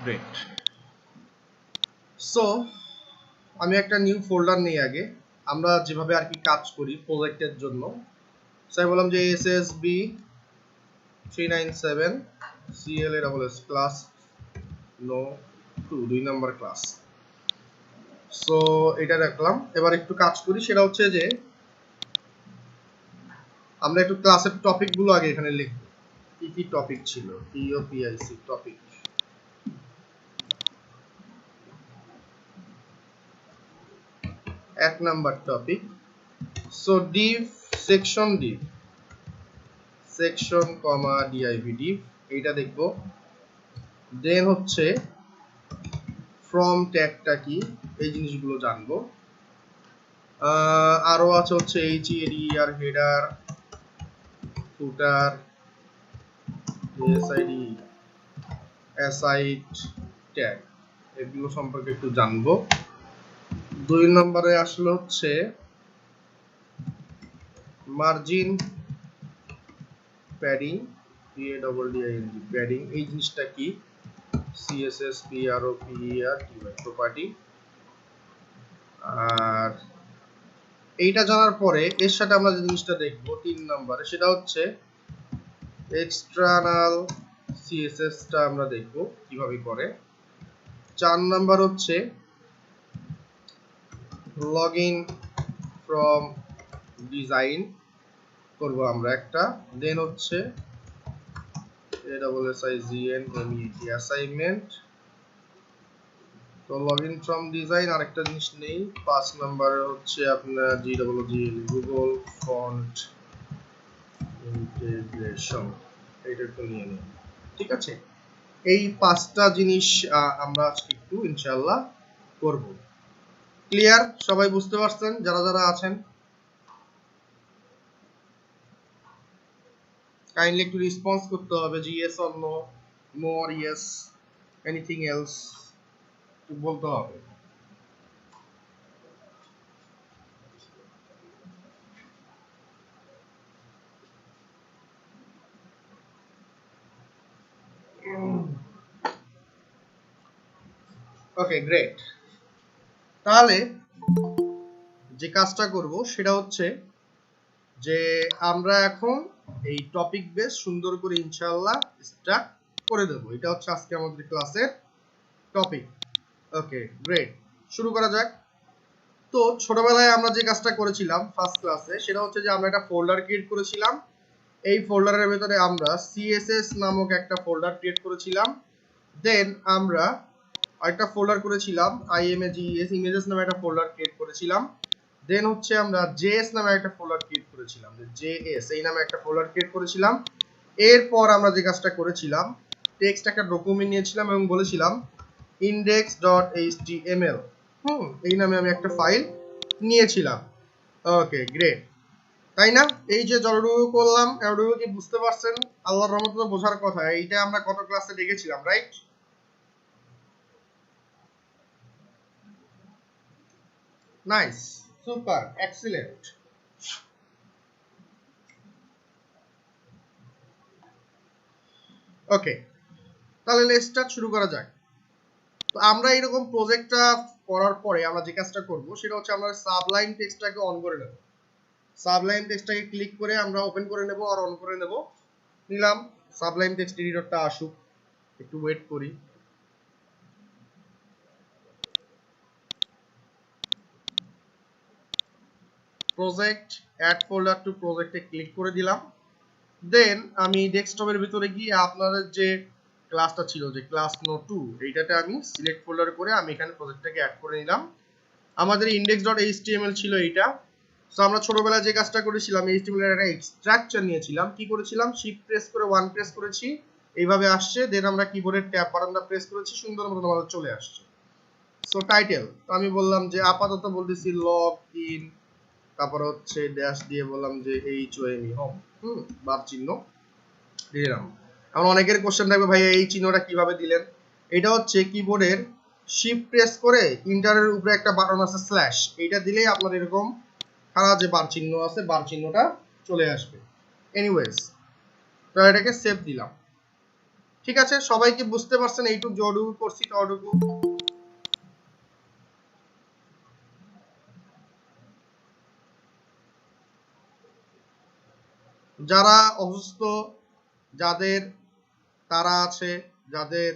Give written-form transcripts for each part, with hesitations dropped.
Great. So আমি একটা new folder নিই আগে, আমরা যেভাবে আর কি কাজ করি প্রজেক্টের জন্য। সো আমি বললাম যে SSB 397 CLASS ক্লাস নো 2 নম্বর ক্লাস। সো এটা রাখলাম। এবার একটু কাজ করি, সেটা হচ্ছে যে আমরা একটু ক্লাসের টপিক গুলো আগে এখানে লিখব। কি কি টপিক ছিল? TOPIC topic. এক number topic. So div section div section div div এইটা দেখব। দেন হচ্ছে from ট্যাগটা কি, এই জিনিসগুলো জানবো। আরো আছে হচ্ছে HEADER হেডার, ফুটার, SID, অ্যাসাইড ট্যাগ, এগুলো সম্পর্কে একটু জানবো। 2 নম্বরে আসলে হচ্ছে মার্জিন প্যাডিং, PADDING প্যাডিং, এই জিনিসটা কি, CSS PROPER প্রপার্টি। আর এইটা জানার পরে এর সাথে আমরা যে জিনিসটা দেখবো 3 নম্বরে, সেটা হচ্ছে এক্সটার্নাল CSS টা আমরা দেখবো কিভাবে করে। 4 নাম্বার হচ্ছে লগইন ফ্রম ডিজাইন করব আমরা একটা। দেন হচ্ছে ASSIGN MET অ্যাসাইনমেন্ট। তো লগইন ফ্রম ডিজাইন আরেকটা জিনিস নেই। 5 নম্বরে হচ্ছে আপনার GWGL গুগল ফন্ট ইন্টিগ্রেশন, এটা একটু নিয়ে নিন, ঠিক আছে। এই 5টা জিনিস আমরা আজকে একটু ইনশাআল্লাহ করব। ক্লিয়ার? সবাই বুঝতে পারছেন যারা যারা আছেন? কাইন্ডলি একটু রেসপন্স করতে হবে, যে yes or no, no or yes, anything else একটু বলতে হবে। Okay great. তাহলে যে কাজটা করব সেটা হচ্ছে যে আমরা এখন এই টপিক বেস সুন্দর করে ইনশাআল্লাহ স্টার্ট করে দেব। এটা হচ্ছে আজকে আমাদের ক্লাসের টপিক। ওকে গ্রেট, শুরু করা যাক। তো ছোটবেলায় আমরা যে কাজটা করেছিলাম ফার্স্ট ক্লাসে, সেটা হচ্ছে যে আমরা একটা ফোল্ডার ক্রিয়েট করেছিলাম। এই ফোল্ডারের ভিতরে আমরা CSS নামক একটা ফোল্ডার ক্রিয়েট করেছিলাম। দেন আমরা আরেকটা ফোল্ডার করেছিলাম IMAGES ইমেজেস নামে একটা ফোল্ডার ক্রিয়েট করেছিলাম। দেন হচ্ছে আমরা JS নামে একটা ফোল্ডার ক্রিয়েট করেছিলাম, JS এই নামে একটা ফোল্ডার ক্রিয়েট করেছিলাম। এরপর আমরা যে কাজটা করেছিলাম, টেক্সট একটা ডকুমেন্ট নিয়েছিলাম এবং বলেছিলাম index.html, এই নামে আমি একটা ফাইল নিয়েছিলাম। ওকে গ্রেট, তাই না? এই যে যতটুকু করলাম এতটুকু কি বুঝতে পারছেন? আল্লাহর রহমতে বোঝার কথা। এইটা আমরা কত ক্লাসে দেখেছিলাম, right? Nice, super, excellent. Okay, তাহলে লেটস স্টার্ট, শুরু করা যাক। তো আমরা এরকম প্রজেক্টটা করার পরে আমরা যে কাজটা করব সেটা হচ্ছে আমরা সাবলাইম টেক্সটটাকে অন করে নেব। সাবলাইম টেক্সটটাকে ক্লিক করে আমরা ওপেন করে নেব আর অন করে নেব। নিলাম, সাবলাইম টেক্সট এডিটরটা আসুক, একটু ওয়েট করি। প্রজেক্ট, অ্যাড ফোল্ডার টু প্রজেক্টে ক্লিক করে দিলাম। দেন আমি ডেস্কটপের ভিতরে গিয়ে আপনাদের যে ক্লাসটা ছিল, যে ক্লাস নো 2, এইটাতে আমি সিলেক্ট ফোল্ডার করে আমি এখানে প্রজেক্টটাকে অ্যাড করে নিলাম। আমাদের index.html ছিল এইটা। সো আমরা ছোটবেলায় যে কাজটা করেছিলাম, HTML এর একটা স্ট্রাকচার নিয়েছিলাম। কি করেছিলাম? শিফট প্রেস করে 1 প্রেস করেছি, এইভাবে আসছে। দেন আমরা কিবোর্ডের ট্যাব বাটনটা প্রেস করেছি, সুন্দর মতো আমাদের চলে আসছে। সো টাইটেল, তো আমি বললাম যে আপাতত বলতেছি লগ ইন, তারপর হচ্ছে ড্যাশ দিয়ে বললাম যে HOME হোম, বার চিহ্ন দিলাম। এখন অনেকের কোশ্চেন থাকবে, ভাই এই চিহ্নটা কিভাবে দিলেন? এটা হচ্ছে কিবোর্ডের শিফট প্রেস করে ইন্টারের উপরে একটা বাটন আছে স্ল্যাশ, এইটা দিলেই আপনার এরকম খাড়া যে বার চিহ্ন আছে, বার চিহ্নটা চলে আসবে। এনিওয়েজ, তো এটাকে সেভ দিলাম, ঠিক আছে, সবাইকে বুঝতে পারছেন এইটুকু যতটুকু করছি ততটুকু? যারা অসুস্থ, যাদের তারা আছে, যাদের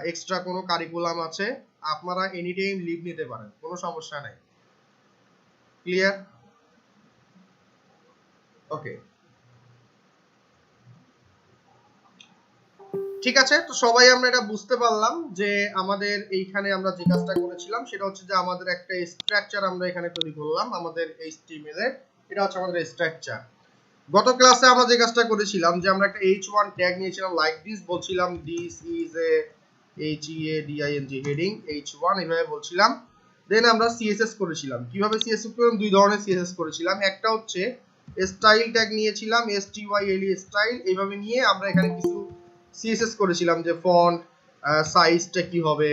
এক্সট্রা কোনো কারিকুলাম আছে, আপনারা এনি টাইম লিভ নিতে পারেন, কোনো সমস্যা নাই। ক্লিয়ার? ওকে, ঠিক আছে। তো সবাই আমরা এটা বুঝতে পারলাম যে আমাদের এইখানে আমরা যে কাজটা করেছিলাম সেটা হচ্ছে যে আমাদের একটা স্ট্রাকচার আমরা এখানে তৈরি করলাম আমাদের HTML এর। এটা হচ্ছে আমাদের স্ট্রাকচার। গত ক্লাসে আমরা যে কাজটা করেছিলাম যে আমরা একটা h1 ট্যাগ নিয়েছিলাম, লাইক দিস বলছিলাম, this is a HEADING heading h1 এইভাবে বলছিলাম। দেন আমরা CSS করেছিলাম। কিভাবে CSS করলাম? দুই ধরনের CSS করেছিলাম। একটা হচ্ছে স্টাইল ট্যাগ নিয়েছিলাম, STYLE স্টাইল, এইভাবে নিয়ে আমরা এখানে কিছু CSS করেছিলাম যে ফন্ট সাইজটা কি হবে,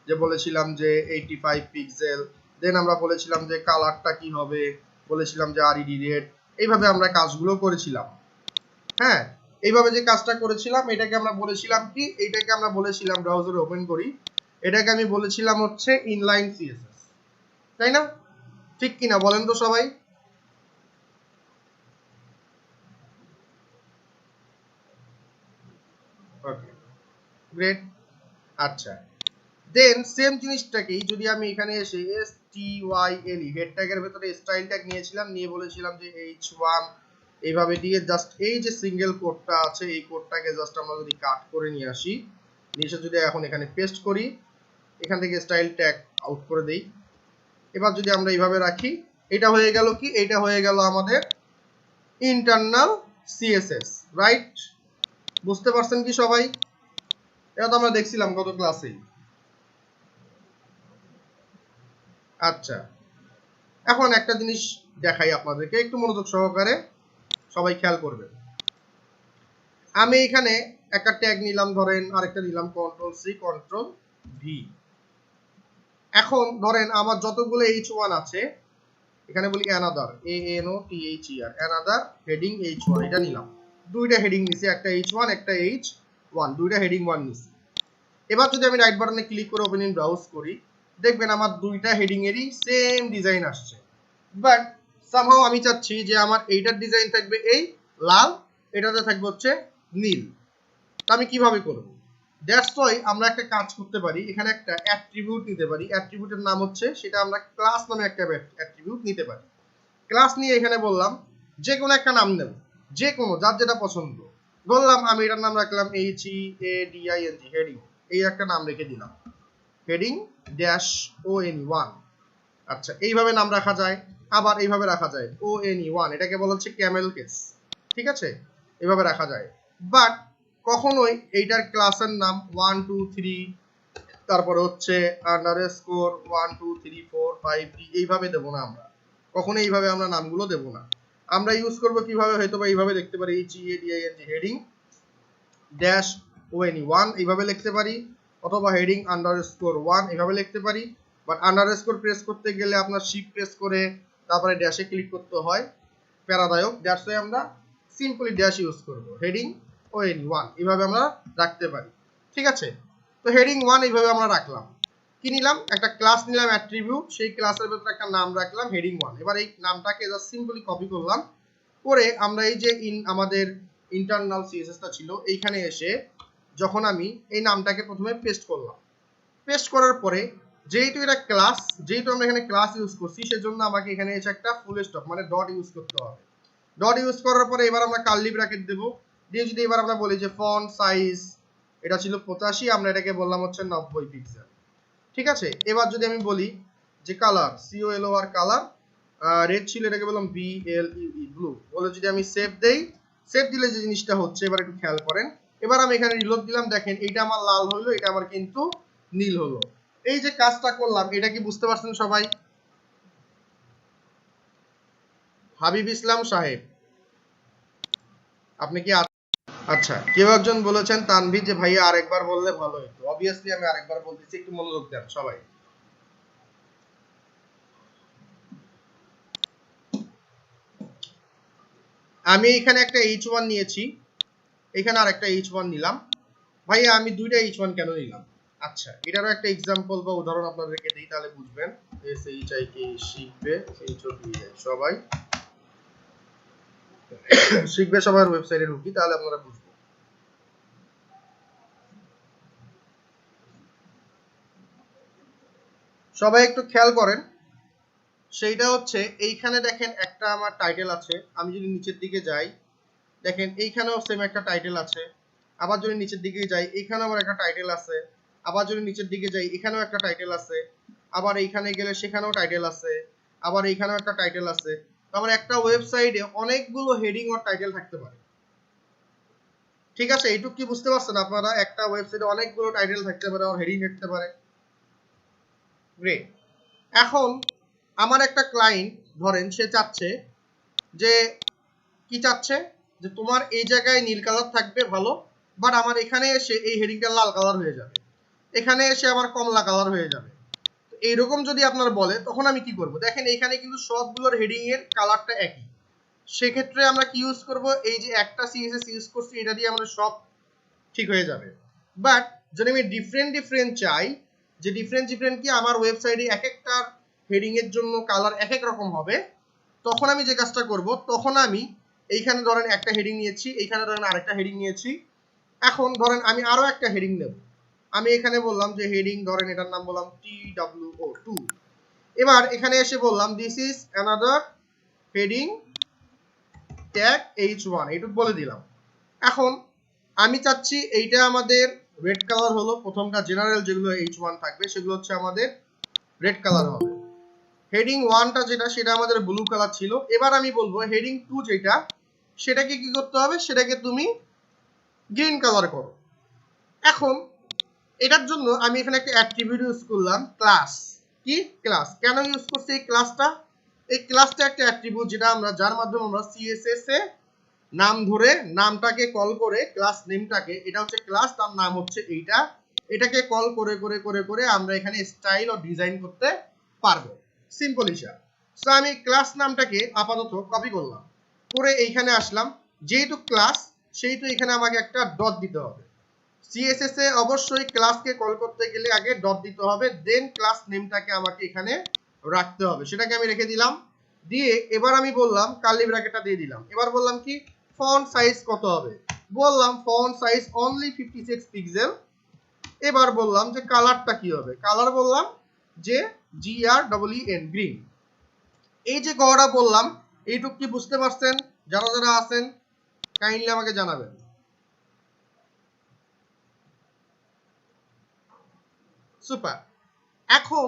যে বলেছিলাম যে 85 পিক্সেল। দেন আমরা বলেছিলাম যে কালারটা কি হবে, বলেছিলাম যে RED রেড। এইভাবে আমরা কাজগুলো করেছিলাম। হ্যাঁ, এইভাবে যে কাজটা করেছিলাম এটাকে আমরা বলেছিলাম কি, এটাকে আমরা বলেছিলাম, ব্রাউজারে ওপেন করি, এটাকে আমি বলেছিলাম হচ্ছে ইনলাইন CSS, তাই না? ঠিক কিনা বলেন তো সবাই? ওকে, গ্রেট। আচ্ছা, দেন সেম জিনিসটাকেই যদি আমি এখানে এসে STYLE হেড ট্যাগের ভেতরে স্টাইল ট্যাগ নিয়েছিলাম, নিয়ে বলেছিলাম যে H1 এইভাবে দিয়ে জাস্ট এই যে সিঙ্গেল কোডটা আছে এই কোডটাকে জাস্ট আমরা যদি কাট করে নিয়ে আসি, নিচে যদি এখন এখানে পেস্ট করি, এখান থেকে স্টাইল ট্যাগ আউট করে দেই, এবার যদি আমরা এইভাবে রাখি, এটা হয়ে গেল কি, এটা হয়ে গেল আমাদের ইন্টারনাল CSS, রাইট? বুঝতে পারছেন কি সবাই? এটা তো আমরা দেখছিলাম গত ক্লাসেই। আচ্ছা, এখন একটা জিনিস দেখাই আপনাদেরকে, একটু মনোযোগ সহকারে সবাই খেয়াল করবেন। আমি এখানে একটা ট্যাগ নিলাম, ধরেন আরেকটা নিলাম, Ctrl+C Ctrl+V। এখন ধরেন আমার যতগুলো H1 আছে, এখানে বলি another, ANOTHER, another heading H1, এটা নিলাম। দুইটা হেডিং নিছি, একটা H1 একটা H1, দুইটা হেডিং 1 নিছি। এবার যদি আমি রাইট বাটনে ক্লিক করে ওপেন ইন ব্রাউজ করি, দেখবেন আমার দুইটা হেডিং এরই সেম ডিজাইন আসছে। বাট সামহাও আমি চাচ্ছি যে আমার এইটার ডিজাইন থাকবে এই লাল, এটাতে থাকবে হচ্ছে নীল। তা আমি কিভাবে করব? দ্যাটস ওয়াই আমরা একটা কাজ করতে পারি, এখানে একটা অ্যাট্রিবিউট নিতে পারি। অ্যাট্রিবিউটের নাম হচ্ছে, সেটা আমরা ক্লাস নামে একটা অ্যাট্রিবিউট নিতে পারি। ক্লাস নিয়ে এখানে বললাম যে কোনো একটা নাম নেব, যে কোনো, যার যেটা পছন্দ। বললাম আমি এটার নাম রাখলাম HEADING হেডিং, এই একটা নাম রেখে দিলাম, হেডিং -ONE1। আচ্ছা, এইভাবে নাম রাখা যায়, আবার এইভাবে রাখা যায় ONE1, এটাকে বলা হচ্ছে ক্যামেল কেস। ঠিক আছে, এইভাবে রাখা যায়। বাট কখনোই এইটার ক্লাসের নাম 1 2 3 তারপরে হচ্ছে আন্ডারস্কোর 1 2 3 4 5 এইভাবে দেব না আমরা, কখনো এইভাবে আমরা নামগুলো দেব না। আমরা ইউজ করব কিভাবে, হয়তো বা এইভাবে লিখতে পারি, HEADING হেডিং -ONE1 এইভাবে লিখতে পারি, অথবা হেডিং _1 এইভাবে লিখতে পারি। বাট আন্ডারস্কোর প্রেস করতে গেলে আপনার শিফট প্রেস করে তারপরে ড্যাশে ক্লিক করতে হয়, প্যারাদায়ক। দ্যাটস ওয়াই আমরা সিম্পলি ড্যাশ ইউজ করব, হেডিং ONE1 এইভাবে আমরা রাখতে পারি। ঠিক আছে, তো হেডিং 1 এইভাবে আমরা রাখলাম। কি নিলাম? একটা ক্লাস নিলাম, অ্যাট্রিবিউট, সেই ক্লাসের ভেতরে একটা নাম রাখলাম হেডিং 1। এবার এই নামটাকে জাস্ট সিম্পলি কপি করলাম, করে আমরা এই যে আমাদের ইন্টারনাল CSSটা ছিল এইখানে এসে যখন আমি এই নামটাকে প্রথমে পেস্ট করলাম, পেস্ট করার পরে যেহেতু এটা ক্লাস, যেহেতু আমরা এখানে ক্লাস ইউজ করছি, সেজন্য আমাকে এখানে এসে একটা ফুল স্টপ মানে ডট ইউজ করতে হবে। ডট ইউজ করার পরে এবার আমরা কার্লি ব্র্যাকেট দেব, দিয়ে যদি এবার আমরা বলি যে ফন্ট সাইজ, এটা ছিল 85, আমরা এটাকে বললাম হচ্ছে 90 পিক্সেল। ঠিক আছে, এবার যদি আমি বলি যে কালার, COLOR কালার, রেড ছিল, এটাকে বললাম BLUE ব্লু, বলে যদি আমি সেভ দেই, সেভ দিলে যে জিনিসটা হচ্ছে, এবার একটু খেয়াল করেন, এবার আমি এখানে রিলোড দিলাম, দেখেন এইটা আমার লাল হলো, এটা আমার কিন্তু নীল হলো। এই যে কাজটা করলাম, এটা কি বুঝতে পারছেন সবাই? হাবিব ইসলাম সাহেব, আপনি কি? আচ্ছা, কেউ একজন বলেছেন তানভীর যে ভাইয়া আরেকবার বললে ভালো হতো। অবভিয়াসলি আমি আরেকবার বলতেছি, একটু মনোযোগ দেন সবাই। আমি এখানে একটা H1 নিয়েছি, এখানে আরেকটা H1 নিলাম। ভাইয়া আমি দুইটা H1 কেন নিলাম? আচ্ছা, এটারও একটা এক্সাম্পল বা উদাহরণ আপনাদেরকে দিই, তাহলে বুঝবেন। SHIK শিখবে, সবাই শিখবে, সবার ওয়েবসাইটে ঢুকি, তাহলে আপনারা বুঝবেন। সবাই একটু খেয়াল করেন, সেইটা হচ্ছে এইখানে দেখেন একটা আমার টাইটেল আছে। আমি যদি নিচের দিকে যাই, দেখেন এইখানেও সেম একটা টাইটেল আছে। আবার যদি নিচের দিকে যাই, এইখানে আমার একটা টাইটেল আছে। আবার যদি নিচের দিকে যাই, এখানেও একটা টাইটেল আছে। আবার এইখানে গেলে সেখানেও টাইটেল আছে। আবার এইখানেও একটা টাইটেল আছে। তারপরে একটা ওয়েবসাইটে অনেকগুলো হেডিং আর টাইটেল থাকতে পারে। ঠিক আছে, এইটুকু কি বুঝতে পারছেন আপনারা? একটা ওয়েবসাইটে অনেকগুলো টাইটেল থাকতে পারে আর হেডিং থাকতে পারে। গ্রেট। এখন আমার একটা ক্লায়েন্ট ধরেন সে চাচ্ছে যে, কি চাচ্ছে যে তোমার এই জায়গায় নীল কালার থাকবে ভালো, বাট আমার এখানে এসে এই হেডিংটা লাল কালার হয়ে যাবে, এখানে এসে আবার কমলা কালার হয়ে যাবে। এইরকম যদি আপনার বলে, তখন আমি কি করব? দেখেন এইখানে কিন্তু সবগুলোর হেডিং এর কালারটা একই। সেক্ষেত্রে আমরা কি ইউজ করব? এই যে একটা সিএসএস ইউজ করছি, এটা দিয়ে আমাদের সব ঠিক হয়ে যাবে। বাট যদি আমি ডিফারেন্ট চাই, যে ডিফারেন্ট কি আমার ওয়েবসাইটে এক একটার হেডিং এর জন্য কালার এক এক রকম হবে, তখন আমি যে কাজটা করব, তখন আমি এইখানে ধরেন একটা হেডিং নিয়েছি, এইখানে ধরেন আরেকটা হেডিং নিয়েছি। এখন ধরেন আমি আরো একটা হেডিং নেব। আমি এখানে বললাম যে হেডিং, ধরেন এটার নাম বললাম TWO2। এবার এখানে এসে বললাম this is another heading tag H1, এইটুকু বলে দিলাম। এখন আমি চাচ্ছি এইটা আমাদের রেড কালার হলো, প্রথমটা জেনারেল যেগুলো H1 থাকবে সেগুলো হচ্ছে আমাদের রেড কালার হবে। হেডিং 1টা যেটা, সেটা আমাদের ব্লু কালার ছিল। এবার আমি বলবো হেডিং 2 যেটা, সেটাকে কি করতে হবে? সেটাকে তুমি গ্রিন কালার করো। এখন এটার জন্য আমি এখানে একটা অ্যাট্রিবিউট ইউজ করলাম, ক্লাস। কি ক্লাস? কেন ইউজ করছি এই ক্লাসটা? এই ক্লাসটা একটা অ্যাট্রিবিউট যেটা আমরা, যার মাধ্যমে আমরা সিএসএস এ নাম ধরে নামটাকে কল করে, ক্লাস নেমটাকে, এটা হচ্ছে ক্লাস, তার নাম হচ্ছে এইটা, এটাকে কল করে করে করে করে আমরা এখানে স্টাইল ও ডিজাইন করতে পারবো। সিম্পল হিসাব। সো আমি ক্লাস নামটাকে আপাতত কপি করলাম, করে এইখানে আসলাম। যেহেতু ক্লাস, সেহেতু এখানে আমাকে একটা ডট দিতে হবে। সিএসএস এ অবশ্যই ক্লাসকে কল করতে গেলে আগে ডট দিতে হবে, দেন ক্লাস নেমটাকে আমাকে এখানে রাখতে হবে। সেটাকে আমি রেখে দিলাম। দিয়ে এবার আমি বললাম, কার্লি ব্র্যাকেটটা দিয়ে দিলাম। এবার বললাম কি ফন্ট সাইজ কত হবে? বললাম ফন্ট সাইজ অনলি 56 পিক্সেল। এবার বললাম যে কালারটা কি হবে? কালার বললাম যে GREEN, গ্রিন। এই যে কথাটা বললাম, এইটুক কি বুঝতে পারছেন? যারা যারা আছেন কাইন্ডলি আমাকে জানাবেন। সুপার। এখন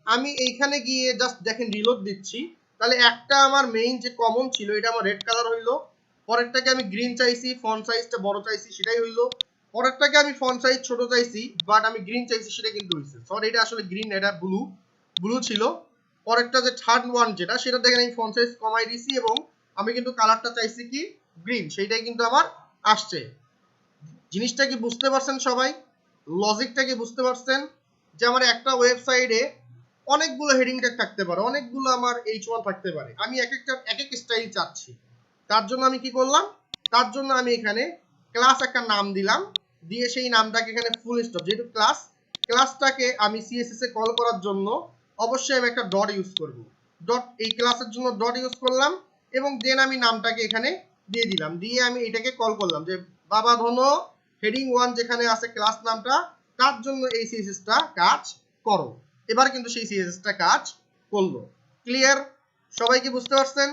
আমি এইখানে গিয়ে জাস্ট দেখেন রিলোড দিচ্ছি, তাহলে একটা আমার মেইন যে কমন ছিল, এটা আমার রেড কালার হইলো। পরেরটাকে আমি গ্রিন চাইছি, ফন্ট সাইজটা বড় চাইছি, সেটাই হইলো। পরেরটাকে আমি ফন্ট সাইজ ছোট চাইছি, বাট আমি গ্রিন চাইছি, সেটা কিন্তু হইছে। সরি, এটা আসলে গ্রিন, এটা ব্লু ছিল। পরেরটা যে থার্ড ওয়ান যেটা, সেটা দেখেন আমি ফন্ট সাইজ কমাই দিছি এবং আমি কিন্তু কালারটা চাইছি কি গ্রিন, সেইটাই কিন্তু আমার আসছে। জিনিসটা কি বুঝতে পারছেন সবাই? লজিকটা কি বুঝতে পারছেন? যে আমার একটা ওয়েবসাইটে অনেকগুলো হেডিং ট্যাগ থাকতে পারে, অনেকগুলো আমার H1 থাকতে পারে। আমি এক এক স্টাইল চাচ্ছি। তার জন্য আমি কি করলাম? তার জন্য আমি এখানে ক্লাস একটা নাম দিলাম, দিয়ে সেই নামটাকে এখানে ফুল স্টপ, যেহেতু ক্লাসটাকে আমি সিএসএস এ কল করার জন্য অবশ্যই আমি একটা ডট ইউজ করব। ডট, এই ক্লাসের জন্য ডট ইউজ করলাম এবং দেন আমি নামটাকে এখানে দিয়ে দিলাম। দিয়ে আমি এটাকে কল করলাম যে বাবা ধন হেডিং 1 যেখানে আছে ক্লাস নামটা, তার জন্য এই সিএসএসটা কাজ করো। এবার কিন্তু সেই সিএসএসটা কাজ করলো। ক্লিয়ার? সবাই কি বুঝতে পারছেন?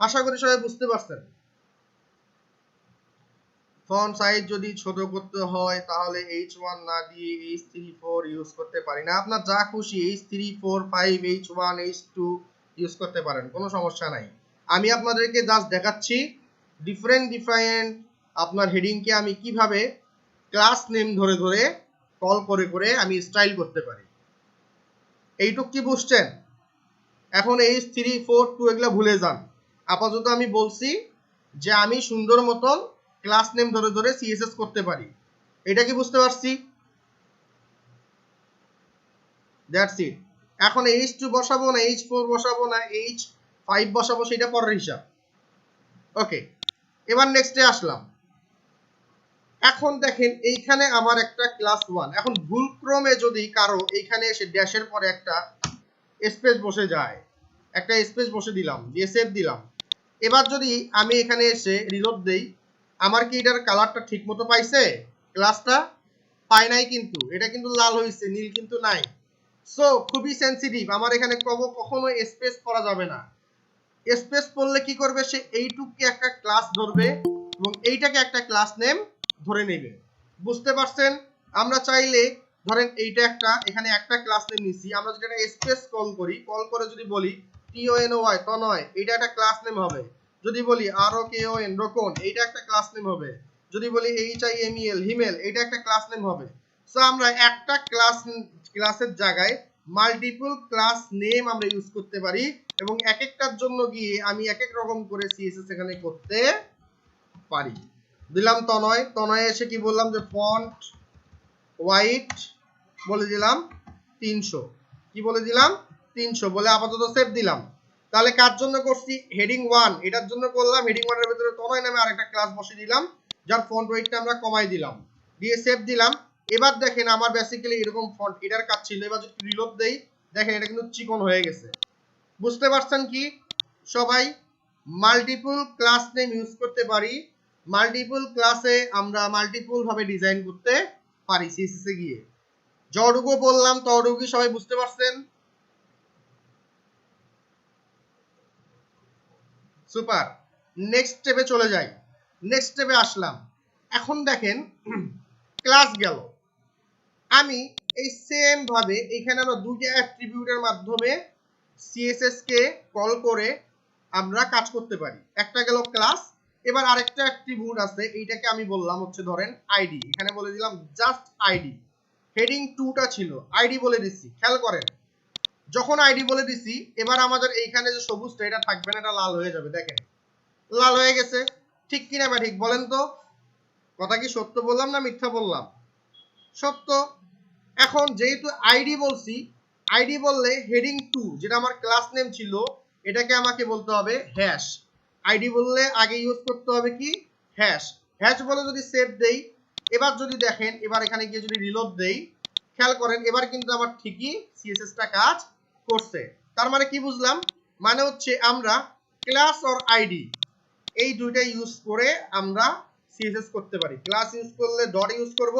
আশা করি সবাই বুঝতে পারছেন। ফন্ট সাইজ যদি ছোট করতে হয় তাহলে H1 না দিয়ে H3-4 ইউজ করতে পারি না। আপনার যা খুশি H3-4-5 H1 H2 ইউজ করতে পারেন, কোনো সমস্যা নাই। আমি আপনাদেরকে জাস্ট দেখাচ্ছি ডিফারেন্ট আপনার হেডিংকে আমি কিভাবে ক্লাস নেম ধরে ধরে কল করে করে আমি স্টাইল করতে পারি। এইটুক কি বুঝছেন? এখন H3-4-2 এগুলা ভুলে যান। আপাতত আমি বলছি যে আমি সুন্দর মতন ক্লাস নেম ধরে ধরে সিএসএস করতে পারি। এটা কি বুঝতে পারছি? That's it. এখন H2 বসাবো না H4 বসাবো না H5 বসাবো, সেটা পরের হিসাব। ওকে, এবার নেক্সটে আসলাম। এখন দেখেন এইখানে আমার একটা ক্লাস 1, এখন ভুলক্রমে যদি কারো এইখানে এসে ড্যাশের পরে একটা স্পেস বসে যায়, একটা স্পেস বসে দিলাম, দিয়ে সেভ দিলাম, এবার যদি আমি এখানে এসে রিলোড দেই, আমার কি এটার কালারটা ঠিক মতো পাইছে? ক্লাসটা পাই নাই, কিন্তু এটা কিন্তু লাল হয়েছে, নীল কিন্তু নাই। সো খুবই সেন্সিটিভ, আমার এখানে কখনো স্পেস করা যাবে না। স্পেস পড়লে কি করবে, সে এইটুককে একটা ক্লাস ধরবে এবং এইটাকে একটা ক্লাস নেম ধরে নেবে। বুঝতে পারছেন? আমরা চাইলে ধরেন এইটা একটা, এখানে একটা ক্লাস নেম নিছি, আমরা যদি একটা স্পেস কল করি, কল করে যদি বলি TONOY তনয়, এটা একটা ক্লাস নেম হবে। যদি বলি ROKON রোকন, এইটা একটা ক্লাস নেম হবে। যদি বলি HIMEL হিমেল, এটা একটা ক্লাস নেম হবে। সো আমরা একটা ক্লাসের জায়গায় মাল্টিপল ক্লাস নেম আমরা ইউজ করতে পারি এবং এক একটার জন্য গিয়ে আমি এক এক রকম করে সিএসএস এখানে করতে পারি। দিলাম তনয়, তনয় এসে কি বললাম যে ফন্ট হোয়াইট বলে দিলাম 300, কি বলে দিলাম 300 বলে আপাতত সেভ দিলাম। তাহলে কার জন্য করছি? হেডিং 1, এটার জন্য করলাম। হেডিং 1 এর ভিতরে তনয় নামে আরেকটা ক্লাস বসিয়ে দিলাম, যার ফন্ট ওয়েটটা আমরা কমাই দিলাম, দিয়ে সেভ দিলাম। এবার দেখেন আমার বেসিক্যালি এরকম ফন্ট, এটার কাজ ছিল। এবার যদি রিলোড দেই, দেখেন এটা কিন্তু চিকন হয়ে গেছে। বুঝতে পারছেন কি সবাই? মাল্টিপল ক্লাস নেম ইউজ করতে পারি, মাল্টিপল ক্লাসে আমরা মাল্টিপল ভাবে ডিজাইন করতে পারি সিএসএস এ গিয়ে। যতটুকু বললাম ততটুকু সবাই বুঝতে পারছেন? সুপার। নেক্সট স্টেপে চলে যাই। নেক্সট স্টেপে আসলাম। এখন দেখেন ক্লাস গেল, আমি এই সেম ভাবে এখানে আমরা দুইটা অ্যাট্রিবিউটের মাধ্যমে সিএসএস কে কল করে আমরা কাজ করতে পারি। একটা গেল ক্লাস, এবার আরেকটা অ্যাট্রিবিউট আছে, এইটাকে আমি বললাম হচ্ছে ধরেন আইডি, এখানে বলে দিলাম জাস্ট আইডি। হেডিং 2টা ছিল, আইডি বলে দিছি। খেয়াল করেন, যখন আইডি বলে দিছি, এবার আমাদের এইখানে যে সবুজটা এটা থাকবে না, এটা লাল হয়ে যাবে। দেখেন লাল হয়ে গেছে, ঠিক কিনা বা ঠিক বলেন তো? কথা কি সত্য বললাম না মিথ্যা বললাম? সত্য। এখন যেহেতু আইডি বলছি, আইডি বললে হেডিং 2 যেটা আমার ক্লাস নেম ছিল, এটাকে আমাকে বলতে হবে হ্যাশ। আইডি বললে আগে ইউজ করতে হবে কি হ্যাশ। হ্যাশ বলে যদি সেভ দেই, এবার যদি দেখেন, এবার এখানে গিয়ে যদি রিলোড দেই, খেয়াল করেন এবার কিন্তু আমার ঠিকই সিএসএসটা কাজ করছে। তার মানে কি বুঝলাম? মানে হচ্ছে আমরা ক্লাস অর আইডি এই দুইটা ইউজ করে আমরা সিএসএস করতে পারি। ক্লাস ইউজ করলে ডট ইউজ করব,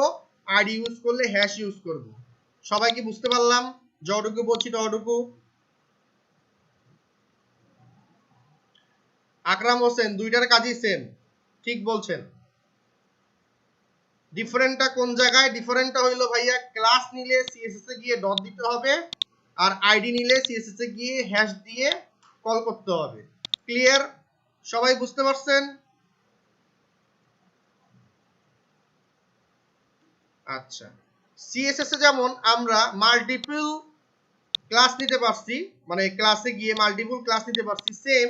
আইডি ইউজ করলে হ্যাশ ইউজ করব। সবাই কি বুঝতে পারলাম? যতটুকু বলছি ততটুকু। আকরাম হোসেন, দুইটার কাজই সেম, ঠিক বলছেন। ডিফারেন্টটা কোন জায়গায়? ডিফারেন্টটা হইলো ভাইয়া, ক্লাস নিলে সিএসএস এ গিয়ে ডট দিতে হবে, আর আইডি নিলে সিএসএস এ গিয়ে হ্যাশ দিয়ে কল করতে হবে। ক্লিয়ার? সবাই বুঝতে পারছেন? আচ্ছা, সিএসএস এ যেমন আমরা মাল্টিপল ক্লাস নিতে পারছি, মানে ক্লাসে গিয়ে মাল্টিপল ক্লাস নিতে পারছি, সেম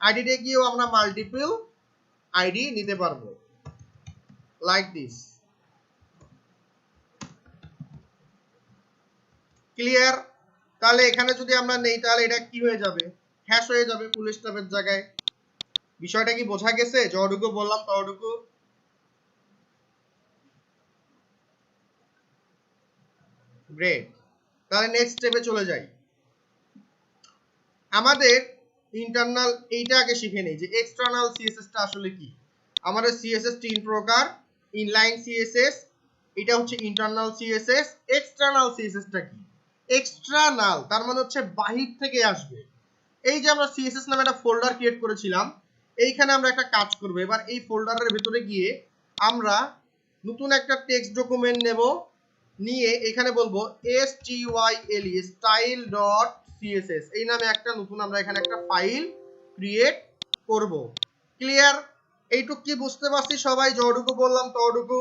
আইডিতে গিয়েও আমরা মাল্টিপল আইডি নিতে পারবো, লাইক দিস। ক্লিয়ার? তাহলে এখানে যদি আমরা নেই, তাহলে এটা কি হয়ে যাবে? হ্যাশ হয়ে যাবে ফুল স্টপের জায়গায়। বিষয়টা কি বোঝা গেছে? যতটুকু বললাম ততটুকু। গ্রেট। তাহলে নেক্সট স্টেপে চলে যাই। আমাদের ইন্টারনাল এইটা আগে শিখে নেই যে এক্সটার্নাল সিএসএস টা আসলে কি। আমাদের সিএসএস তিন প্রকার, ইনলাইন সিএসএস, এটা হচ্ছে ইন্টারনাল সিএসএস। এক্সটার্নাল সিএসএস টা কি? এক্সটার্নাল তার মানে হচ্ছে বাহির থেকে আসবে। এই যে আমরা সিএসএস নামে একটা ফোল্ডার ক্রিয়েট করেছিলাম, এইখানে আমরা একটা কাজ করব। এবার এই ফোল্ডারের ভিতরে গিয়ে আমরা নতুন একটা টেক্সট ডকুমেন্ট নেব, নিয়ে এখানে বলবো style স্টাইল ডট সিএসএস, এই নামে একটা নতুন আমরা এখানে একটা ফাইল ক্রিয়েট করব। ক্লিয়ার? এইটুকু কি বুঝতে পারছি সবাই? যতটুকু বললাম ততটুকু।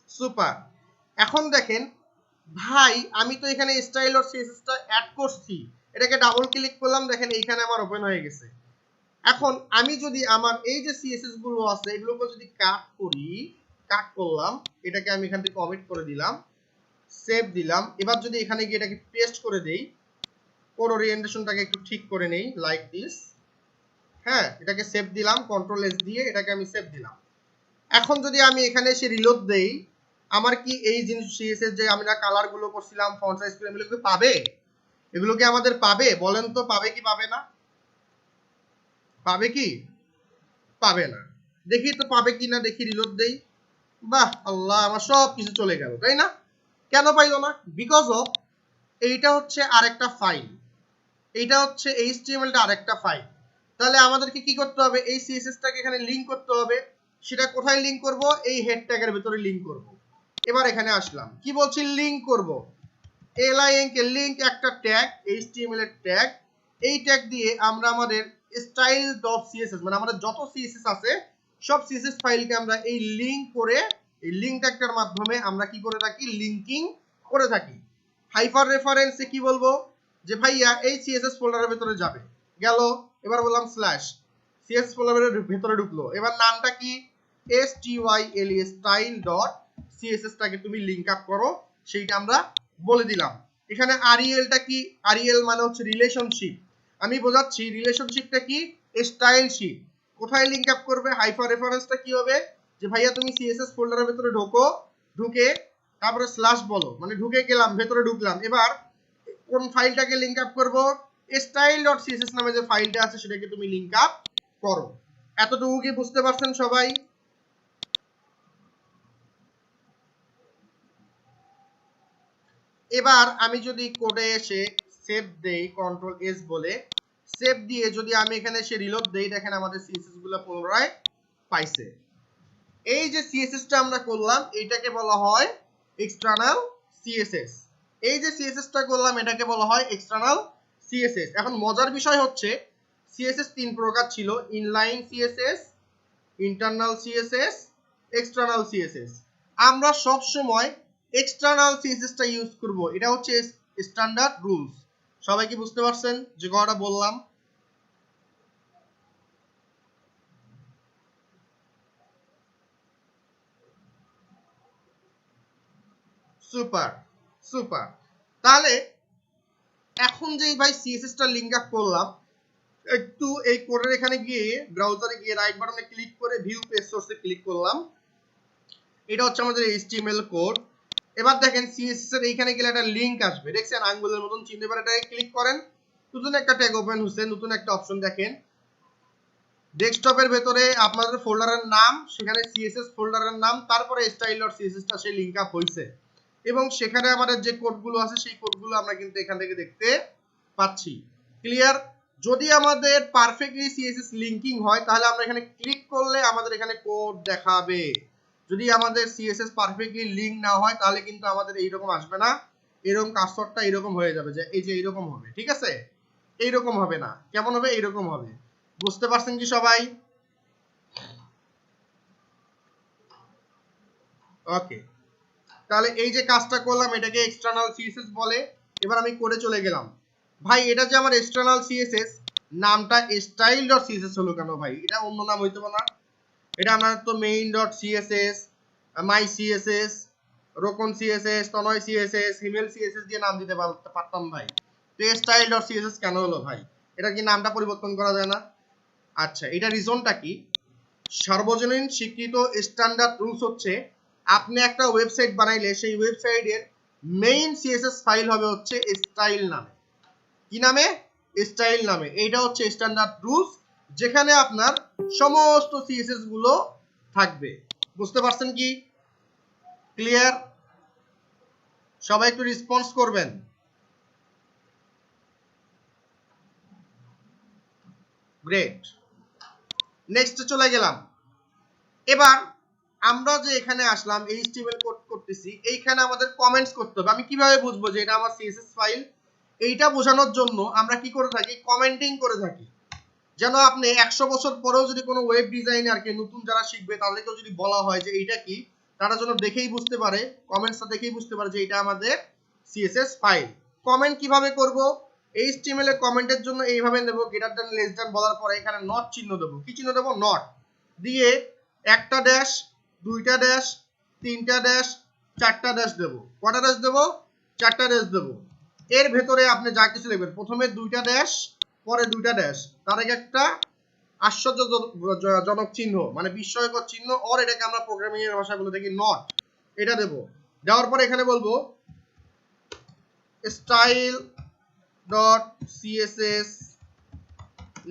সুপার। এখন দেখেন ভাই, আমি তো এখানে স্টাইল ডট সিএসএস টা অ্যাড করছি, এটাকে ডাবল ক্লিক করলাম, দেখেন এইখানে আমার ওপেন হয়ে গেছে। এখন আমি যদি আমার এই যে সিএসএস গুলো আছে এগুলোকে যদি কাট করি, কাট করলাম, এটাকে আমি এখান থেকে কমিট করে দিলাম, সেভ দিলাম। এবার যদি এখানে গিয়ে এটাকে পেস্ট করে দেই, কোড ওরিয়েন্টেশনটাকে একটু ঠিক করে নেই, লাইক দিস। হ্যাঁ, এটাকে সেভ দিলাম, কন্ট্রোল এস দিয়ে এটাকে আমি সেভ দিলাম। এখন যদি আমি এখানে এসে রিলোড দেই, আমার কি এই জিনিস সিএসএস যে আমরা কালার গুলো করছিলাম, ফন্ট সাইজ গুলো, এগুলো কি পাবে? এগুলো কি আমাদের পাবে? বলেন তো, পাবে কি পাবে না? পাবে কি? পাবে না। দেখি তো পাবে কি না, দেখি রিলোড দেই। বাহ আল্লাহ, আমার সব কিছু চলে গেল, তাই না? কেন পাইলো না? বিকজ অফ এইটা হচ্ছে আরেকটা ফাইল, এইটা হচ্ছে HTML টা আরেকটা ফাইল। তাহলে আমাদেরকে কি করতে হবে? এই CSS টাকে এখানে লিংক করতে হবে। সেটা কোথায় লিংক করব? এই হেড ট্যাগের ভিতরে লিংক করব। এবার এখানে আসলাম, কি বলছি? লিংক করব। link এর লিংক একটা ট্যাগ, HTML এর ট্যাগ। এই ট্যাগ দিয়ে আমরা আমাদের style.css মানে আমাদের যত CSS আছে সব CSS ফাইলকে আমরা এই লিংক করে, এই লিংক ট্যাগটার মাধ্যমে আমরা কি করে থাকি? লিংকিং করে থাকি। হাইপার রেফারেন্সে কি বলবো? যে ভাইয়া এই CSS ফোল্ডারের ভিতরে যাবে, গেল। এবার বললাম স্ল্যাশ, CSS ফোল্ডারের ভিতরে ঢুকলো। এবার নামটা কি? style style.css টাকে তুমি লিংক আপ করো, সেইটা আমরা বলে দিলাম। এখানে আরইএলটা কি? আরইএল মানে হচ্ছে রিলেশনশিপ। আমি বোঝাচ্ছি রিলেশনশিপটা কি? স্টাইলশিপ। কোথায় লিংক আপ করবে? হাইপার রেফারেন্সটা কি হবে? যে ভাইয়া তুমি CSS ফোল্ডারের ভিতরে ঢোকো, ঢুকে তারপরে স্ল্যাশ বলো, মানে ঢুকে গেলাম, ভেতরে ঢুকলাম। এবার কোন ফাইলটাকে লিংক আপ করব? style.css নামে যে ফাইলটা আছে সেটাকে তুমি লিংক আপ করো। এতটুকু কি বুঝতে পারছেন সবাই? এবার আমি যদি কোডে এসে সেভ দেই, কন্ট্রোল এস বলে সেভ দিয়ে যদি আমি এখানে এসে রিলোড দেই, দেখেন আমাদের সিএসএস গুলো পুনরায় পাইছে। এই যে সিএসএস টা আমরা করলাম এটাকে বলা হয় এক্সটার্নাল সিএসএস। এই যে সিএসএস টা করলাম এটাকে বলা হয় এক্সটার্নাল সিএসএস। এখন মজার বিষয় হচ্ছে সিএসএস তিন প্রকার ছিল: inline CSS, internal CSS, external CSS. আমরা সব সময় এক্সটার্নাল সিএসএস টা ইউজ করব। এটা হচ্ছে স্ট্যান্ডার্ড রুলস। সবাই কি বুঝতে পারছেন যে কথাটা বললাম? Super super. তাহলে এখন যে ভাই সিএসএস টা লিংক আপ করলাম, একটু এই কোডের এখানে গিয়ে ব্রাউজারে গিয়ে রাইট বাটনে ক্লিক করে ভিউ পেজ সোর্সে ক্লিক করলাম। এটা হচ্ছে আমাদের HTML কোড। এবার দেখেন সিএসএস এর এইখানে গেলে একটা লিংক আসবে, দেখছেন আঙ্গুলের মতন চিহ্ন। এবার এটাকে ক্লিক করেন, নতুন একটা ট্যাগ ওপেন হচ্ছে, নতুন একটা অপশন দেখেন। ডেস্কটপের ভেতরে আপনাদের ফোল্ডারের নাম, সেখানে সিএসএস ফোল্ডারের নাম, তারপরে style.css টা সেই লিংক আপ হইছে এবং সেখানে আমাদের যে কোডগুলো আছে সেই কোডগুলো আমরা কিন্তু এখান থেকে দেখতে পাচ্ছি। ক্লিয়ার? যদি আমাদের পারফেক্টলি সিএসএস লিংকিং হয় তাহলে আমরা এখানে ক্লিক করলে আমাদের এখানে কোড দেখাবে। যদি আমাদের সিএসএস পারফেক্টলি লিংক না হয় তাহলে কিন্তু আমাদের এইরকম আসবে না, এরকম কার্সরটা এরকম হয়ে যাবে, যে এই যে এইরকম হবে। ঠিক আছে? এইরকম হবে না, কেমন হবে? এইরকম হবে। বুঝতে পারছেন কি সবাই? ওকে, তাহলে এই যে কাজটা করলাম এটাকে এক্সটার্নাল সিএসএস বলে। এবার আমি কোডে চলে গেলাম। ভাই এটা যে আমার এক্সটার্নাল সিএসএস, নামটা style.css হলো কেন ভাই? এটা অন্য নাম হইতো না? এটা আমার তো main.css, my css, Rokon CSS, Tanay CSS, Himel CSS দিয়ে নাম দিতে পারতাম ভাই। তো style.css কেন হলো ভাই? এটা কি নামটা পরিবর্তন করা যায় না? আচ্ছা, এটা রিজনটা কি? সার্বজনীন স্বীকৃত স্ট্যান্ডার্ড রুলস হচ্ছে আপনি একটা ওয়েবসাইট বানাইলে সেই ওয়েবসাইটের মেইন সিএসএস ফাইল হবে হচ্ছে স্টাইল নামে। কি নামে? স্টাইল নামে। এইটা হচ্ছে স্ট্যান্ডার্ড রুলস, যেখানে আপনার সমস্ত সিএসএস গুলো থাকবে। বুঝতে পারছেন কি? ক্লিয়ার? সবাই একটু রেসপন্স করবেন। গ্রেট। নেক্সট চলে গেলাম। এবার আমরা যে এখানে আসলাম HTML কোড করতেছি, এইখানে আমাদের কমেন্টস করতে হবে। আমি কিভাবে বুঝবো যে এটা আমার CSS ফাইল? এইটা বোঝানোর জন্য আমরা কি করে থাকি? কমেন্টিং করে থাকি। যেন আপনি 100 বছর পরেও যদি কোনো ওয়েব ডিজাইনারকে নতুন যারা শিখবে তাদেরকেও যদি বলা হয় যে এইটা কি, তারা যেন দেখেই বুঝতে পারে, কমেন্টসটা দেখেই বুঝতে পারে যে এটা আমাদের CSS ফাইল। কমেন্ট কিভাবে করব? HTML এর কমেন্টের জন্য এইভাবে নেব, গ্রেটার দ্যান লেস দ্যান বলার পরে এখানে নট চিহ্ন দেব। কি চিহ্ন দেব? নট দিয়ে একটা ড্যাশ, দুইটা ড্যাশ, তিনটা ড্যাশ, চারটা ড্যাশ দেব। কটা ড্যাশ দেব? চারটা ড্যাশ দেব। এর ভেতরে আপনি যা কিছু লিখবেন, প্রথমে দুইটা ড্যাশ, পরে দুইটা ড্যাশ, তার আগে একটা আশ্চর্যজনক চিহ্ন মানে বিস্ময়কর চিহ্ন, অর এটাকে আমরা প্রোগ্রামিং এর ভাষাগুলো দেখি নট, এটা দেব। দেওয়ার পরে এখানে বলবো style dot CSS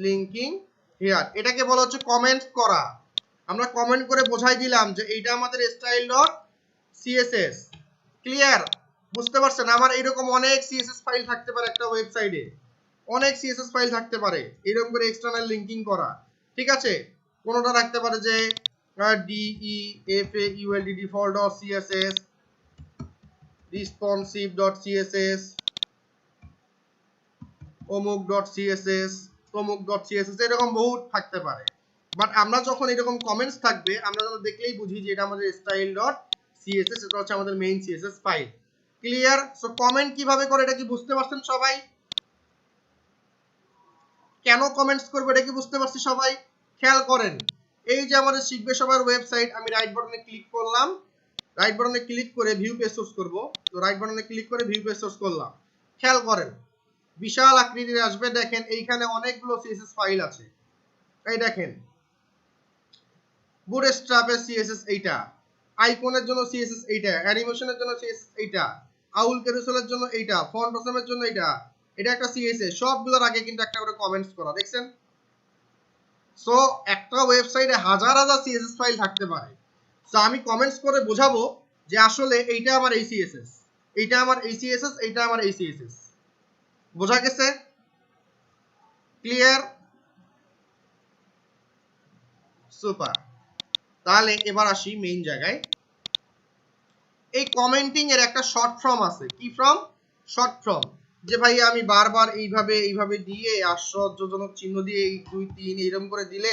linking here, এটাকে বলা হচ্ছে কমেন্ট করা। আমরা কমেন্ট করে বোঝাই দিলাম যে এইটা আমাদের স্টাইল ডট সিএসএস। ক্লিয়ার? বুঝতে পারছেন? আমার এরকম অনেক সিএসএস ফাইল থাকতে পারে একটা ওয়েবসাইটে, অনেক সিএসএস ফাইল থাকতে পারে এরকম করে এক্সটার্নাল লিঙ্কিং করা। ঠিক আছে? কোনোটা থাকতে পারে যে default default dot CSS, responsive dot CSS, অমুক ডট সিএসএস, তমুক ডট সিএসএস, এরকম বহুত থাকতে পারে। বাট আমরা যখন এরকম কমেন্টস থাকবে আমরা যখন দেখলেই বুঝি যে এটা আমাদের স্টাইল ডট সিএসএস, এটা হচ্ছে আমাদের main CSS file. Clear? So comment কিভাবে করে এটা কি বুঝতে পারছেন সবাই? কেন কমেন্টস করবো এটা কি বুঝতে পারছি সবাই? খেয়াল করেন, এই যে আমাদের শিখবে সবার ওয়েবসাইট, আমি রাইট বাটনে ক্লিক করলাম, রাইট বাটনে ক্লিক করে ভিউ পেজ সোর্স করব। তো রাইট বাটনে ক্লিক করে ভিউ পেজ সোর্স করলাম। খেয়াল করেন বিশাল আকৃতির আসবে, দেখেন এইখানে অনেকগুলো সিএসএস ফাইল আছে। এই দেখেন বুটস্ট্র্যাপের সিএসএস এইটা, আইকনের জন্য সিএসএস এইটা, অ্যানিমেশনের জন্য সিএসএস এইটা, আউল ক্যারুসেলের জন্য এইটা, ফন্ট অসমের জন্য এইটা, এটা একটা সিএসএস। সবগুলোর আগে কিন্তু একটা করে কমেন্টস করা, দেখছেন? সো একটা ওয়েবসাইটে হাজার হাজার সিএসএস ফাইল থাকতে পারে। সো আমি কমেন্টস করে বোঝাবো যে আসলে এইটা আমার এই সিএসএস, এইটা আমার এই সিএসএস, এইটা আমার এই সিএসএস। বোঝা গেছে? ক্লিয়ার? সুপার। তাহলে এবার আসি মেইন জায়গায়। এই কমেন্টিং এর একটা শর্ট ফর্ম আছে। কি ফর্ম? Short form. যে ভাই আমি বারবার এইভাবে দিয়ে আশ্চর্যজনক চিহ্ন দিয়ে এই 2 3 এরকম করে দিলে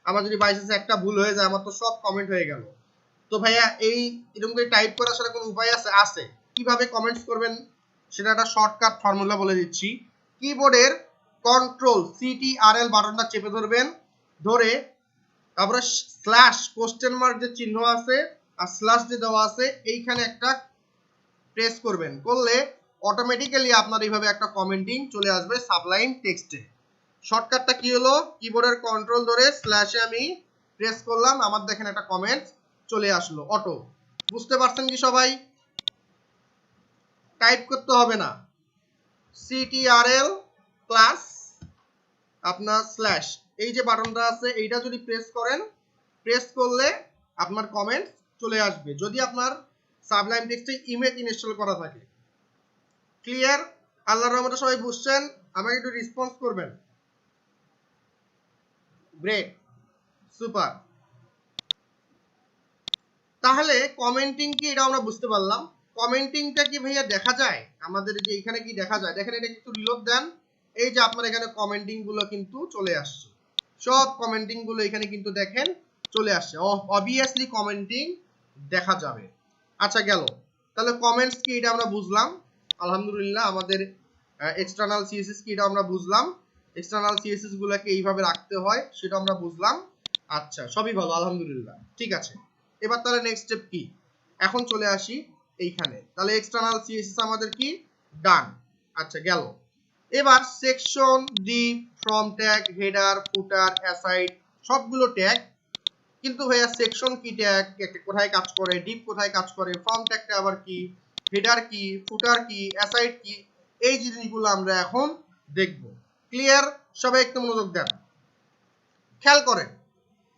আমার যদি বাই চান্স একটা ভুল হয়ে যায় আমার তো সব কমেন্ট হয়ে গেল। তো ভাইয়া এই এরকম করে টাইপ করার আসলে কোনো উপায় আছে? আছে। কিভাবে কমেন্টস করবেন সেটা একটা শর্টকাট ফর্মুলা বলে দিচ্ছি। কিবোর্ডের কন্ট্রোল CTRL বাটনটা চেপে ধরবেন, ধরে তারপরে স্ল্যাশ কোশ্চেন মার্ক যে চিহ্ন আছে আর স্ল্যাশ যে দেওয়া আছে এইখানে একটা প্রেস করবেন, করলে অটোমেটিক্যালি আপনার এইভাবে একটা কমেন্টিং চলে আসবে সাবলাইম টেক্সটে। শর্টকাটটা কি হলো? কিবোর্ডের কন্ট্রোল ধরে স্ল্যাশে আমি প্রেস করলাম, আমার দেখেন একটা কমেন্ট চলে আসলো অটো। বুঝতে পারছেন কি সবাই? টাইপ করতে হবে না, CTRL প্লাস আপনার স্ল্যাশ এই যে বাটনটা আছে এইটা যদি প্রেস করেন, প্রেস করলে আপনার কমেন্ট চলে আসবে যদি আপনার সাবলাইম টেক্সটে ইমেজ ইনস্টল করা থাকে। ক্লিয়ার? আল্লাহর রহমতে সবাই বুঝছেন? আমাকে একটু রেসপন্স করবেন। Great, super. তাহলে কমেন্টিং কি এটা আমরা বুঝতে পারলাম। কমেন্টিংটা কি ভাইয়া দেখা যায় আমাদের যে এখানে কি দেখা যায়? দেখেন এটা একটু রিলোড দেন, এই যে আপনার এখানে কমেন্টিং গুলো কিন্তু চলে আসছে, সব কমেন্টিং গুলো এখানে কিন্তু দেখেন চলে আসছে। অবভিয়াসলি কমেন্টিং দেখা যাবে। আচ্ছা গেল। তাহলে কমেন্টস কি এটা আমরা বুঝলাম আলহামদুলিল্লাহ। আমাদের এক্সটার্নাল সিএসএস কি এটা আমরা বুঝলাম। এক্সটার্নাল সিএসএস গুলোকে এইভাবে রাখতে হয় সেটা আমরা বুঝলাম। আচ্ছা সবই ভালো আলহামদুলিল্লাহ। ঠিক আছে, এবার তাহলে নেক্সট স্টেপ কি? এখন চলে আসি এইখানে। তাহলে এক্সটার্নাল সিএসএস আমাদের কি ডান। আচ্ছা গেল। এবার section, deep, from tag, header, footer, aside সবগুলো ট্যাগ। কিন্তু ভাইয়া সেকশন কি ট্যাগ কোথায় কাজ করে, ডিপ কোথায় কাজ করে, ফ্রম ট্যাগটা আবার কি, হেডার কি, ফুটার কি, অ্যাসাইড কি, এই জিনিসগুলো আমরা এখন দেখব। ক্লিয়ার? সবাই একটু মনোযোগ দেন, খেয়াল করেন।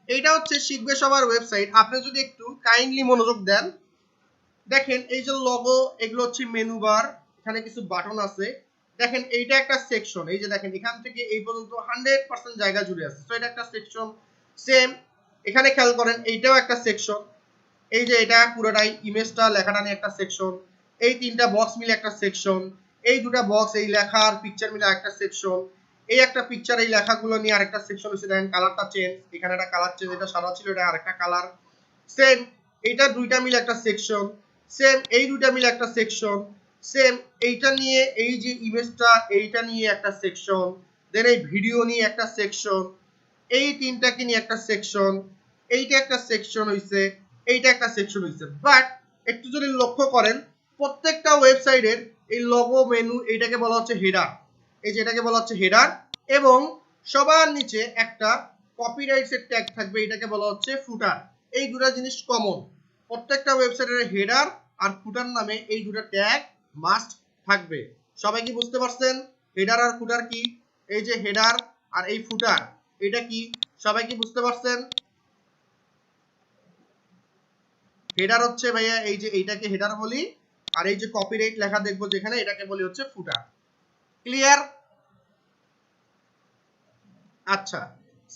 এইটা হচ্ছে শিখবে সবার ওয়েবসাইট। আপনি যদি একটু কাইন্ডলি মনোযোগ দেন, দেখেন এই যে লগো, এগুলো হচ্ছে মেনু বার, এখানে কিছু বাটন আছে। দেখেন এইটা একটা সেকশন, এই যে দেখেন এখান থেকে এই পর্যন্ত 100% জায়গা জুড়ে আছে। সো এটা একটা সেকশন। সেম এখানে খেয়াল করেন এইটাও একটা সেকশন। এই যে এটা পুরোটাই ইমেজটা লেখাটা নিয়ে একটা সেকশন, এই তিনটা বক্স মিলে একটা সেকশন, এই দুটা বক্স এই লেখা আর পিকচার মিলে একটা সেকশন, এই একটা পিকচার এই লেখাগুলো নিয়ে আরেকটা সেকশন হচ্ছে। দেখেন কালারটা চেঞ্জ, এখানে একটা কালার চেঞ্জ, এটা সাদা ছিল এটা আরেকটা কালার। সেম এইটা দুইটা মিলে একটা সেকশন, সেম এই দুইটা মিলে একটা সেকশন, সেম এইটা নিয়ে এই যে ইমেজটা এইটা নিয়ে একটা সেকশন, দেন এই ভিডিও নিয়ে একটা সেকশন, এই তিনটাকে নিয়ে একটা সেকশন, এইটা একটা সেকশন হইছে, এইটা একটা সেকশন হইছে। বাট একটু যদি লক্ষ্য করেন প্রত্যেকটা ওয়েবসাইটের এই লগো মেনু এইটাকে বলা হচ্ছে হেডার, এই যে এটাকে বলা হচ্ছে হেডার, এবং সবার নিচে একটা কপিরাইটস এর ট্যাগ থাকবে, এটাকে বলা হচ্ছে ফুটার। এই দুটো জিনিস কমন, প্রত্যেকটা ওয়েবসাইটের হেডার আর ফুটার নামে এই দুটো ট্যাগ মাস্ট থাকবে। সবাই কি বুঝতে পারছেন হেডার আর ফুটার কি? এই যে হেডার আর এই ফুটার এটা কি সবাই কি বুঝতে পারছেন? হেডার হচ্ছে ভাইয়া এই যে এইটাকে হেডার বলি, আর এই যে কপিরাইট লেখা দেখবো যেখানে এটাকে বলি হচ্ছে ফুটার। ক্লিয়ার? আচ্ছা,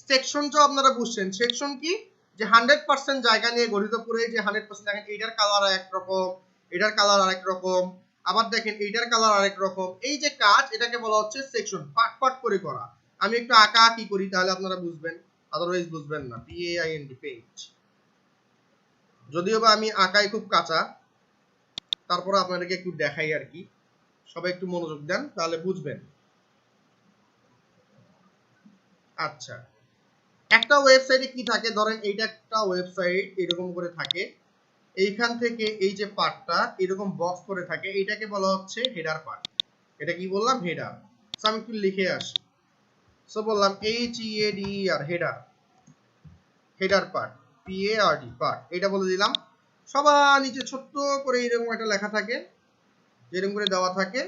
সেকশনটা আপনারা বুঝছেন। সেকশন কি? যে 100% জায়গা নিয়ে গঠিত, পুরো যে 100% দেখেন এইটার কালার এক রকম, এটার কালার আরেক রকম, আবার দেখেন এইটার কালার আরেক রকম। এই যে কাজ এটাকে বলা হচ্ছে সেকশন, পার্ট পার্ট করে করা। আমি একটু আঁকা আঁকি করি তাহলে আপনারা বুঝবেন, আদারওয়াইজ বুঝবেন না। PAINT পেইন্ট, যদিও বা আমি আঁকাই খুব কাঁচা, তারপর আপনাদেরকে একটু দেখাই আর কি। সবাই একটু মনোযোগ দেন তাহলে বুঝবেন। আচ্ছা, একটা ওয়েবসাইটে কি থাকে, ধরেন এইটা একটা ওয়েবসাইট এরকম করে থাকে, এইখান থেকে এই যে পার্টটা এরকম বক্স করে থাকে, এটাকে বলা হচ্ছে হেডার পার্ট। এটা কি বললাম? হেডার। সো আমি একটু লিখে আসি। সো বললাম HEADER header, header part, PART part, এটা বলে দিলাম। সবার নিচে ছোট্ট করে এরকম একটা লেখা থাকে, যেরকম করে দেওয়া থাকে,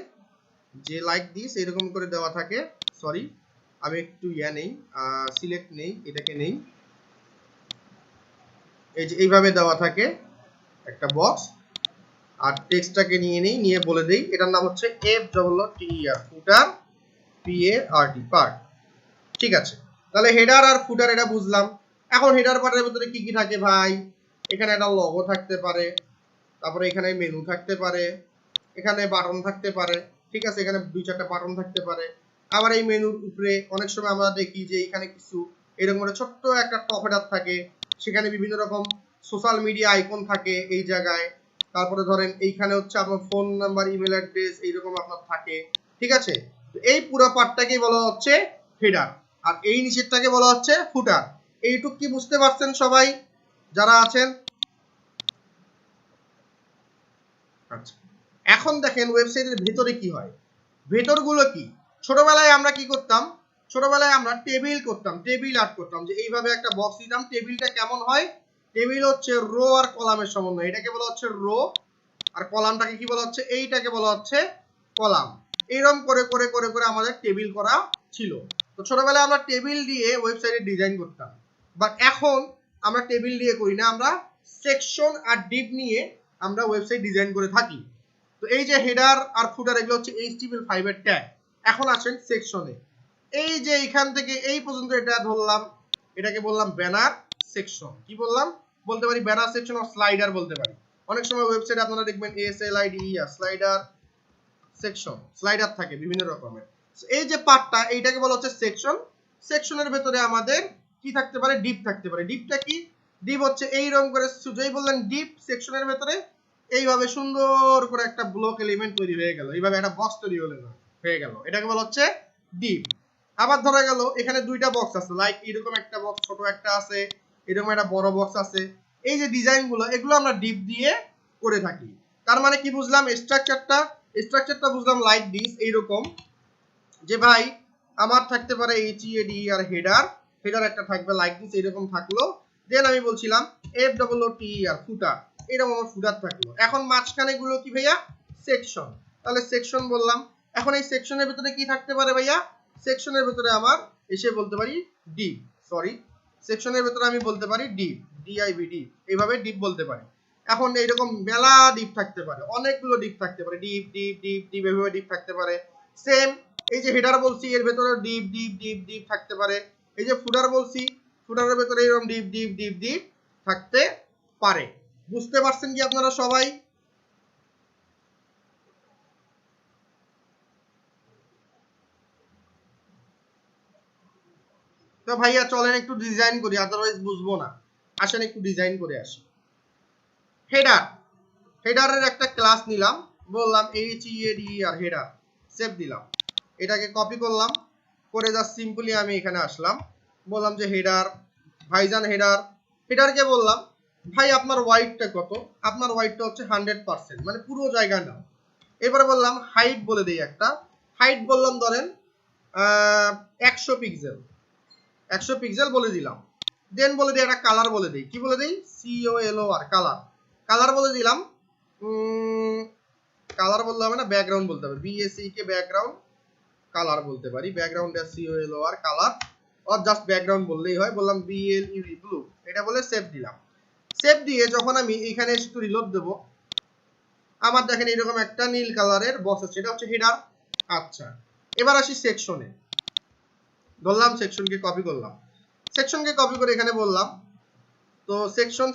যে লাইক দিস এরকম করে দেওয়া থাকে। সরি, আমি একটু নেই, সিলেক্ট নেই, এটাকে নেই, এই যে এইভাবে দেওয়া থাকে একটা বক্স। আর টেক্সটটাকে নিয়ে নেই, নিয়ে বলে দেই এটার নাম হচ্ছে FOOTER, ফুটার, PART পার্ট। ঠিক আছে, তাহলে হেডার আর ফুটার এটা বুঝলাম। এখন হেডার পার্টের ভিতরে কি কি থাকে ভাই? এখানে একটা লোগো থাকতে পারে, তারপরে এখানে মেনু থাকতে পারে, এখানে বাটন থাকতে পারে। ঠিক আছে, এখানে 2-4টা বাটন থাকতে পারে। আবার এই মেনুর উপরে অনেক সময় আমরা দেখি যে এখানে কিছু এরকম করে ছোট্ট একটা টপ হেডার থাকে, সেখানে বিভিন্ন রকম সোশ্যাল মিডিয়া আইকন থাকে এই জায়গায়। তারপরে ধরেন এইখানে হচ্ছে আপনার ফোন নাম্বার, ইমেল অ্যাড্রেস এইরকম আপনার থাকে। ঠিক আছে, তো এই পুরো পার্টটাকেই বলা হচ্ছে হেডার, আর এই নিচেরটাকে বলা হচ্ছে ফুটার। এইটুক কি বুঝতে পারছেন সবাই যারা আছেন? আচ্ছা, এখন দেখেন ওয়েবসাইটের ভেতরে কি হয়। ভেতরগুলো কি? ছোটবেলায় আমরা কি করতাম? ছোটবেলায় আমরা টেবিল করতাম, টেবিল আর্ট করতাম, যে এইভাবে একটা বক্স দিতাম। টেবিলটা কেমন হয়? টেবিল হচ্ছে রো আর কলামের সমন্বয়, এটাকে বলা হচ্ছে রো। আর কলামটাকে কি বলা হচ্ছে? এইটাকে বলা হচ্ছে কলাম। এইরকম করে করে করে করে আমাদের টেবিল করা ছিল। তো ছোটবেলায় আমরা টেবিল দিয়ে ওয়েবসাইটে ডিজাইন করতাম, বাট এখন আমরা টেবিল দিয়ে করি না, আমরা সেকশন আর ডিপ নিয়ে আমরা ওয়েবসাইট ডিজাইন করে থাকি। তো এই যে হেডার আর ফুটার এগুলো হচ্ছে HTML5 এর ট্যাগ। এখন আসেন সেকশনে। এই যে এখান থেকে এই পর্যন্ত এটা ধরলাম, এটাকে বললাম ব্যানার সেকশন। কি বললাম? বলতে পারি ব্যানার সেকশন আর স্লাইডার বলতে পারি। অনেক সময় ওয়েবসাইটে আপনারা দেখবেন SLIDER স্লাইডার সেকশন, স্লাইডার থাকে বিভিন্ন রকমের। এই যে পার্টটা এইটাকে বলা হচ্ছে সেকশন। সেকশনের ভেতরে আমাদের কি থাকতে পারে? ডিপ থাকতে পারে। ডিপটা কি? ডিপ হচ্ছে এইরকম করে, যেই বললেন ডিপ, সেকশনের ভেতরে এইভাবে সুন্দর করে একটা ব্লক এলিমেন্ট তৈরি হয়ে গেল, এইভাবে একটা বক্স তৈরি হয়ে গেল, এটাকে বলা হচ্ছে ডিপ। আবার ধরা গেল এখানে দুইটা বক্স আছে, লাইক এরকম একটা বক্স, ছোট একটা আছে, এরকম একটা বড় বক্স আছে। এই যে ডিজাইনগুলো এগুলো আমরা ডিপ দিয়ে করে থাকি। তার মানে কি বুঝলাম? স্ট্রাকচারটা বুঝলাম লাইক দিস, এইরকম যে ভাই আমার থাকতে পারে HEADER হেডার, হেডার একটা থাকবে লাইক দিস এরকম থাকলো। দেন আমি বলছিলাম FOOTER ফুটার, এরকম আমার ফুটার থাকলো। এখন মাঝখানে গুলো কি ভাইয়া? সেকশন। তাহলে সেকশন বললাম। এখন এই সেকশনের ভিতরে কি থাকতে পারে ভাইয়া? সেকশনের ভিতরে আমার এসে বলতে পারি ডিপ, সরি, সেকশনের ভিতরে আমি বলতে পারি ডিপ, DIP, এইভাবে ডিপ বলতে পারি। এখন এইরকম মেলা ডিপ থাকতে পারে, অনেকগুলো ডিপ থাকতে পারে, ডিপ ডিপ ডিপ ডিপ এভাবে ডিপ থাকতে পারে। সেম এই যে হেডার বলছি এর ভেতরে ডিপ ডিপ ডিপ ডিপ থাকতে পারে। এই যে ফুটার বলছি, ফুটারের ভেতরে এরকম ডিপ ডিপ ডিপ ডিপ থাকতে পারে। বুঝতে পারছেন কি আপনারা সবাই? তো ভাইয়া চলেন একটু ডিজাইন করি, আদারওয়াইজ বুঝবো না। আসেন একটু ডিজাইন করে আসি। হেডার, হেডারের একটা ক্লাস নিলাম, বললাম HEADER হেডার, সেভ দিলাম। এটাকে কপি করলাম, করে জাস্ট সিম্পলি আমি এখানে আসলাম, বললাম যে হেডার, ভাইজান হেডার। হেডারকে বললাম ভাই আপনার ওয়াইডটা কত? আপনার ওয়াইডটা হচ্ছে 100%, মানে পুরো জায়গা নাও। এবারে বললাম হাইট বলে দিই একটা, হাইট বললাম ধরেন 100 পিক্সেল। 100 পিক্সেল বলে দিলাম। দেন বলে দিই একটা কালার বলে দিই, কি বলে দিই, COLOR কালার। কালার বলে দিলাম, কালার বলতে হবে না, ব্যাকগ্রাউন্ড বলতে হবে, BACK ব্যাকগ্রাউন্ড কালার বলতে পারি, background COLOR colour, or just background বললেই হয়। বললাম BLUE ব্লু, এটা বলে সেভ দিলাম। সেভ দিয়ে যখন আমি এখানে একটু রিলোড দেব, আমার দেখেন এরকম একটা নীল কালারের বক্স আছে, এটা হচ্ছে হেডার। আচ্ছা, এবার আসি সেকশনে। ধরলাম সেকশনকে কপি করলাম, সেকশনকে কপি করে এখানে বললাম, তো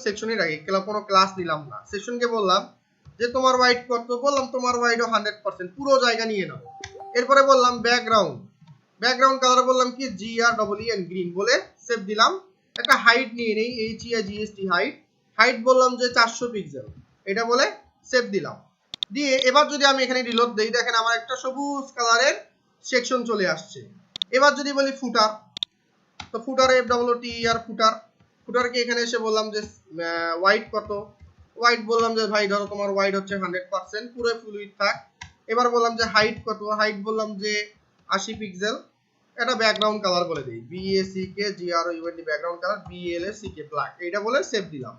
সেকশনই রাখি, কোনো ক্লাস নিলাম না। সেকশনকে বললাম যে তোমার ওয়াইড কত, বললাম তোমার ওয়াইডও 100%, পুরো জায়গা নিয়ে নাও। এরপরে বললাম ব্যাকগ্রাউন্ড কালার বললাম কি GREEN গ্রিন বলে সেভ দিলাম। একটা হাইট নিয়ে নেই, HEIGST হাইট বললাম যে 400 পিক্সেল, এটা বলে সেভ দিলাম। দিয়ে এবার যদি আমি এখানে রিলোড দেই, দেখেন আমার একটা সবুজ কালারের সেকশন চলে আসছে। এবার যদি বলি ফুটার, তো ফুটারে FWTER ফুটারকে এখানে এসে বললাম যে ওয়াইড কত, ওয়াইড বললাম যে ভাই ধরো তোমার ওয়াইড হচ্ছে 100%, পুরো ফুল উইডথ থাক। এবার বললাম যে হাইট কত, হাইট বললাম যে 80 পিক্সেল, এটা ব্যাকগ্রাউন্ড কালার বলে দিই, BACK background colour, BLACK black, এটা বলে সেভ দিলাম।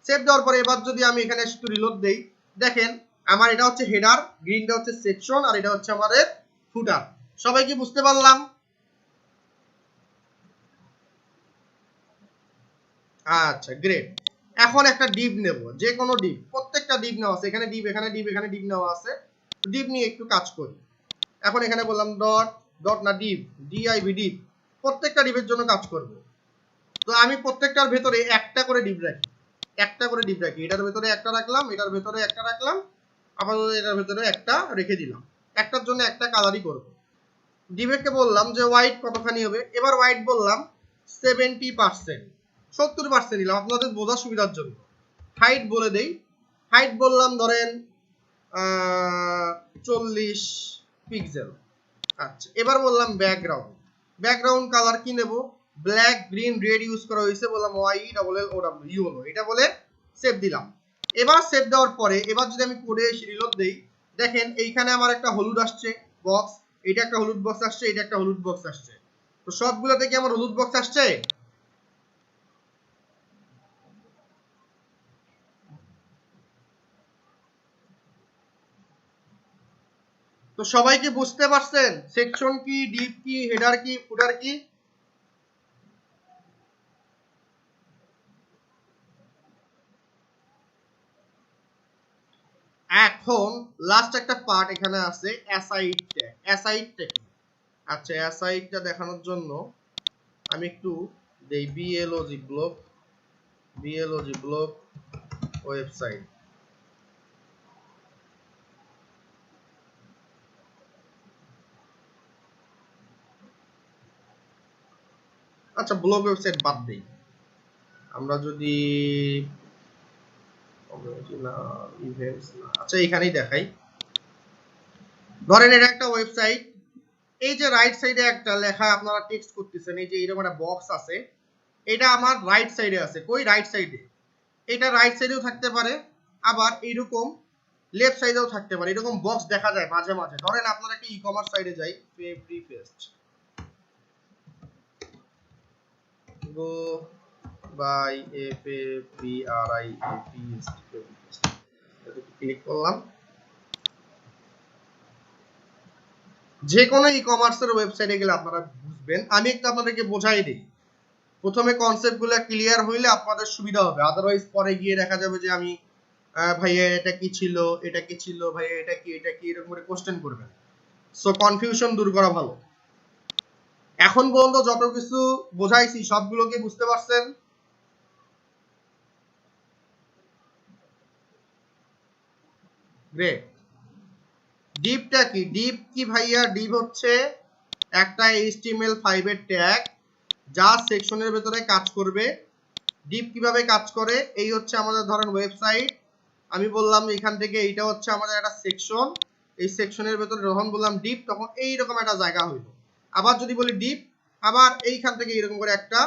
সেভ দেওয়ার পরে এবার যদি আমি এখানে একটু রিলোড দেই, দেখেন আমার এটা হচ্ছে হেডার, গ্রিনটা হচ্ছে সেকশন, আর এটা হচ্ছে আমাদের ফুটার। সবাই কি বুঝতে পারলাম? আচ্ছা গ্রেট। এখন একটা ডিভ নেব, যে কোনো ডিভ, প্রত্যেকটা ডিভ নেওয়া আছে, এখানে ডিভ, এখানে ডিভ, এখানে ডিভ নেওয়া আছে। ডিভ নিয়ে একটু কাজ করি। এখন এখানে বললাম ডট না ডিভ, ডিভ, প্রত্যেকটা ডিভের জন্য কাজ করব। তো আমি প্রত্যেকটার ভেতরে একটা করে ডিভ রাখি, এটার ভেতরে একটা রাখলাম, এটার ভেতরে একটা রাখলাম, আপাতত এটার ভেতরে একটা রেখে দিলাম। একটার জন্য একটা কালারই করব। ডিভকে বললাম যে ওয়াইড কতখানি হবে, এবার ওয়াইড বললাম 70%, 70% নিলাম আপনাদের বোঝার সুবিধার জন্য। হাইট বলে দেই, হাইট বললাম ধরেন 40 পিক্সেল। আচ্ছা, এবার বললাম ব্যাকগ্রাউন্ড কালার কি নেব, ব্ল্যাক, গ্রিন, রেড ইউজ করা হয়েছে, বললাম YELLOW ইয়েলো, এটা বলে সেভ দিলাম। এবার সেভ দেওয়ার পরে এবার যদি আমি কোডে এসে রিলোড দেই, দেখেন এইখানে আমার একটা হলুদ আসছে বক্স, এটা একটা হলুদ বক্স আসছে, এটা একটা হলুদ বক্স আসছে। তো সবগুলোতে কি আমার হলুদ বক্স আসছে? তো সবাই কি বুঝতে পারছেন সেকশন কি, ডিভ কি, হেডার কি, ফুটার কি? এখন লাস্ট একটা পার্ট এখানে আছে, অ্যাসাইড ট্যাগ। আচ্ছা, অ্যাসাইডটা দেখানোর জন্য আমি একটু দেই BLOG ব্লগ ওয়েবসাইট। আচ্ছা, ব্লগ ওয়েবসাইট বাদ দেই, আমরা যদি আচ্ছা এখানেই দেখাই। ধরেন এটা একটা ওয়েবসাইট, এই যে রাইট সাইডে একটা লেখা আপনারা টেক্সট করতেছেন, এই যে এরকম একটা বক্স আছে, এটা আমার রাইট সাইডে আছে। কই? রাইট সাইডে। এটা রাইট সাইডেও থাকতে পারে, আবার এইরকম লেফট সাইডেও থাকতে পারে। এরকম বক্স দেখা যায় মাঝে মাঝে। ধরেন আপনারা একটা ই-কমার্স সাইডে যাই, গো বাই ক্লিক করলাম। যে কোনো ই-কমার্সের ওয়েবসাইটে গেলে আপনারা বুঝবেন, আমি একটু আপনাদেরকে বোঝাই দিই। প্রথমে কনসেপ্টগুলো ক্লিয়ার হইলে আপনাদের সুবিধা হবে, আদারওয়াইজ পরে গিয়ে দেখা যাবে যে আমি ভাইয়া এটা কি ছিল, ভাইয়া এটা কি এরকম করে কোশ্চেন করবেন। সো কনফিউশন দূর করা ভালো। এখন পর্যন্ত যত কিছু বোঝাইছি সবগুলো কি বুঝতে পারছেন? গ্রেট। ডিভটা কি? ডিভ কি ভাইয়া? ডিভ হচ্ছে একটা HTML5 এর ট্যাগ যা সেকশনের ভেতরে কাজ করবে। ডিভ কিভাবে কাজ করে? এই হচ্ছে আমাদের ধরেন ওয়েবসাইট, আমি বললাম এখান থেকে এইটা হচ্ছে আমাদের একটা সেকশন, এই সেকশনের ভেতরে যখন বললাম ডিভ, তখন এইরকম একটা জায়গা হইল। আবার যদি বলি ডিভ, আবার এইখান থেকে এরকম করে একটা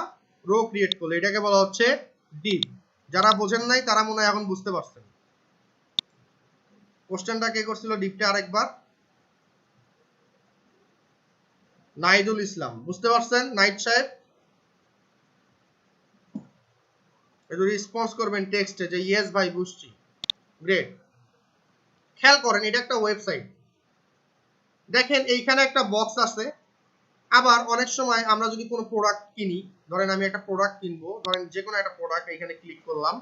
রো ক্রিয়েট করলো, এটাকে বলা হচ্ছে ডিভ। যারা বোঝেন নাই তারা মনে হয় এখন বুঝতে পারছেন। কোশ্চেনটা কে করছিল ডিভটা আরেকবার? নাইদুল ইসলাম। বুঝতে পারছেন নাইদ সাহেব? একটু রেসপন্স করবেন টেক্সটে যে ইয়েস ভাই বুঝছি। গ্রেট। খেয়াল করেন এটা একটা ওয়েবসাইট, দেখেন এইখানে একটা বক্স আছে। আবার অনেক সময় আমরা যদি কোনো প্রোডাক্ট কিনি, ধরেন আমি একটা প্রোডাক্ট কিনবো, ধরেন যে কোনো একটা প্রোডাক্ট, এখানে ক্লিক করলাম,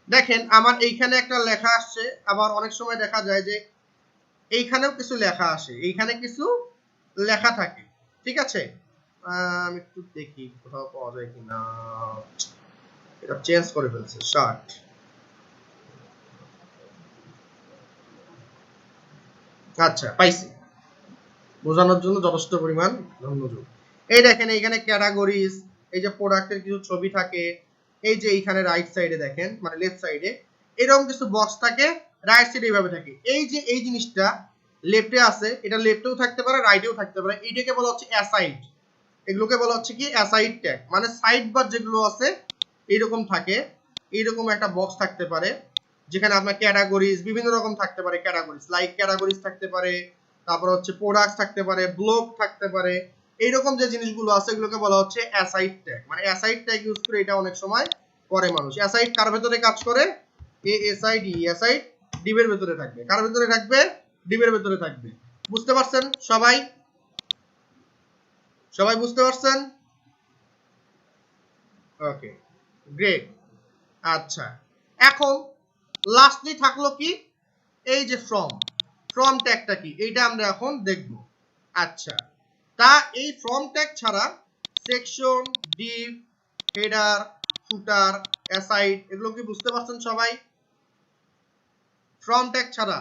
দেখেন আমার এইখানে একটা লেখা আসছে। আবার অনেক সময় দেখা যায় যে এইখানেও কিছু লেখা আসে, এইখানে কিছু লেখা থাকে, ঠিক আছে। আমি একটু দেখি কোথাও পাওয়া যায় কিনা, এটা চেঞ্জ করে ফেলছে শার্ট। আচ্ছা পাইছি, বোঝানোর জন্য যথেষ্ট পরিমাণ ধন্যবাদ। এই দেখেন এইখানে ক্যাটাগরিজ, এই যে প্রোডাক্টের কিছু ছবি থাকে, এই যে এইখানে রাইট সাইডে দেখেন মানে লেফট সাইডে এরকম কিছু বক্স থাকে, রাইট সাইডে এইভাবে থাকে। এই যে এই জিনিসটা লেফটে আছে, এটা লেফটেও থাকতে পারে রাইটেও থাকতে পারে, এইটাকে বলা হচ্ছে অ্যাসাইড। এগুলোকে বলা হচ্ছে কি অ্যাসাইড ট্যাগ, মানে সাইড বার যেগুলো আছে এইরকম থাকে, এইরকম একটা বক্স থাকতে পারে যেখানে আপনার ক্যাটাগরিজ বিভিন্ন রকম থাকতে পারে, ক্যাটাগরিজ লাইক ক্যাটাগরিজ থাকতে পারে, তারপর হচ্ছে প্রোডাক্টস থাকতে পারে, ব্লগ থাকতে পারে, এইরকম যে জিনিসগুলো আছে এগুলোকে বলা হচ্ছে অ্যাসাইড ট্যাগ। মানে অ্যাসাইড ট্যাগ ইউজ করে এটা অনেক সময় করে মানুষ। অ্যাসাইড কার ভেতরে কাজ করে? এএসআইডি, অ্যাসাইড ডিবের ভেতরে থাকবে। কার ভেতরে থাকবে? ডিবের ভেতরে থাকবে। বুঝতে পারছেন সবাই? সবাই বুঝতে পারছেন? Okay great. আচ্ছা এখন লাস্টলি থাকলো কি, এই যে ফ্রম ট্যাগটা কি এইটা আমরা এখন দেখব। আচ্ছা তা এই ফ্রম ট্যাগ ছাড়া সেকশন, ডিভ, হেডার, ফুটার, অ্যাসাইড এগুলো কি বুঝতে পারছেন সবাই? ফ্রম ট্যাগ ছাড়া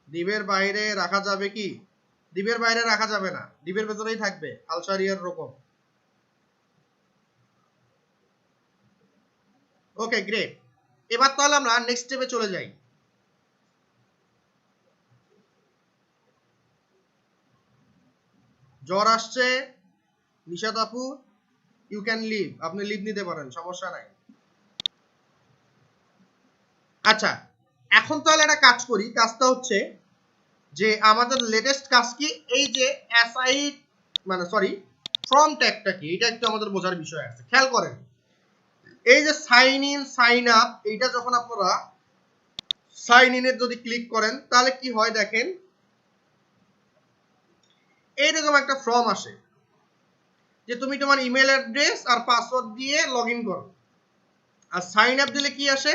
ডিভের বাইরে রাখা যাবে কি? ডিভের বাইরে রাখা যাবে না, ডিভের ভেতরেই থাকবে আলসারিয়ার রকম। Okay great. এবার তাহলে আমরা নেক্সট স্টেপে চলে যাই। জ্বর আসছে নিশাদ আপু, ইউ ক্যান লিভ, আপনি লিভ নিতে পারেন, সমস্যা নাই। আচ্ছা এখন তাহলে একটা কাজ করি, কাজটা হচ্ছে যে আমাদের লেটেস্ট কাজ কি, এই যে অ্যাসাইড মানে সরি ফ্রম ট্যাগটা কি এটা একটু আমাদের বোঝার বিষয় আছে। খেয়াল করেন এই যে সাইন ইন সাইন আপ, এইটা যখন আপনারা সাইন ইনের যদি ক্লিক করেন তাহলে কি হয় দেখেন এইরকম একটা ফর্ম আসে যে তুমি তোমার ইমেল অ্যাড্রেস আর পাসওয়ার্ড দিয়ে লগ ইন করো। আর সাইন আপ দিলে কি আসে?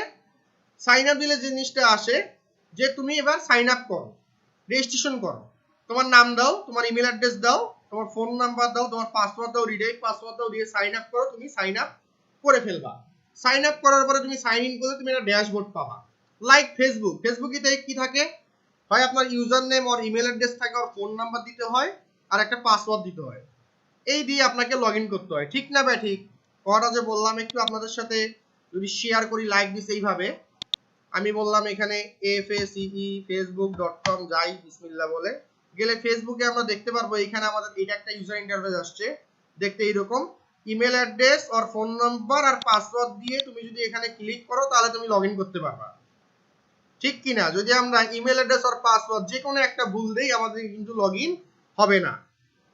সাইন আপ দিলে জিনিসটা আসে যে তুমি এবার সাইন আপ করো, রেজিস্ট্রেশন করো, তোমার নাম দাও, তোমার ইমেল অ্যাড্রেস দাও, তোমার ফোন নাম্বার দাও, তোমার পাসওয়ার্ড দাও, রিডাইরেক্ট পাসওয়ার্ড দাও, দিয়ে সাইন আপ করো, তুমি সাইন আপ করে ফেলবা। সাইন আপ করার পরে তুমি সাইন ইন করলে তুমি একটা ড্যাশবোর্ড পাবা, লাইক ফেসবুক। ফেসবুকে কি থাকে? হয় আপনার ইউজার নেম আর ইমেল অ্যাড্রেস থাকে, আর ফোন নাম্বার দিতে হয়, আর একটা পাসওয়ার্ড দিতে হয়, এই দিয়ে আপনাকে লগ ইন করতে হয়। ঠিক না ভাই? ঠিক কথাটা যে বললাম একটু আপনাদের সাথে যদি শেয়ার করি, লাইক দিছে এইভাবে আমি বললাম এখানে facebook.com যাই বিসমিল্লাহ বলে গেলে ফেসবুকে আমরা দেখতে পারবো এখানে আমাদের এটা একটা ইউজার ইন্টারফেস আসছে দেখতে এইরকম, ইমেল অ্যাড্রেস আর ফোন নাম্বার আর পাসওয়ার্ড দিয়ে তুমি যদি এখানে ক্লিক করো তাহলে তুমি লগ ইন করতে পারবা। ঠিক কিনা? যদি আমরা ইমেল অ্যাড্রেস আর পাসওয়ার্ড যে কোনো একটা ভুল দেই আমাদের কিন্তু লগ ইন হবে না।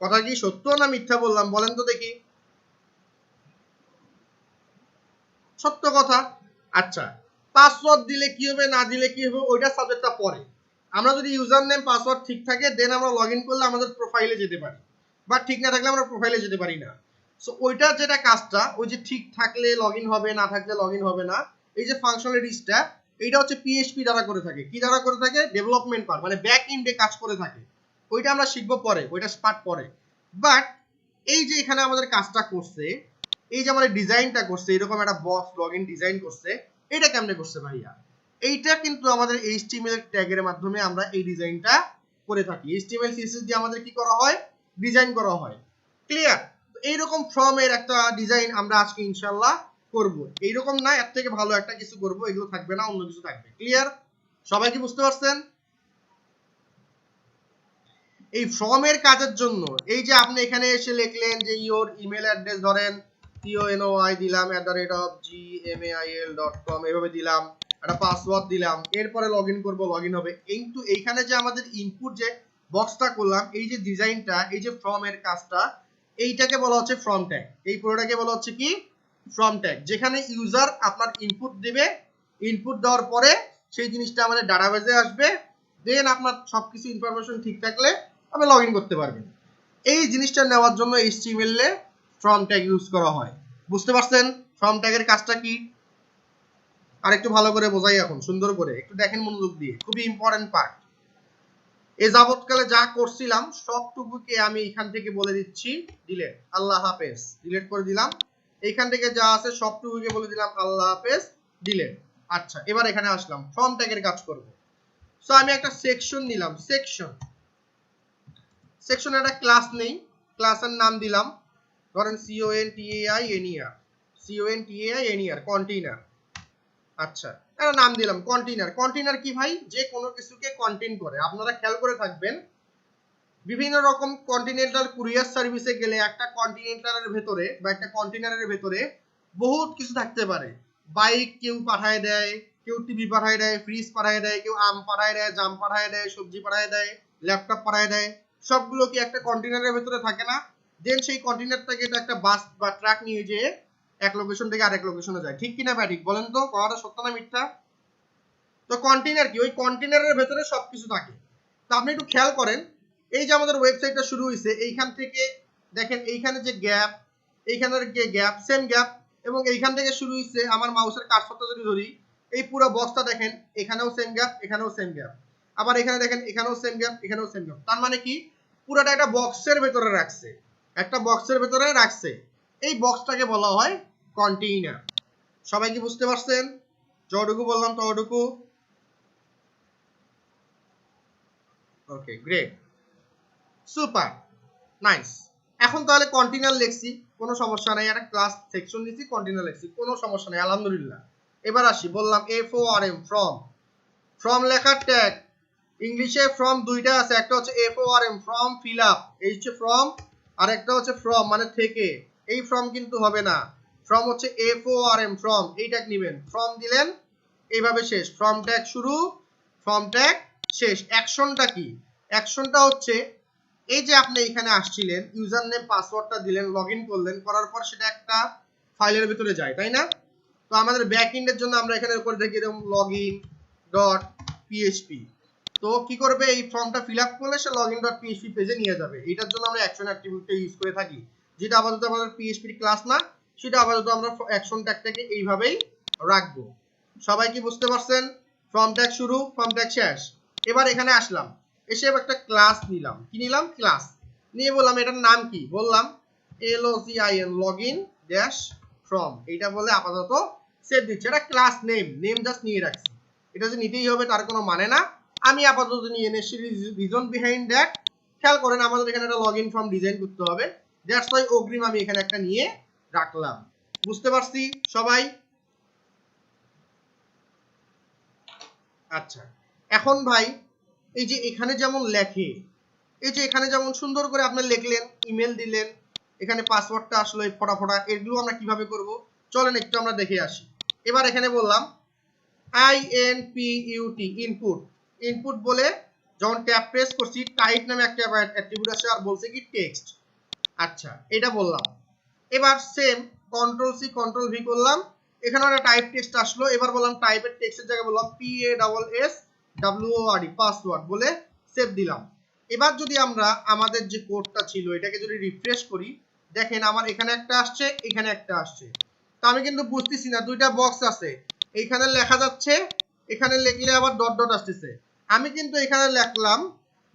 কথা কি সত্য না মিথ্যা বললাম বলেন তো দেখি? সত্য কথা। আচ্ছা পাসওয়ার্ড দিলে কি হবে না দিলে কি হবে ওইটা সাবজেক্টটা পরে, আমরা যদি ইউজার নেম পাসওয়ার্ড ঠিক থাকে দেন আমরা লগ ইন করলে আমাদের প্রোফাইলে যেতে পারি, বা ঠিক না থাকলে আমরা প্রোফাইলে যেতে পারি না। সো ওইটার যেটা কাজটা ওই যে ঠিক থাকলে লগ ইন হবে, না থাকলে লগ ইন হবে না, এই যে ফাংশনালিটিসটা এইটা হচ্ছে পিএইচপি দ্বারা করে থাকে। কি দ্বারা করে থাকে? ডেভেলপমেন্ট পার্ট মানে ব্যাক এন্ডে কাজ করে থাকে, ওইটা আমরা শিখবো পরে, ওইটা পার্ট পরে। বাট এই যে এখানে আমাদের কাজটা করছে, এই যে আমাদের ডিজাইনটা করছে এরকম একটা বক্স লগইন ডিজাইন করছে, এটা কেমনে করছে ভাইয়া? এইটা কিন্তু আমাদের HTML ট্যাগের মাধ্যমে আমরা এই ডিজাইনটা করে থাকি। HTML CSS দিয়ে আমাদের কি করা হয়? ডিজাইন করা হয়। ক্লিয়ার? এইরকম ফর্মের একটা ডিজাইন আমরা আজকে ইনশাআল্লাহ করব। এইরকম না, এর থেকে ভালো একটা কিছু করব, এগুলো থাকবে না, অন্য কিছু থাকবে। ক্লিয়ার? সবাই কি বুঝতে পারছেন? এই ফর্মের কাজের জন্য এই যে আপনি এখানে এসে লিখলেন যে ইওর ইমেল অ্যাড্রেস ধরেন TONOI দিলাম @gmail.com এভাবে দিলাম, একটা পাসওয়ার্ড দিলাম, এরপরে লগইন করব, লগইন হবে। কিন্তু এইখানে যে আমাদের ইনপুট যে বক্সটা করলাম, এই যে ডিজাইনটা, এই যে ফ্রম এর কাজটা, এইটাকে বলা হচ্ছে ফ্রম ট্যাগ। এই পুরোটাকে বলা হচ্ছে কি ফ্রম ট্যাগ, যেখানে ইউজার আপনার ইনপুট দিবে, ইনপুট দেওয়ার পরে সেই জিনিসটা আমাদের ডাটাবেজে আসবে, দেন আপনার সবকিছু ইনফরমেশন ঠিক থাকলে আপনি লগইন করতে পারবেন। এই জিনিসটা নেওয়ার জন্য HTML A from tag use করা হয়। বুঝতে পারছেন ফ্রম ট্যাগের কাজটা কি? আর একটু ভালো করে বোঝাই এখন, সুন্দর করে একটু দেখেন মনোযোগ দিয়ে, খুবই ইম্পর্টেন্ট পার্ট। এ যাবৎকালে যা করছিলাম সবটুকুকে আমি এখান থেকে বলে দিচ্ছি ডিলেট, আল্লাহ হাফেজ, ডিলেট করে দিলাম। এইখান থেকে যা আছে সবটুকুকে বলে দিলাম আল্লাহ হাফেজ, ডিলেট। আচ্ছা, এবার এখানে আসলাম, ফ্রম ট্যাগের কাজ করব। সো আমি একটা সেকশন নিলাম, সেকশনে একটা ক্লাস নেই, ক্লাসের নাম দিলাম ধরেন container, কন্টেইনার। আচ্ছা, একটা নাম দিলাম কন্টেইনার। কন্টেইনার কি ভাই? যে কোনো কিছুকে কন্টেইন করে। আপনারা খেয়াল করে থাকবেন বিভিন্ন রকম কন্টিনেন্টাল কুরিয়ার সার্ভিসে গেলে একটা কন্টিনেন্টালের ভেতরে বা একটা কন্টেইনারের ভেতরে বহুত কিছু থাকতে পারে। বাইক কেউ পাঠায় দেয়, কেউ টিভি পাঠায় দেয়, ফ্রিজ পাঠায় দেয়, কেউ আম পাঠায় দেয়, জাম পাঠায় দেয়, সবজি পাঠায় দেয়, ল্যাপটপ পাঠায় দেয়। সবগুলো কি একটা কন্টেইনারের ভেতরে থাকে না? দেন সেই কন্টেইনারটাকে এটা একটা বাস বা ট্রাক নিয়ে যেয়ে এক লোকেশন থেকে আরেক লোকেশনে যায়। ঠিক কিনা ব্যাঠিক বলেন তো, কথাটা সত্য না মিথ্যা? তো কন্টেইনার কি? ওই কন্টেইনারের ভেতরে সবকিছু থাকে। তো আপনি একটু খেয়াল করেন, এই যে আমাদের ওয়েবসাইটটা শুরু হয়েছে, এইখান থেকে দেখেন এইখানে যে গ্যাপ, এইখানের যে গ্যাপ, সেম গ্যাপ, এবং এইখান থেকে শুরু হয়েছে। আমার মাউসের কার্সরটা যদি ধরি, এই পুরো বক্সটা দেখেন, এখানেও সেম গ্যাপ, এখানেও সেম গ্যাপ, আবার এখানে দেখেন এখানেও সেম গ্যাপ, এখানেও সেম গ্যাপ। তার মানে কি পুরোটা একটা বক্সের ভেতরে রাখছে, একটা বক্সের ভেতরে রাখছে। এই বক্সটাকে বলা হয় কন্টেইনার। সবাই কি বুঝতে পারছেন? যতটুকু বললাম ততটুকু? ওকে, গ্রেট, সুপার, নাইস। এখন তাহলে কন্টেইনার লিখছি, কোনো সমস্যা নাই। একটা ক্লাস সেকশন দিছি, কন্টেইনার লিখছি, কোনো সমস্যা নাই, আলহামদুলিল্লাহ। এবার আসি, বললাম FORM, ফ্রম। ফ্রম লেখার ট্যাগ ইংলিশে ফ্রম দুইটা আছে, একটা হচ্ছে FORM, ফ্রম ফিল আপ, এই হচ্ছে ফ্রম, আর একটা হচ্ছে ফ্রম মানে থেকে। এই ফ্রম কিন্তু হবে না, ফ্রম হচ্ছে FORM, ফ্রম, এই ট্যাগ নেবেন। ফ্রম দিলেন, এইভাবে শেষ, ফ্রম ট্যাগ শুরু, ফ্রম ট্যাগ শেষ। অ্যাকশনটা কি? অ্যাকশনটা হচ্ছে এই যে আপনি এখানে আসছিলেন, ইউজার নেম পাসওয়ার্ডটা দিলেন, লগইন করলেন, করার পর সেটা একটা ফাইলের ভিতরে যায়, তাই না? তো আমাদের ব্যাকএন্ডের জন্য আমরা এখানে করে দেখি এরকম login.php। তো কি করবে, এই ফর্মটা ফিল আপ করলে সে login.php পেজে নিয়ে যাবে। এটার জন্য আমরা অ্যাকশন অ্যাট্রিবিউটটা ইউজ করে থাকি, যেটা আপাতত আমাদের PHP ক্লাস না, সেটা আপাতত আমরা অ্যাকশন ট্যাগটাকে এইভাবেই রাখবো। সবাই কি বুঝতে পারছেন? ফর্ম ট্যাগ শুরু, ফর্ম ট্যাগ শেষ। এবার এখানে আসলাম, এসে একটা ক্লাস নিলাম। কি নিলাম? ক্লাস নিয়ে বললাম এটার নাম কি? বললাম LOGIN, লগইন ড্যাশ ফ্রম। এইটা বলে আপাতত সেভ দিচ্ছে। এটা ক্লাস নেম, নেম জাস্ট নিয়ে রাখছি। এটা যে নিতেই হবে তার কোনো মানে না, আমি আপাতত নিয়ে এনেছি। রিজন বিহাইন্ড দ্যাট, খেয়াল করেন আমাদের এখানে একটা লগইন ফর্ম ডিজাইন করতে হবে, দ্যাটস ওয়াই অগ্রিম আমি এখানে একটা নিয়ে রাখলাম। বুঝতে পারছি সবাই? আচ্ছা, এখন ভাই এই যে এখানে যেমন লেখে, এই যে এখানে যেমন সুন্দর করে আপনি লিখলেন, ইমেল দিলেন, এখানে পাসওয়ার্ডটা আসলে ফটাফটা, এগুলো আমরা কিভাবে করব চলেন একটু আমরা দেখে আসি। এবার এখানে বললাম INPUT, ইনপুট। ইনপুট বলে যখন ট্যাব প্রেস করছি, টাইপ নামে একটা অ্যাট্রিবিউট আসে, আর বলছে কি টেক্সট। আচ্ছা, এটা বললাম। এবার same control C control V করলাম, এখানে একটা টাইপ টেক্সট আসলো। এবার বললাম টাইপের টেক্সটের জায়গায় বললাম PASSWORD, পাসওয়ার্ড বলে সেভ দিলাম। এবার যদি আমরা আমাদের যে কোডটা ছিল এটাকে যদি রিফ্রেশ করি, দেখেন আমার এখানে একটা আসছে, এখানে একটা আসছে। তো আমি কিন্তু বুঝতেছি না, দুইটা বক্স আছে, এইখানে লেখা যাচ্ছে, এখানে লিখলে আবার ডট ডট আসতেছে। আমি কিন্তু এখানে লিখলাম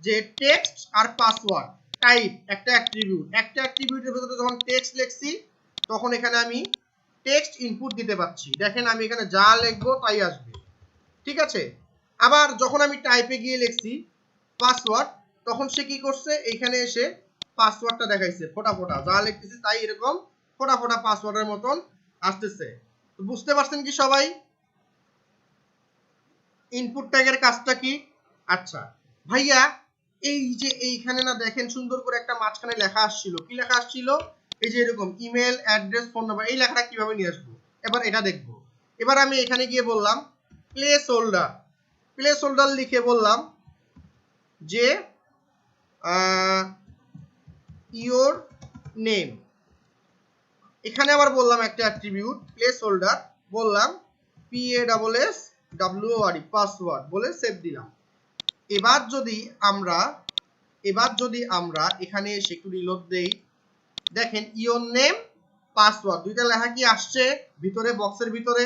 যে টেক্সট আর পাসওয়ার্ড, টাইপ একটা অ্যাট্রিবিউট, একটা অ্যাট্রিবিউটের ভিতরে যখন টেক্সট লিখছি তখন এখানে আমি টেক্সট ইনপুট দিতে পারছি। দেখেন আমি এখানে যা লিখবো তাই আসবে, ঠিক আছে? আবার যখন আমি টাইপে গিয়ে লিখছি পাসওয়ার্ড, তখন সে কি করছে, এইখানে এসে পাসওয়ার্ডটা দেখাইছে, ফোটা ফোটা যা লিখতেছি তাই এরকম ফোটা ফোটা পাসওয়ার্ডের মতন আসতেছে। তো বুঝতে পারছেন কি সবাই ইনপুট ট্যাগের কাজটা কি? আচ্ছা ভাইয়া, এই যে এইখানে না দেখেন সুন্দর করে একটা মাঝখানে লেখা আসছিল, কি লেখা আসছিল? এই যে এরকম ইমেল অ্যাড্রেস ফোন নাম্বার, এই লেখাটা কিভাবে নিয়ে আসবো? এবার এটা দেখবো। এবার আমি এখানে গিয়ে বললাম প্লেস হোল্ডার লিখে বললাম যে ইওর নেম। এখানে আবার বললাম একটা অ্যাট্রিবিউট প্লেস হোল্ডার, বললাম PASSWORD পাসওয়ার্ড বলে সেভ দিলাম। এবার যদি আমরা এখানে এসে একটু রিলোড দেই, দেখেন ইওর নেম পাসওয়ার্ড দুইটা লেখা কি আসছে ভিতরে, বক্সের ভিতরে?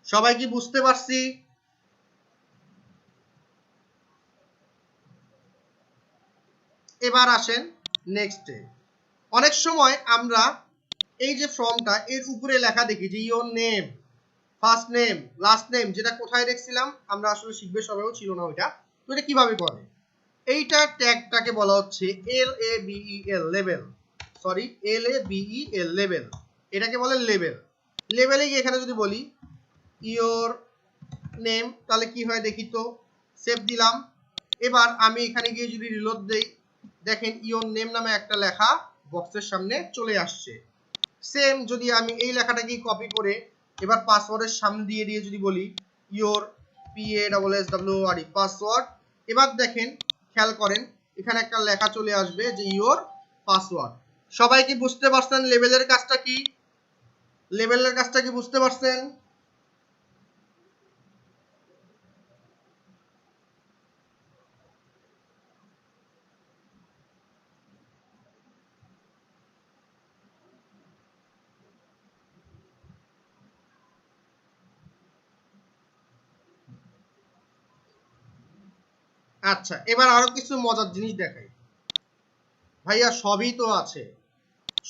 সবাই কি বুঝতে পারছি? এবার আসেন নেক্সটে। অনেক সময় আমরা এই যে ফর্মটা এর উপরে লেখা দেখি যে your name, first name, last name, যেটা কোথায় দেখছিলাম আমরা আসলে শিখবে সবাইও ছিল না ওইটা। তো এটা কিভাবে করে? এইটা ট্যাগটাকে বলা হচ্ছে LABEL level, sorry LABEL level, এটাকে বলে লেভেল। লেভেলে গিয়ে এখানে যদি বলি ইওর নেম, তাহলে কি হয় দেখি তো, সেভ দিলাম। এবার আমি এখানে গিয়ে যদি রিলোড দেই, দেখেন ইওর নেম নামে একটা লেখা বক্সের সামনে চলে আসছে। সেম যদি আমি এই লেখাটাকে কপি করে এবার পাসওয়ার্ডের সামনে দিয়ে যদি বলি ইওর PASSWORD পাসওয়ার্ড, এবার দেখেন খেয়াল করেন এখানে একটা লেখা চলে আসবে যে ইওর পাসওয়ার্ড। সবাই কি বুঝতে পারছেন লেভেলের কাজটা কি? লেভেলের কাজটা কি বুঝতে পারছেন? আচ্ছা, এবার আরো কিছু মজার জিনিস দেখাই। ভাইয়া সবই তো আছে,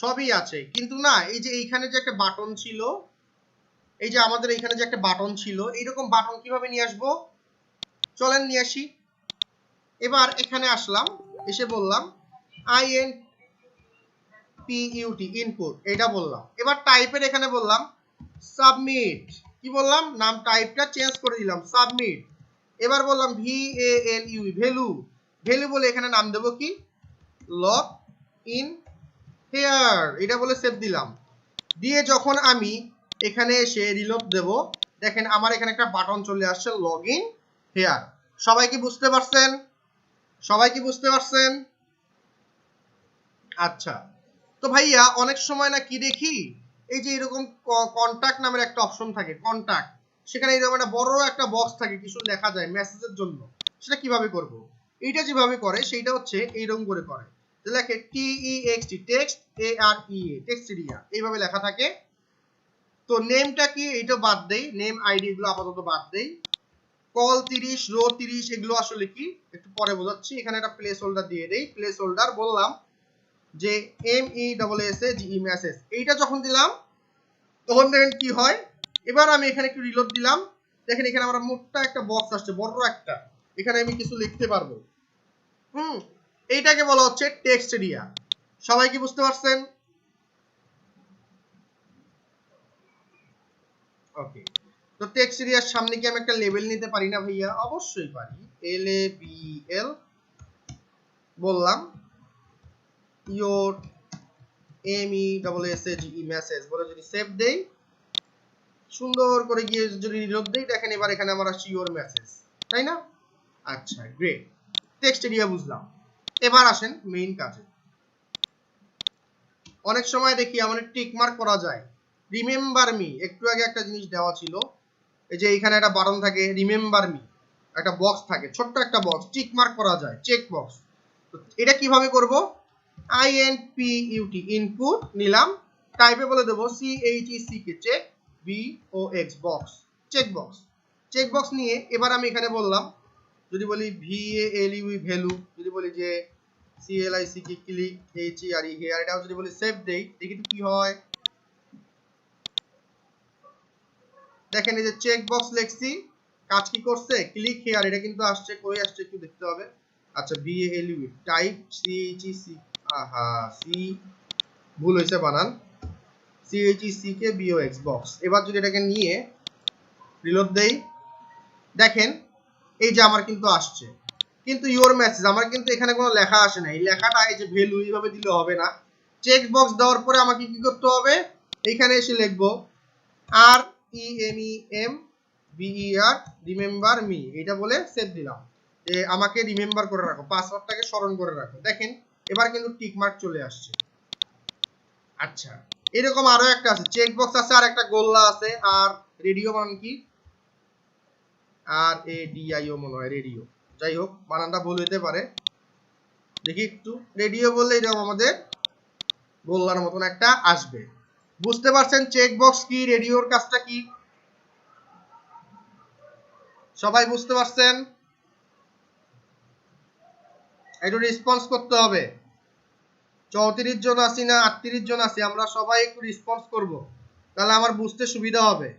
সবই আছে, কিন্তু না এই যে এইখানে যে একটা বাটন ছিল, এই যে আমাদের এইখানে যে একটা বাটন ছিল, এইরকম বাটন কিভাবে নিয়ে আসবো? চলেন নিয়ে আসি। এবার এখানে আসলাম, এসে বললাম INPUT ইনপুট, এটা বললাম। এবার টাইপের এখানে বললাম সাবমিট, কি বললাম? নাম টাইপটা চেঞ্জ করে দিলাম সাবমিট। এবার বললাম VALU ভ্যালু বলে এখানে নাম দেব কি লগ ইন হেয়ার, এটা বলে সেভ দিলাম। দিয়ে যখন আমি এখানে এসে রিলোড দেব, দেখেন আমার এখানে একটা বাটন চলে আসছে লগ ইন হেয়ার। সবাই কি বুঝতে পারছেন? সবাই কি বুঝতে পারছেন? আচ্ছা, তো ভাইয়া অনেক সময় না কি দেখি এই যে এরকম কন্টাক্ট নামের একটা অপশন থাকে, কন্টাক্ট, সেখানে এরকম একটা বড় একটা বক্স থাকে, কিছু লেখা যায় মেসেজের জন্য। সেটা কিভাবে করব? এইটা যেভাবে করে সেইটা হচ্ছে এইরকম করে করে, লেখে TEXT text AREA text area, এইভাবে লেখা থাকে। তো নেমটা কি এইটা বাদ দেই, নেম আইডি এগুলো আপাতত বাদ দেই। কল 30 রো 30 এগুলো আসলে কি একটু পরে বোঝাচ্ছি। এখানে একটা প্লেস হোল্ডার দিয়ে দেই, প্লেস হোল্ডার বললাম যে MESSAGE মেসেজ, এইটা যখন দিলাম তখন দেখেন কি হয়। এবার আমি এখানে একটু রিলোড দিলাম, দেখেন এখানে আমার মোটা একটা বক্স আসছে, বড় একটা, এখানে আমি কিছু লিখতে পারবো। এইটাকে বলা হচ্ছে টেক্সট এরিয়া। সবাই কি বুঝতে পারছেন? ওকে, তো টেক্সট এরিয়ার সামনে কি আমি একটা লেবেল নিতে পারি না ভাইয়া? অবশ্যই পারি। LABEL বললাম ইওর MESSAGE মেসেজ বলে যদি সেভ দেই, সুন্দর করে গিয়ে যদি রিলোড দেই, দেখেন এবার এখানে আমার আসছে ইওর মেসেজ, তাই না? আচ্ছা, গ্রেট, টেক্সট এরিয়া বুঝলাম। এবার আসেন মেইন কাজে। অনেক সময় দেখি আমাদের টিক মার্ক করা যায়, রিমেম্বার মি, একটু আগে একটা জিনিস দেওয়া ছিল, এই যে এখানে একটা বাটন থাকে রিমেম্বার মি, একটা বক্স থাকে, ছোট্ট একটা বক্স, টিক মার্ক করা যায়, চেক বক্স। এটা কিভাবে করব? INPUT ইনপুট নিলাম, টাইপে বলে দেব CHEC check, BOX box, check box. Check box নিয়ে এবার আমি এখানে বললাম, যদি বলি VALU ভ্যালু, যদি বলি যে CLIC ক্লিক, HERE হেয়ার, এটাও যদি বলি সেভ দেই, দেখি তো কি হয়। দেখেন এই যে চেক বক্স লিখছি, কাজ কি করছে? ক্লিক হেয়ার, এটা কিন্তু আসছে, কই আসছে একটু দেখতে হবে। আচ্ছা, VALU টাইপ CHEC, আহা সি ভুল হয়েছে বানান, CHEC কে BOX বক্স। এবার যদি এটাকে নিয়ে রিলোড দেই, দেখেন এই যে আমার কিন্তু আসছে, কিন্তু ইওর মেসেজ আমার কিন্তু এখানে কোনো লেখা আসে না। এই লেখাটা এই যে ভ্যালু এইভাবে দিলে হবে না, চেক বক্স দেওয়ার পরে আমাকে কি করতে হবে? এখানে এসে লিখবো R E M E M B E R remember me, এটা বলে সেভ দিলাম যে আমাকে রিমেম্বার করে রাখো, পাসওয়ার্ডটাকে স্মরণ করে রাখো। দেখেন এবার কিন্তু টিক মার্ক চলে আসছে। আচ্ছা, এরকম আরো একটা আছে, চেক বক্স আছে, আর একটা গোল্লা আছে, আর রেডিও মানে কি, আর এ ডি আই ও মনে হয় রেডিও, যাই হোক বানানটা ভুল হতে পারে। দেখি একটু, রেডিও বললে এরকম আমাদের গোল্লার মতন একটা আসবে। বুঝতে পারছেন চেক বক্স কি, রেডিওর কাজটা কি? সবাই বুঝতে পারছেন? একটু রেসপন্স করতে হবে। 34 জন আছি না 38 জন আছি, আমরা সবাই একটু রেসপন্স করব, তাহলে আমার বুঝতে সুবিধা হবে।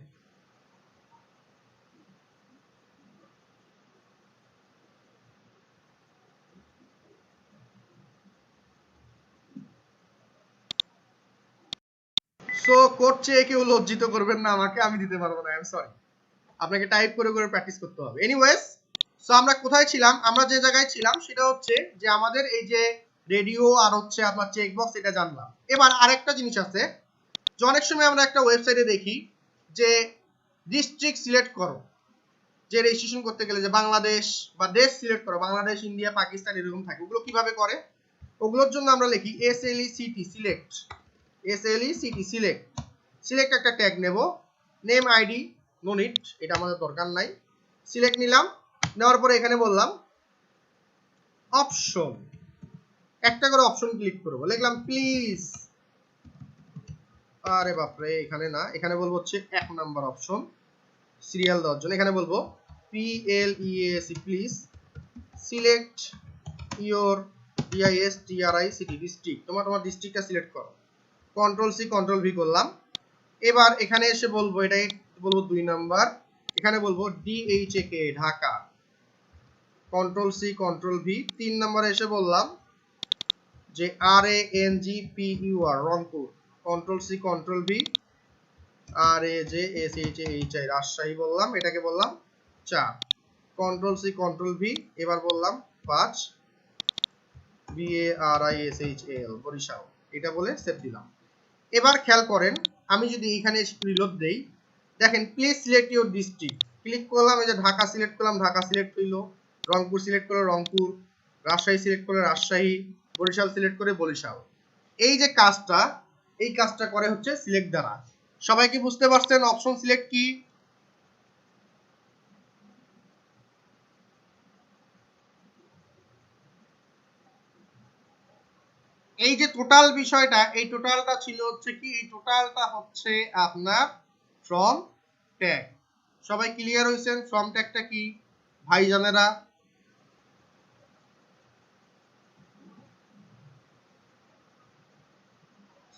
সো কোড চেয়ে কেউ লজ্জিত করবেন না আমাকে, আমি দিতে পারবো না, আই এম সরি। আপনাকে টাইপ করে করে প্র্যাকটিস করতে হবে। এনিওয়েজ, সো আমরা কোথায় ছিলাম? আমরা যে জায়গায় ছিলাম সেটা হচ্ছে যে আমাদের এই যে রেডিও আর হচ্ছে আপনার চেক বক্স, এটা জানলাম। এবার আরেকটা জিনিস আছে যে অনেক সময় আমরা একটা ওয়েবসাইটে দেখি যে ডিস্ট্রিক্ট সিলেক্ট করো, যে রেজিস্ট্রেশন করতে গেলে যে বাংলাদেশ বা দেশ সিলেক্ট করো, বাংলাদেশ, ইন্ডিয়া, পাকিস্তান এরকম থাকে। ওগুলো কিভাবে করে? ওগুলোর জন্য আমরা লিখি SLECT select, SLECT select, select একটা ট্যাগ নেব, নেম আইডি নো নিড, এটা আমাদের দরকার নাই। সিলেক্ট নিলাম, নেওয়ার পরে এখানে বললাম অপশন, একটা করে অপশন ক্লিক করব, লিখলাম প্লিজ, আরে বাপরে এখানে না, এখানে বলবো হচ্ছে 1 নাম্বার অপশন সিরিয়াল দেওয়ার জন্য, এখানে বলবো PLEASE please select your DISTRICT district, তোমার ডিস্ট্রিক্টটা সিলেক্ট করো। কন্ট্রোল সি কন্ট্রোল ভি করলাম। এবার এখানে এসে বলবো, এটাকে বলবো 2 নাম্বার, এখানে বলবো DHAK Dhaka, control C control V. 3 নম্বরে এসে বললাম যে RANGPUR Rangpur, control C control V. RAJSHAHI Rajshahi বললাম, এটাকে বললাম 4, কন্ট্রোল সি কন্ট্রোল ভি। এবার বললাম 5 BARISHAL বরিশাল, এটা বলে সেভ দিলাম। এবার খেয়াল করেন, আমি যদি এখানে রিলোড দেই, দেখেন please select your district, click করলাম, এই যে ঢাকা সিলেক্ট করলাম, ঢাকা সিলেক্ট হইলো, রংপুর সিলেক্ট করলে রংপুর, রাজশাহী সিলেক্ট করলে রাজশাহী, বরিশাল সিলেক্ট করে বরিশাল। এই যে কাজটা, এই কাজটা করে হচ্ছে সিলেক্ট দ্বারা। সবাই কি বুঝতে পারছেন অপশন সিলেক্ট কি? এই যে টোটাল বিষয়টা, এই টোটালটা ছিল হচ্ছে কি, এই টোটালটা হচ্ছে আপনার ফ্রম ট্যাগ। সবাই ক্লিয়ার হয়েছেন ফ্রম ট্যাগটা কি ভাইজানেরা?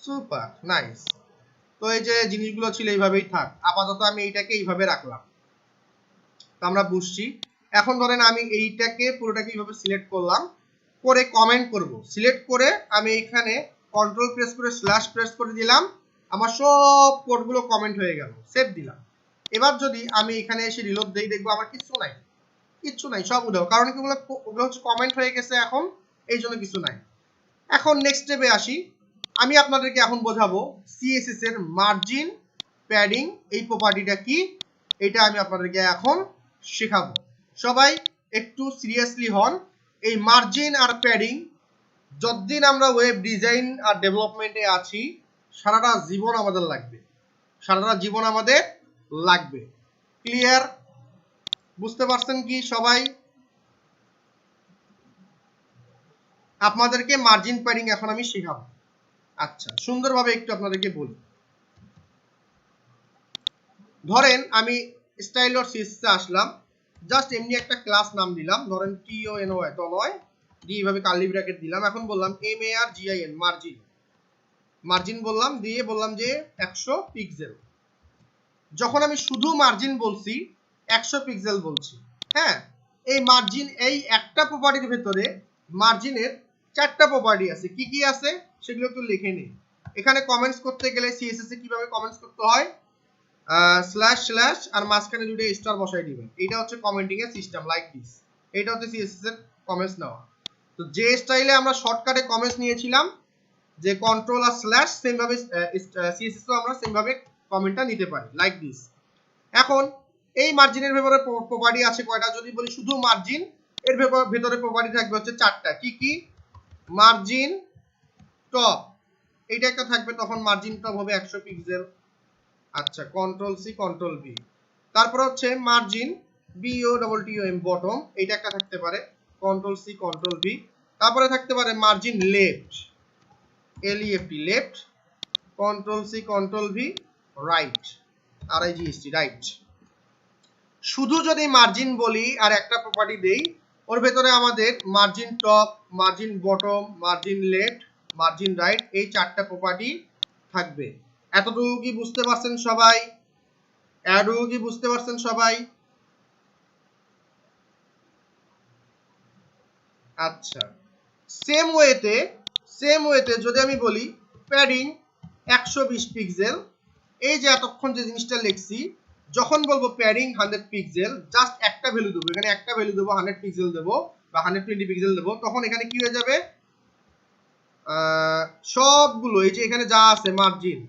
Super nice. তো এই যে জিনিসগুলো ছিল এইভাবেই থাক, আপাতত আমি এইটাকে এইভাবে রাখলাম, তো আমরা বুঝছি। এখন ধরেন আমি এইটাকে পুরোটাকে এইভাবে সিলেক্ট করলাম, করে কমেন্ট করব, সিলেক্ট করে আমি এখানে কন্ট্রোল প্রেস করে স্ল্যাশ প্রেস করে দিলাম, আমার সব কোডগুলো কমেন্ট হয়ে গেল, সেভ দিলাম। এবার যদি আমি এখানে এসে রিলোড দেই, দেখবো আমার কিছু নাই, কিচ্ছু নাই, সব উধাও, কারণ কি ওগুলো হচ্ছে কমেন্ট হয়ে গেছে এখন, এই জন্য কিছু নাই। এখন নেক্সট স্টেপে আসি, আমি আপনাদেরকে এখন বোঝাবো সিএসএস এর মার্জিন প্যাডিং, এই প্রপার্টিটা কি, এটা আমি আপনাদেরকে এখন শেখাবো। সবাই একটু সিরিয়াসলি হন। এই মার্জিন আর প্যাডিং, যতদিন আমরা ওয়েব ডিজাইন আর ডেভেলপমেন্টে আছি, সারাটা জীবন আমাদের লাগবে, সারাটা জীবন আমাদের লাগবে। ক্লিয়ার? বুঝতে পারছেন কি সবাই? আপনাদেরকে মার্জিন প্যাডিং এখন আমি শেখাবো। আচ্ছা, সুন্দরভাবে একটু আপনাদেরকে বলি। ধরেন আমি স্টাইল ডট সিএসএস এ আসলাম, জাস্ট এমনি একটা ক্লাস নাম দিলাম, ধরেন TONY তনয়, দিয়ে এইভাবে কার্লি ব্র্যাকেট দিলাম। এখন বললাম MARGIN মার্জিন, মার্জিন বললাম, দিয়ে বললাম যে 100 পিক্সেল। যখন আমি শুধু মার্জিন বলছি, 100 পিক্সেল বলছি, হ্যাঁ। এই মার্জিন, এই একটা প্রপার্টির ভেতরে মার্জিনের 4টা প্রপার্টি আছে, কি কি আছে সেগুলো একটু লিখে নিই। এখানে কমেন্টস করতে গেলে সিএসএস এ কিভাবে কমেন্টস করতে হয়, স্ল্যাশ স্ল্যাশ আর মাঝখানে দুটো স্টার বসাই দিবেন, এটা হচ্ছে কমেন্টিং এর সিস্টেম, লাইক দিস। এটা হচ্ছে সিএসএস এর কমেন্টস নেওয়া। তো যে স্টাইলে আমরা শর্টকাটে কমেন্টস নিয়েছিলাম, যে কন্ট্রোল আর স্ল্যাশ, সেম ভাবে সিএসএস এও আমরা সেম ভাবে কমেন্টটা নিতে পারি লাইক দিস। এখন এই মার্জিনের ভেতরে প্রপার্টি আছে কয়টা, যদি বলি শুধু মার্জিন, এর ভেতরে প্রপার্টি থাকবে হচ্ছে 4টা। কি কি? মার্জিন টপ, এইটা একটা থাকবে, তখন মার্জিন টপ হবে 100 পিক্সেল। আচ্ছা, কন্ট্রোল সি কন্ট্রোল ভি। তারপর হচ্ছে মার্জিন BOTTOM বটম, এইটা একটা থাকতে পারে, কন্ট্রোল সি কন্ট্রোল ভি। তারপরে থাকতে পারে margin left, LEFT left, control C control V right, RIGST right. শুধু যদি মার্জিন বলি আর একটা প্রপার্টি দেই, ওর ভেতরে আমাদের margin top, margin bottom, margin left, margin right, এই 4টা প্রপার্টি থাকবে। এতটুকু কি বুঝতে পারছেন সবাই? এতটুকু কি বুঝতে পারছেন সবাই? আচ্ছা, সেম ওয়েতে যদি আমি বলি প্যাডিং 120 পিক্সেল, এই যে এতক্ষণ যে জিনিসটা লিখছি, যখন বলবো প্যাডিং 100 পিক্সেল, জাস্ট একটা ভ্যালু দেবো, এখানে একটা ভ্যালু দেবো, 100 পিক্সেল দেবো বা 120 পিক্সেল দেবো, তখন এখানে কি হয়ে যাবে, সবগুলো এই যে এখানে যা আছে মার্জিন,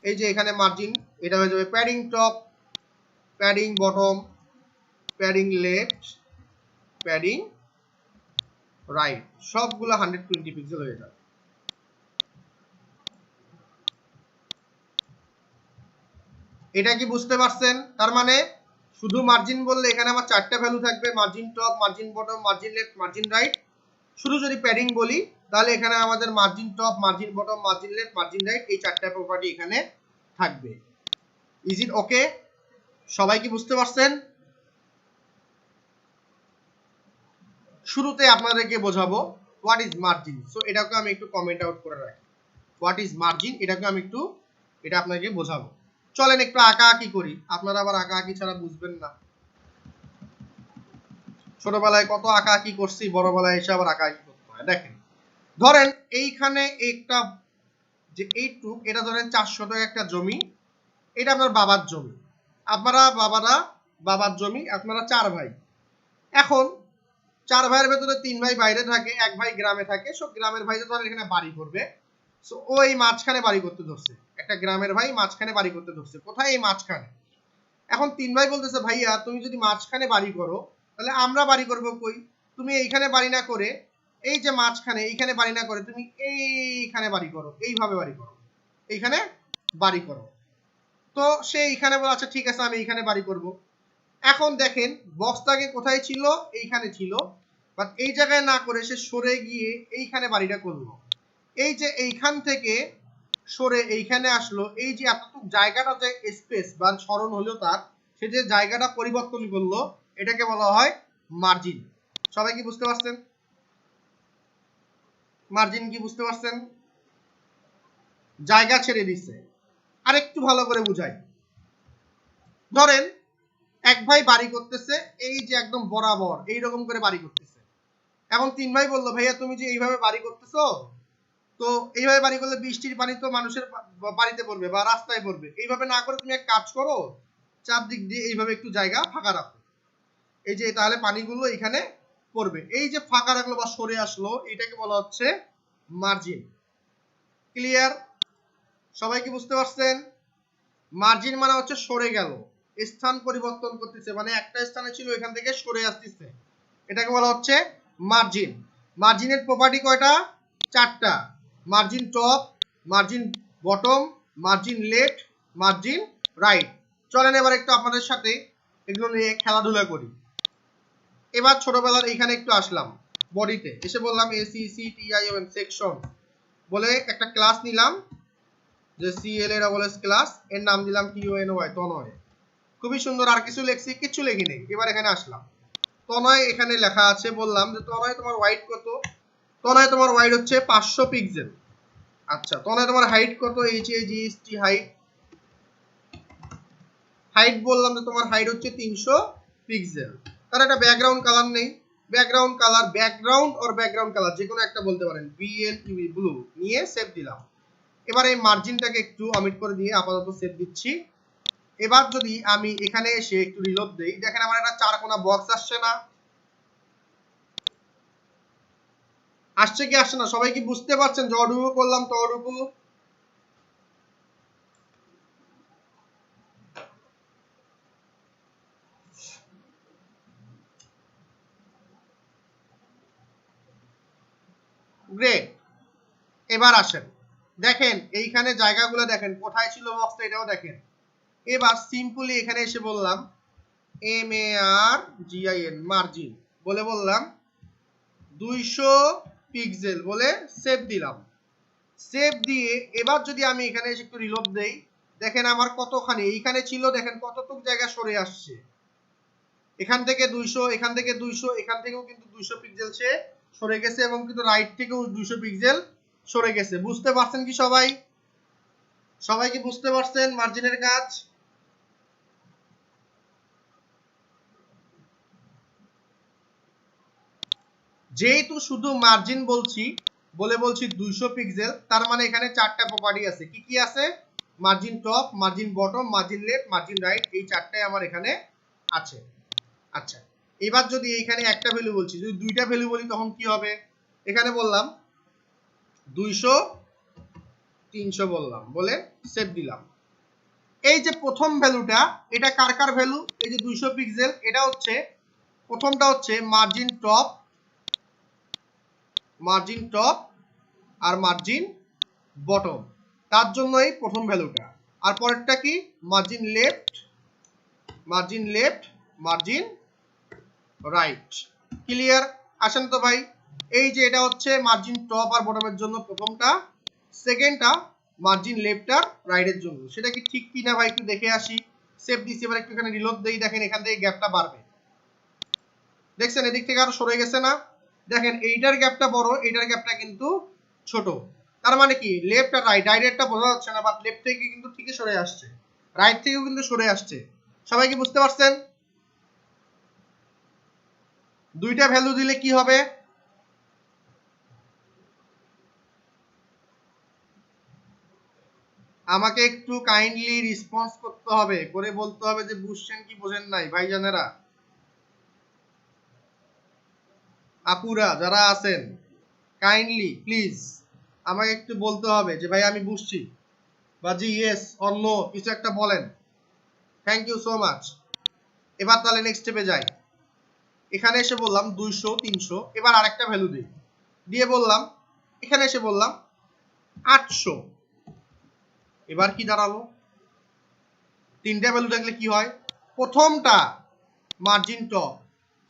এই যে এখানে মার্জিন, এটা হয়ে যাবে padding top, padding bottom, padding left, padding right, সবগুলো 120 পিক্সেল হয়ে যাবে। এটা কি বুঝতে পারছেন? তার মানে শুধু মার্জিন বললে এখানে আমার 4টা ভ্যালু থাকবে, margin top, margin bottom, margin left, margin right. শুধু যদি প্যাডিং বলি তাহলে এখানে আমাদের margin top, margin bottom, margin left, margin right, এই 4টা প্রপার্টি এখানে থাকবে। ইজ ইট ওকে? সবাই কি বুঝতে পারছেন? শুরুতে আপনাদেরকে বোঝাবো হোয়াট ইজ মার্জিন। সো এটাকে আমি একটু কমেন্ট আউট করে রাখি, হোয়াট ইজ মার্জিন, এটাকে আমি একটু এটা আপনাকে বোঝাবো। চলেন একটু আঁকাআঁকি করি, আপনারা আবার আঁকাআঁকি ছাড়া বুঝবেন না। ছোটবেলায় কত আঁকাআঁকি করছি, বড়বেলায় এসে আবার আঁকাআঁকি করতে হয়। দেখেন, ধরেন এইখানে একটা যে এইটুক, এটা ধরেন 400 টাকা একটা জমি, এটা আপনার বাবার জমি, বাবার জমি, আপনারা 4 ভাই। এখন 4 ভাইয়ের ভেতরে 3 ভাই বাইরে থাকে, 1 ভাই গ্রামে থাকে। সব গ্রামের ভাই ধরেন এখানে বাড়ি করবে, সো ওই মাঝখানে বাড়ি করতে ধরছে, একটা গ্রামের ভাই মাঝখানে বাড়ি করতে ধরছে। কোথায়? এই মাঝখানে। এখন 3 ভাই বলতেছে, ভাইয়া তুমি যদি মাঝখানে বাড়ি করো তাহলে আমরা বাড়ি করবো কই? তুমি এইখানে বাড়ি না করে এই যে মাঝখানে এইখানে বাড়ি না করে তুমি এইখানে বাড়ি করো, এইভাবে বাড়ি করো, এইখানে বাড়ি করো। তো সে এইখানে বলে আচ্ছা ঠিক আছে আমি এইখানে বাড়ি করব। এখন দেখেন বক্সটাকে কোথায় ছিল? এইখানে ছিল, বাট এই জায়গায় না করে সে সরে গিয়ে এইখানে বাড়িটা করলো। এই যে এইখান থেকে সরে এইখানে আসলো, এই যে এতটুকু জায়গাটা যে স্পেস বা সরণ হলো তার, সে যে জায়গাটা পরিবর্তন করলো, এটাকে বলা হয় মার্জিন। সবাই কি বুঝতে পারছেন? মার্জিন কি বুঝতে পারছেন? জায়গা ছেড়ে দিচ্ছে। আর একটু ভালো করে বুঝাই, ধরেন 1 ভাই বাড়ি করতেছে এই যে একদম বরাবর এইরকম করে বাড়ি করতেছে। এখন 3 ভাই বললো, ভাইয়া তুমি যে এইভাবে বাড়ি করতেছো, তো এইভাবে বাড়ি করলে বৃষ্টির পানি তো মানুষের বাড়িতে পড়বে বা রাস্তায় পড়বে, এইভাবে না করে তুমি এক কাজ করো, চারদিক দিয়ে এইভাবে একটু জায়গা ফাঁকা রাখো, এই যে তাহলে পানিগুলো এখানে পড়বে। এই যে ফাঁকা রাখলো বা সরে আসলো, এটাকে বলা হচ্ছে মার্জিন। ক্লিয়ার? সবাই কি বুঝতে পারছেন? মার্জিন মানে হচ্ছে সরে গেল, স্থান পরিবর্তন করতেছে, মানে একটা স্থানে ছিল এখান থেকে সরে আসতেছে, এটাকে বলা হচ্ছে মার্জিন। মার্জিনের প্রপার্টি কয়টা? 4টা, margin top, margin bottom, margin left, margin right. চলেন এবার একটু আপনাদের সাথে এগুলো নিয়ে খেলাধুলা করি। এবার ছোটবেলার এইখানে একটু আসলাম, বডিতে এসে বললাম ACCTION সেকশন বলে একটা ক্লাস নিলাম, যে CLASS ক্লাস, এর নাম দিলাম TONY, তনয়। খুবই সুন্দর, আর কিছু লেখছি? কিচ্ছু লেখি নেই। এবার এখানে আসলাম, তনয় এখানে লেখা আছে, বললাম যে তনয় তোমার ওয়াইড কত? তনয় তোমার ওয়াইড হচ্ছে 500 পিক্সেল। আচ্ছা, তনয় তোমার হাইট কত? HAGST হাইট, হাইট বললাম যে তোমার হাইট হচ্ছে 300 পিক্সেল। তার একটা ব্যাকগ্রাউন্ড কালার নেই, background colour, background or background colour যে কোনো একটা বলতে পারেন, BLUE ব্লু নিয়ে সেভ দিলাম। এবার এই মার্জিনটাকে একটু অমিট করে দিয়ে আপাতত সেভ দিচ্ছি। এবার যদি আমি এখানে এসে একটু রিলোড দেই, দেখেন আমার একটা 4 কোণা বক্স আসছে না? আসছে কি আসছে না? সবাই কি বুঝতে পারছেন? যতটুকু করলাম ততটুকু? গ্রেট। এবার আসেন, দেখেন এইখানে জায়গাগুলো দেখেন কোথায় ছিল বক্সটা, এটাও দেখেন। এবার সিম্পলি এখানে এসে বললাম MARGIN মার্জিন বলে বললাম 200 পিক্সেল বলে সেভ দিলাম। সেভ দিয়ে এবার যদি আমি এখানে এসে একটু রিলোড দেই, দেখেন আমার কতখানি এইখানে ছিল, দেখেন কতটুক জায়গা সরে আসছে। এখান থেকে 200, এখান থেকে 200, এখান থেকেও কিন্তু 200 পিক্সেল সে সরে গেছে এবং কিন্তু রাইট থেকেও 200 পিক্সেল সরে গেছে। বুঝতে পারছেন কি সবাই? সবাই কি বুঝতে পারছেন মার্জিনের কাজ? যেহেতু শুধু মার্জিন বলছি বলছি 200 পিক্সেল, তার মানে এখানে চারটা প্রপার্টি আছে। কি কি আছে? Margin top, margin bottom, margin left, margin right, এই চারটাই আমার এখানে আছে। আচ্ছা, এবার যদি এখানে একটা ভ্যালু বলছি, যদি দুইটা ভ্যালু বলি তখন কি হবে? এখানে বললাম 200 300 বললাম, বলে সেভ দিলাম। এই যে প্রথম ভ্যালুটা, এটা কার কার ভ্যালু? এই যে 200 পিক্সেল, এটা হচ্ছে প্রথমটা হচ্ছে মার্জিন টপ আর মার্জিন বটম, তার জন্য এই প্রথম ভ্যালুটা। আর পরেরটা কি? Margin left, margin right. Clear? আসেন তো ভাই, এই যে এটা হচ্ছে মার্জিন টপ আর বটমের জন্য প্রথমটা, সেকেন্ডটা মার্জিন লেফট আর রাইটের জন্য। সেটা কি ঠিক কিনা ভাই একটু দেখে আসি। সেভ দিছি, এবার একটু এখানে রিলোড দেই, দেখেন এখান থেকে গ্যাপটা বাড়বে। দেখছেন এদিক থেকে আরো সরে গেছে না? দেখেন এইটার গ্যাপটা বড়, এইটার গ্যাপটা কিন্তু ছোট। তার মানে কি লেফট আর রাইট, রাইটেরটা বোঝা যাচ্ছে না, বাট লেফট থেকে কিন্তু ঠিকই সরে আসছে, রাইট থেকেও কিন্তু সরে আসছে। সবাই কি বুঝতে পারছেন? দুইটা ভ্যালু দিলে কি হবে? আমাকে একটু কাইন্ডলি রেসপন্স করতে হবে, করে বলতে হবে যে বুঝছেন কি বোঝেন নাই ভাইজানেরা, আপুরা যারা আছেন কাইন্ডলি প্লিজ আমাকে একটু বলতে হবে যে ভাই আমি বুঝছি, বা জি ইয়েস অর নো কিছু একটা বলেন। Thank you so much. এবার তাহলে নেক্সট স্টেপে যাই। এখানে এসে বললাম 200 300, এবার আরেকটা ভ্যালু দিই, দিয়ে বললাম এখানে এসে বললাম 800। এবার কি দাঁড়ালো? তিনটা ভ্যালু থাকলে কি হয়? প্রথমটা মার্জিন টপ,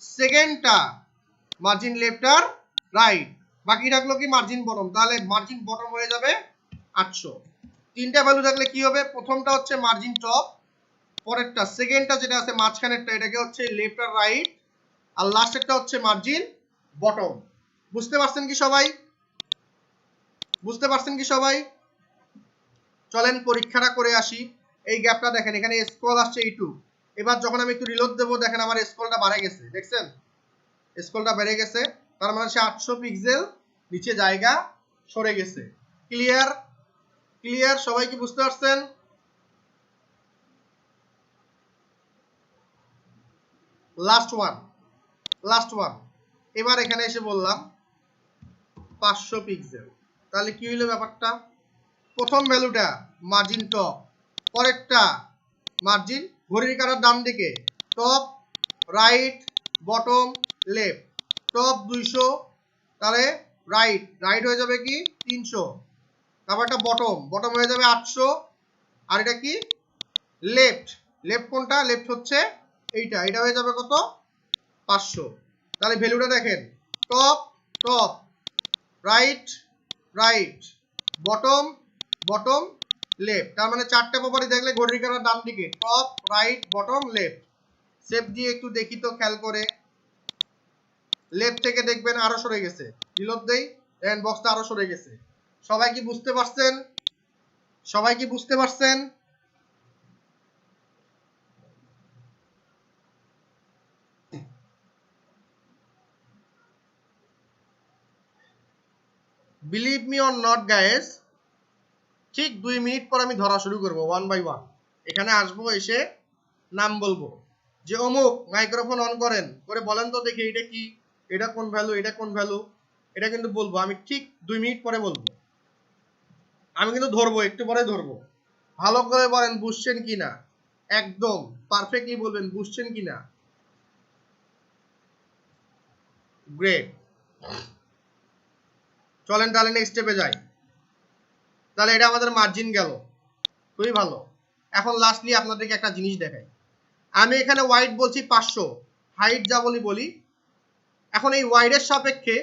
সেকেন্ডটা মার্জিন লেফট আর রাইট, বাকি থাকলো কি মার্জিন বটম, তাহলে মার্জিন বটম হয়ে যাবে 800। তিনটা ভ্যালু থাকলে কি হবে? প্রথমটা হচ্ছে মার্জিন টপ, পরেরটা সেকেন্ডটা যেটা আছে মাঝখানেরটা এটাকে হচ্ছে লেফট আর রাইট, আর লাস্টেরটা হচ্ছে মার্জিন বটম। বুঝতে পারছেন কি সবাই? বুঝতে পারছেন কি সবাই? চলেন পরীক্ষাটা করে আসি। এই গ্যাপটা দেখেন, এখানে স্ক্রল আসছে এইটু। এবার যখন আমি একটু রিলোড দেবো, দেখেন আমার স্ক্রলটা বাড়ে গেছে, দেখছেন স্ক্রলটা বেড়ে গেছে, তার মানে সে 800 পিক্সেল নিচে জায়গা সরে গেছে। ক্লিয়ার? ক্লিয়ার? সবাই কি বুঝতে পারছেন? Last one. এবার এখানে এসে বললাম 500 পিক্সেল, তাহলে কি হইলো ব্যাপারটা? প্রথম ভ্যালুটা মার্জিন টপ, পরেরটা মার্জিন ঘড়ির কাঁটার ডান দিকে top right bottom left, top 200, তাহলে রাইট হয়ে যাবে কি 300, তারপর একটা বটম হয়ে যাবে 800, আর এটা কি লেফট কোনটা? লেফট হচ্ছে এটা হয়ে যাবে কত? 500। তাহলে ভ্যালুটা দেখেন, টপ রাইট বটম লেফট, তার মানে চারটে প্রপার্টি দেখলে ঘড়ির কাঁটার ডান দিকে top right bottom left. Save দিয়ে একটু দেখি তো খেয়াল করে, লেফট থেকে দেখবেন আরো সরে গেছে, রিলোড দেই, দেখেন বক্সটা আরো সরে গেছে। সবাই কি বুঝতে পারছেন? সবাই কি বুঝতে পারছেন? Believe me or not guys, ঠিক 2 মিনিট পর আমি ধরা শুরু করব ওয়ান বাই ওয়ান। এখানে আসবো, এসে নাম বলবো যে অমুক মাইক্রোফোন অন করেন, করে বলেন তো দেখি এটা কি, এটা কোন ভ্যালু, এটা কোন ভ্যালু, এটা কিন্তু বলবো আমি ঠিক 2 মিনিট পরে বলবো। আমি কিন্তু ধরবো, একটু পরে ধরবো। ভালো করে বলেন বুঝছেন কিনা, একদম পারফেক্টলি বলবেন বুঝছেন কিনা। গ্রেট। চলেন তাহলে নেক্সট স্টেপে যাই। তাহলে এটা আমাদের মার্জিন গেল, খুবই ভালো। এখন লাস্টলি আপনাদেরকে একটা জিনিস দেখাই। আমি এখানে ওয়াইড বলছি 500, হাইট যা বলি। এখন এই ওয়াইডের সাপেক্ষে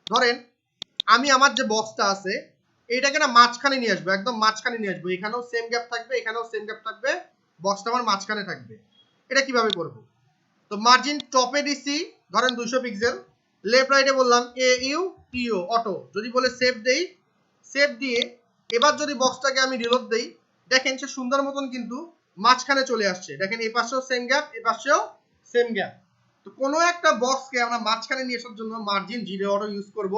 ধরেন আমি আমার যে বক্সটা আছে এইটাকে না মাঝখানে নিয়ে আসবো, একদম মাঝখানে নিয়ে আসবো। এখানেও সেম গ্যাপ থাকবে, এখানেও সেম গ্যাপ থাকবে, বক্সটা আমার মাঝখানে থাকবে। এটা কিভাবে করব? তো মার্জিন টপে দিছি ধরেন 200 পিক্সেল, লেফট রাইটে বললাম AU অটো, যদি বলে সেভ দেই, সেভ দিয়ে এবার যদি বক্সটাকে আমি রিলোড দেই, দেখেন সে সুন্দর মতন কিন্তু মাঝখানে চলে আসছে। দেখেন এই পাশেও সেম গ্যাপ, এই পাশেও সেম গ্যাপ। তো কোনো একটা বক্সকে আমরা মাঝখানে নিয়ে আসার জন্য মার্জিন 0 অটো ইউজ করব,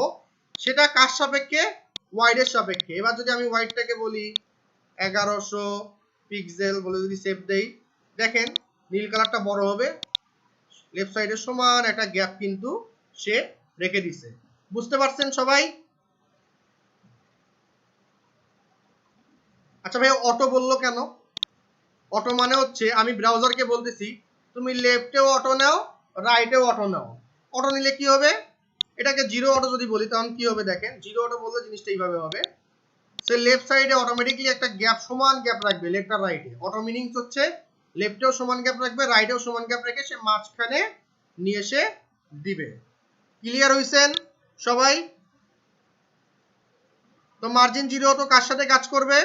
সেটা কার সাপেক্ষে? ওয়াইডের সাপেক্ষে। এবার যদি আমি ওয়াইডটাকে বলি 1100 পিক্সেল বলে যদি সেভ দেই, দেখেন নীল কালারটা বড় হবে, লেফট সাইডে সমান একটা গ্যাপ কিন্তু সে রেখে দিছে। বুঝতে পারছেন সবাই? আচ্ছা ভাই অটো বললো কেন? অটো মানে হচ্ছে আমি ব্রাউজারকে বলতেছি তুমি লেফটেও অটো নাও, রাইটেও অটো নাও। অটো নিলে কি হবে? এটাকে 0 অটো যদি বলি তখন কি হবে? দেখেন 0 অটো বললে জিনিসটা এইভাবে হবে, সে লেফট সাইডে অটোমেটিক্যালি একটা গ্যাপ, সমান গ্যাপ রাখবে লেফট আর রাইটে। অটো মিনিংস হচ্ছে লেফটেও সমান গ্যাপ রাখবে, রাইটেও সমান গ্যাপ রেখে সে মাঝখানে নিয়ে এসে দিবে। ক্লিয়ার হইছেন সবাই? তো মার্জিন 0 অটো কার সাথে কাজ করবে?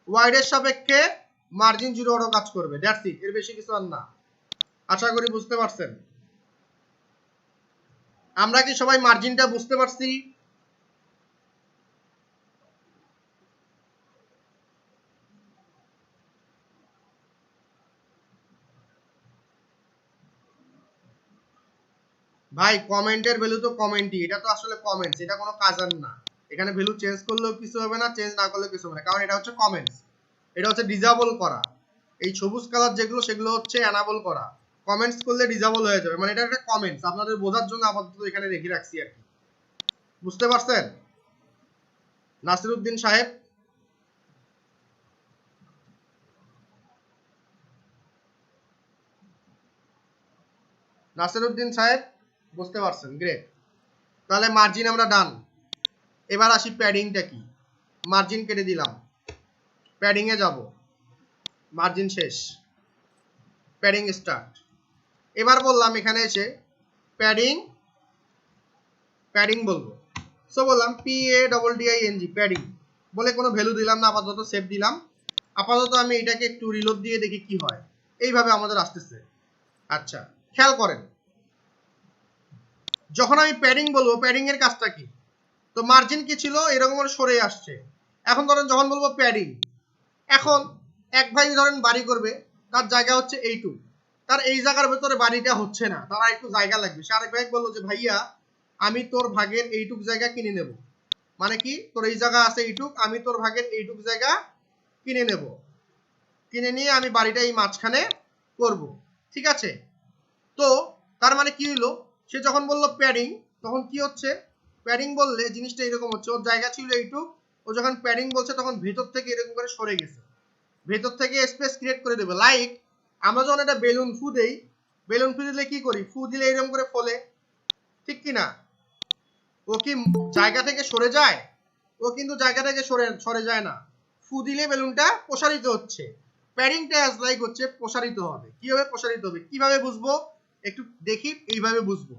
ওয়াইডের সাপেক্ষে মার্জিন 0 অটো কাজ করবে। দ্যাটস ইট, এর বেশি কিছু আর না। আশা করি বুঝতে পারছেন। আমরা কি সবাই মার্জিনটা বুঝতে পারছি? ভাই কমেন্টের ভ্যালু তো কমেন্টই, এটা তো আসলে কমেন্টস, এটা কোনো কাজার না। এখানে ভ্যালু চেঞ্জ করলেও কিছু হবে না, চেঞ্জ না করলেও কিছু হবে না, কারণ এটা হচ্ছে কমেন্টস। এটা হচ্ছে ডিজেবল করা। এই সবুজ কালার যেগুলো সেগুলো হচ্ছে এনাবল করা, কমেন্টস করলে ডিজেবল হয়ে যাবে। মানে এটা একটা কমেন্টস, আপনাদের বোঝার জন্য আপাতত এখানে রেখে রাখছি আর কি। বুঝতে পারছেন নাসিরউদ্দিন সাহেব? নাসিরউদ্দিন সাহেব বুঝতে পারছেন? গ্রেট। তাহলে মার্জিন আমরা ডান। এবার আসি প্যাডিংটা কি। মার্জিন কেটে দিলাম, প্যাডিং এ যাব, মার্জিন শেষ, প্যাডিং স্টার্ট। এবার বললাম এখানে এসে প্যাডিং, প্যাডিং বলবো। সো বললাম PADDING প্যাডিং বলে কোনো ভ্যালু দিলাম না, আপাতত সেভ দিলাম। আপাতত আমি এটাকে একটু রিলোড দিয়ে দেখি কি হয়। এইভাবে আমাদের আসতেছে। আচ্ছা খেয়াল করেন, যখন আমি প্যাডিং বলবো প্যাডিং এর কাজটা কি? তো মার্জিন কি ছিল? এরকম করে সরে আসছে। এখন ধরেন যখন বলবো প্যাডিং, এখন এক ভাই ধরেন বাড়ি করবে, তার জায়গা হচ্ছে এইটুক, তার এই জায়গার ভেতরে বাড়িটা হচ্ছে না, তার একটু জায়গা লাগবে। সে আরেক ভাই বললো যে ভাইয়া আমি তোর ভাগের এইটুক জায়গা কিনে নেব। মানে কি, তোর এই জায়গা আছে এইটুক, আমি তোর ভাগের এইটুক জায়গা কিনে নেব, কিনে নিয়ে আমি বাড়িটা এই মাঝখানে করব। ঠিক আছে? তো তার মানে কি হলো, সে যখন বললো প্যাডিং তখন কি হচ্ছে? প্যাডিং বললে জিনিসটা এরকম হচ্ছে, ওর জায়গা ছিল এইটুক, ও যখন প্যাডিং বলছে তখন ভেতর থেকে এরকম করে সরে গেছে, ভেতর থেকে স্পেস ক্রিয়েট করে দেবে। লাইক আমরা যখন একটা বেলুন ফু দেই, বেলুন ফু দিলে কি করি? ফু দিলে এরকম করে ফলে, ঠিক কি না? ও কি জায়গা থেকে সরে যায়? ও কিন্তু জায়গা থেকে সরে যায় না, ফু দিলে বেলুনটা প্রসারিত হচ্ছে। প্যাডিংটা অ্যাজ লাইক হচ্ছে প্রসারিত হবে। কিভাবে প্রসারিত হবে, কিভাবে বুঝবো? একটু দেখি, এইভাবে বুঝবো।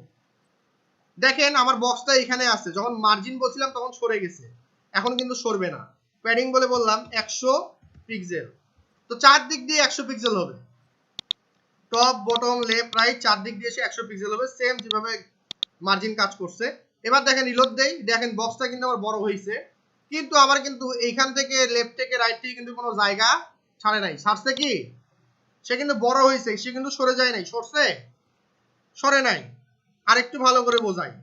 দেখেন আমার বক্সটা এখানে আছে, যখন মার্জিন বলছিলাম তখন সরে গেছে, এখন কিন্তু সরবে না। প্যাডিং বলে বললাম 100 পিক্সেল, তো চারদিক দিয়ে 100 পিক্সেল হবে, টপ বটম লেফট রাইট চারদিক দিয়ে এসে 100 পিক্সেল হবে, সেম যেভাবে মার্জিন কাজ করছে। এবার দেখেন রিলোড দেই, দেখেন বক্সটা কিন্তু আমার বড় হয়েছে, কিন্তু আমার কিন্তু এইখান থেকে লেফট থেকে রাইট থেকে কিন্তু কোনো জায়গা ছাড়ে নাই। ছাড়ছে কি? সে কিন্তু বড় হয়েছে, সে কিন্তু সরে যায় নাই। সরছে? সরে নাই। আর একটু ভালো করে বোঝাই,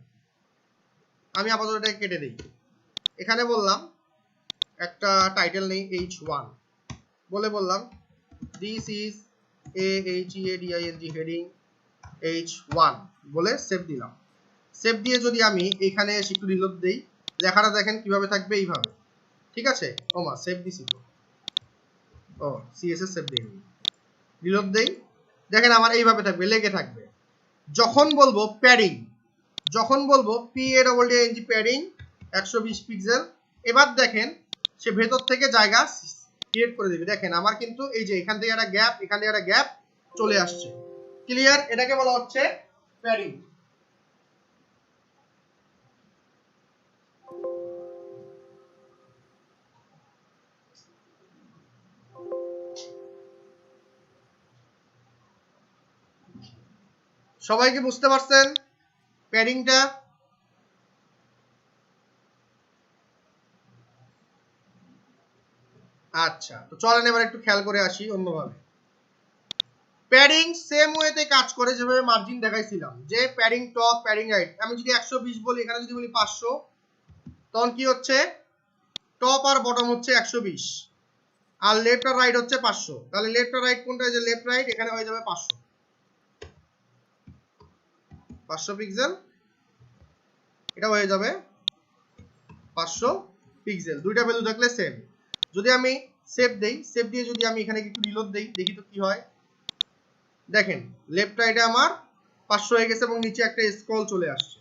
আমি আপাতত এটাকে কেটে দিই। এখানে বললাম একটা টাইটেল নেই H1 বলে বললাম this is AHEADING heading H1 বলে সেভ দিলাম। সেভ দিয়ে যদি আমি এখানে একটু রিলোড দেই, লেখাটা দেখেন কিভাবে থাকবে, এইভাবে। ঠিক আছে? ওমা সেভ দিছি তো, ও CSS সেভ দিই, রিলোড দেই, দেখেন আমার এইভাবে থাকবে, লেগে থাকবে। যখন বলবো প্যাডিং, যখন বলবো PADDING প্যাডিং, 120 পিক্সেল। এবার দেখেন সে ভেতর থেকে জায়গা ক্রিয়েট করে দিবে। দেখেন আমার কিন্তু এই যে এখান থেকে একটা গ্যাপ, এখান থেকে একটা গ্যাপ চলে আসছে। ক্লিয়ার? এটাকে বলা হচ্ছে প্যাডিং। সবাই কি বুঝতে পারছেন প্যাডিংটা? আচ্ছা, তো চলেন এবার একটু খেয়াল করে আসি অন্যভাবে। প্যাডিং সেম ওয়েতে কাজ করে যেভাবে মার্জিন দেখাইছিলাম, যে প্যাডিং টপ, প্যাডিং রাইট। আমি যদি 120 বলি, এখানে যদি বলি 500, তখন কি হচ্ছে টপ আর বটম হচ্ছে 120, আর লেফট আর রাইট হচ্ছে 500। তাহলে লেফট আর রাইট কোনটা? যে লেফট রাইট, এখানে হয়ে যাবে 500 পিক্সেল, এটা হয়ে যাবে 500 পিক্সেল। দুইটা ভ্যালু থাকলে সেম। যদি আমি সেভ দেই, সেভ দিয়ে যদি আমি এখানে একটু রিলোড দেই, দেখি তো কি হয়। দেখেন লেফট রাইটে আমার 500 হয়ে গেছে এবং নিচে একটা স্ক্রল চলে আসছে।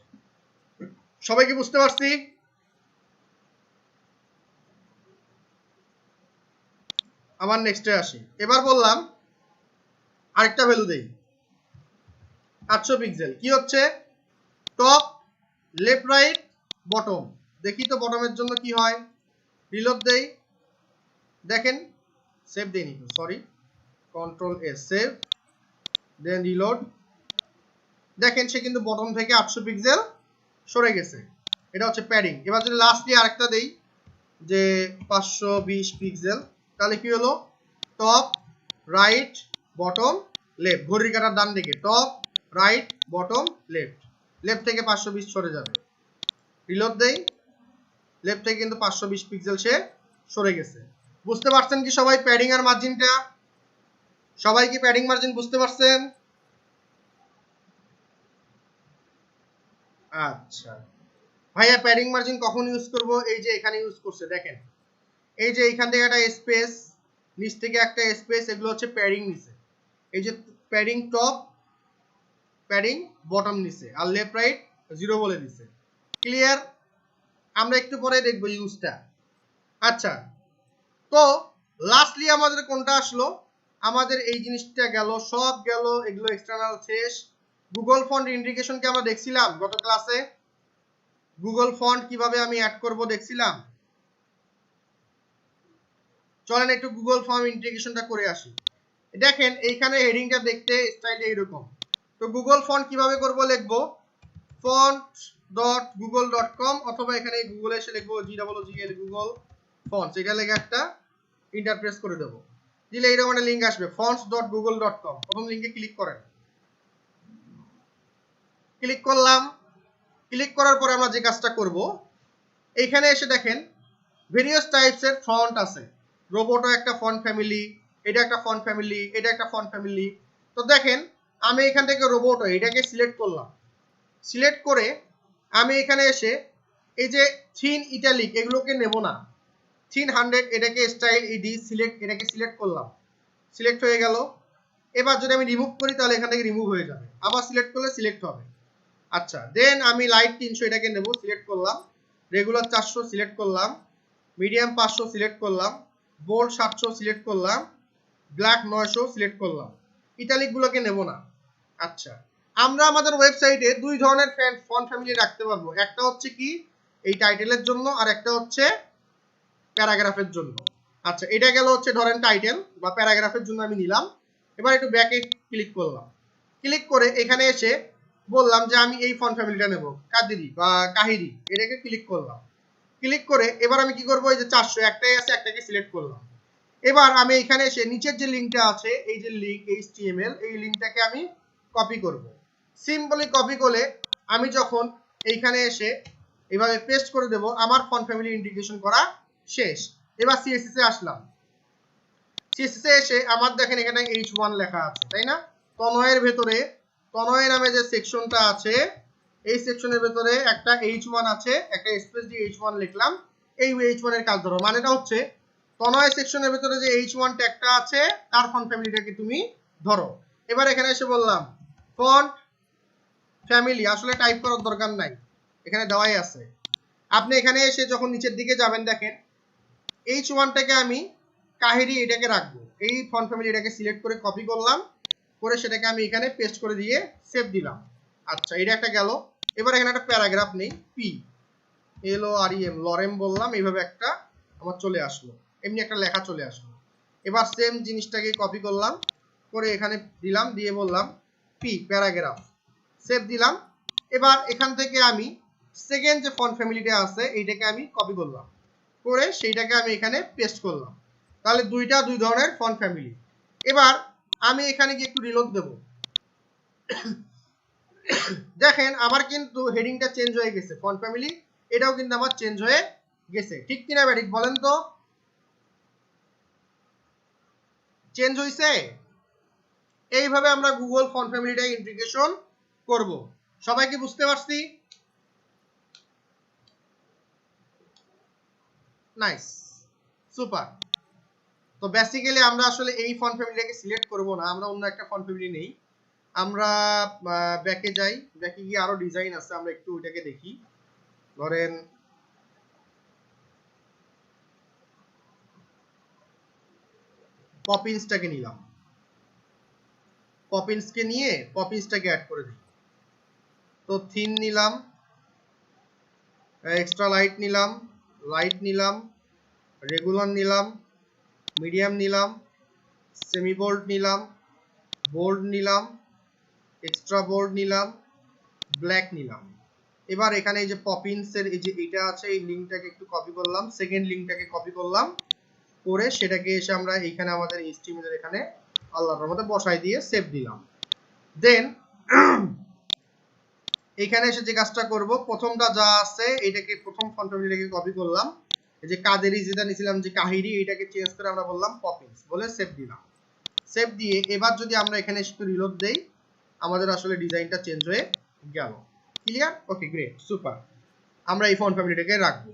সবাই কি বুঝতে পারছি? আমার নেক্সটে আসি। এবার বললাম আরেকটা ভ্যালু দেই, 800 পিক্সেল। কি হচ্ছে? Top, left right, bottom. দেখি তো বটমের জন্য কি হয়। রিলোড দেই, দেখেন সেভ দেইনি, সরি, কন্ট্রোল এস, সেভ, দেন রিলোড। দেখেন সে কিন্তু বটম থেকে 800 পিক্সেল সরে গেছে। এটা হচ্ছে প্যাডিং। এবার যদি লাস্টলি আরেকটা দেই যে 520 পিক্সেল, তাহলে কি হলো? Top, right, bottom, left. ঘড়ির কাঁটার ডান দিকে top, right, bottom, left. Left থেকে 520 সরে যাবে। রিলোড দেই, লেফট থেকে কিন্তু 520 পিক্সেল সে সরে গেছে। বুঝতে পারছেন কি সবাই প্যাডিং আর মার্জিনটা? সবাই কি প্যাডিং মার্জিন বুঝতে পারছেন? আচ্ছা ভাইয়া, প্যাডিং মার্জিন কখন ইউজ করব? এই যে এখানে ইউজ করছে, দেখেন এই যে এইখান থেকে একটা স্পেস, নিচ থেকে একটা স্পেস, এগুলো হচ্ছে প্যাডিং নিছে। এই যে প্যাডিং টপ, প্যাডিং বটম নিছে, আর লেফট রাইট 0 বলে দিছে। ক্লিয়ার? আমরা একটু পরে দেখব ইউজটা। আচ্ছা, তো লাস্টলি আমাদের কোনটা আসলো? আমাদের এই জিনিসটা গেল, সব গেল, এগুলো এক্সটার্নাল শেষ। গুগল ফন্ট ইন্ডিকেশনকে আমরা দেখছিলাম গত ক্লাসে। গুগল ফন্ট কিভাবে আমি অ্যাড করব দেখছিলাম। চলেন একটু গুগল ফর্ম ইন্টিগ্রেশনটা করে আসি। দেখেন এইখানে হেডিংটা দেখতে স্টাইলটা এরকম। তো গুগল ফন্ট কিভাবে করব? লিখবো font.google.com, অথবা এখানে গুগলে এসে লিখবো GGL গুগল ফন্টস, এটা লিখে একটা ইন্টারপ্রেস করে দেব। দিলে এরকম একটা লিংক আসবে fonts.google.com। প্রথম লিংকে ক্লিক করেন। ক্লিক করলাম। ক্লিক করার পরে আমরা যে কাজটা করব, এইখানে এসে দেখেন ভেরিয়াস টাইপসের ফন্ট আছে। রোবোটো একটা ফন্ট ফ্যামিলি, এটা একটা ফন্ট ফ্যামিলি, এটা একটা ফন্ট ফ্যামিলি। তো দেখেন আমি এখান থেকে রোবোটো এটাকে সিলেক্ট করলাম। সিলেক্ট করে আমি এখানে এসে এই যে থিন ইটালিক এগুলোকে নেব না, থিন 100 এটাকে স্টাইল ইডি সিলেক্ট, এটাকে সিলেক্ট করলাম। সিলেক্ট হয়ে গেল। এবার যদি আমি রিমুভ করি তাহলে এখান থেকে রিমুভ হয়ে যাবে, আবার সিলেক্ট করলে সিলেক্ট হবে। আচ্ছা, দেন আমি লাইট 300 এটাকে নেব, সিলেক্ট করলাম। রেগুলার 400 সিলেক্ট করলাম। মিডিয়াম 500 সিলেক্ট করলাম। বোল্ড 700 সিলেক্ট করলাম। ব্ল্যাক 900 সিলেক্ট করলাম। ইটালিক গুলোকে নেব না। আচ্ছা, আমরা আমাদের ওয়েবসাইটে দুই ধরনের ফন্ট ফ্যামিলি রাখতে পারবো। একটা হচ্ছে কি এই টাইটেলের জন্য, আর একটা হচ্ছে প্যারাগ্রাফের জন্য। আচ্ছা, এটা গেল হচ্ছে ধরেন টাইটেল বা প্যারাগ্রাফের জন্য আমি নিলাম। এবার একটু ব্যাকে ক্লিক করলাম। ক্লিক করে এখানে এসে বললাম যে আমি এই ফন্ট ফ্যামিলিটা নেব, কাদিরি বা কাহিরি, এটাকে ক্লিক করলাম। ক্লিক করে এবার আমি কি করব, এই যে 400 একটাই আছে, একটাকে সিলেক্ট করলাম। এবার আমি এখানে এসে নিচের যে লিংকটা আছে, এই যে লিংক HTML, এই লিংকটাকে আমি কপি করব। সিম্পলি কপি করে আমি যখন এইখানে এসে এইভাবে পেস্ট করে দেব, আমার ফন্ট ফ্যামিলি ইন্টিগ্রেশন করা শেষ। এবার CSS এ আসলাম। CSS এ এসে আমার দেখেন এখানে H1 লেখা আছে, তাই না? তনয়ের ভেতরে তনয় নামে যে সেকশনটা আছে, এই সেকশনের ভেতরে একটা H1 আছে, একটা স্পেস দিয়ে H1 লিখলাম। এই H1 এর কাজ ধরো, মানেটা হচ্ছে তনয় সেকশনের ভেতরে যে H1 ট্যাগটা আছে তার ফন্ট ফ্যামিলিটাকে তুমি ধরো। এবার এখানে এসে বললাম ফন্ট ফ্যামিলি, আসলে টাইপ করার দরকার নাই, এখানে দেওয়াই আছে। আপনি এখানে এসে যখন নিচের দিকে যাবেন দেখেন H1টাকে আমি কাহিরি এটাকে রাখবো, এই ফন্ট ফ্যামিলি এটাকে সিলেক্ট করে কপি করলাম, করে সেটাকে আমি এখানে পেস্ট করে দিয়ে সেভ দিলাম। আচ্ছা এটা একটা গেল। এবার এখানে একটা প্যারাগ্রাফ নেই, PLOREM লরেম বললাম, এইভাবে একটা আমার চলে আসলো, এমনি একটা লেখা চলে আসলো। এবার সেম জিনিসটাকে কপি করলাম, করে এখানে দিলাম, দিয়ে বললাম প্যারাগ্রাফ, সেভ দিলাম। এবার এখান থেকে আমি সেকেন্ড যে ফন্ট ফ্যামিলিটা আছে এইটাকে আমি কপি করলাম, করে সেইটাকে আমি এখানে পেস্ট করলাম। তাহলে দুই ধরনের ফন্ট ফ্যামিলি। এবার আমি এখানে গিয়ে একটু রিলোড দেব, দেখেন আবার কিন্তু হেডিংটা চেঞ্জ হয়ে গেছে, ফন্ট ফ্যামিলি এটাও কিন্তু আমার চেঞ্জ হয়ে গেছে, ঠিক কিনা ব্যাটিক বলেন তো? চেঞ্জ হইছে। এইভাবে আমরা গুগল ফন্ট ফ্যামিলিটা ইন্টিগ্রেশন করব। সবাই কি বুঝতে পারছি? Nice, super. তো বেসিক্যালি আমরা আসলে এই ফন্ট ফ্যামিলিটাকে সিলেক্ট করব না, আমরা অন্য একটা ফন্ট ফ্যামিলি নেই। আমরা ব্যাকে যাই, ব্যাকে গিয়ে আরো ডিজাইন আছে, আমরা একটু ওইটাকে দেখি। ধরেন পপিন্সটাকে নিলাম, পপিন্সকে নিয়ে পপিন্সটাকে অ্যাড করে দিই। তো থিন নিলাম, এক্সট্রা লাইট নিলাম, রেগুলার নিলাম, মিডিয়াম নিলাম, সেমি বোল্ড নিলাম, বোল্ড নিলাম, এক্সট্রা বোল্ড নিলাম, ব্ল্যাক নিলাম। এবার এখানে এই যে পপিন্সের এই যে এটা আছে, এই লিঙ্কটাকে একটু কপি করলাম, সেকেন্ড লিঙ্কটাকে কপি করলাম, করে সেটাকে এসে আমরা এখানে আমাদের HTML এর এখানে আল্লাহর রহমতে বসাই দিয়ে সেভ দিলাম। দেন এখানে এসে যে কাজটা করব, প্রথমটা যা আছে এটাকে প্রথম ফন্ট ফ্যামিলিটাকে কপি করলাম, এই যে কাদেরি যেটা নিছিলাম যে কাহিরি, এটাকে চেঞ্জ করে আমরা বললাম পপিন্স, বলে সেভ দিলাম। সেভ দিয়ে এবার যদি আমরা এখানে একটু রিলোড দেই, আমাদের আসলে ডিজাইনটা চেঞ্জ হয়ে গেল। ক্লিয়ার? ওকে, গ্রেট, সুপার। আমরা এই ফন্ট ফ্যামিলিটাকে রাখবো।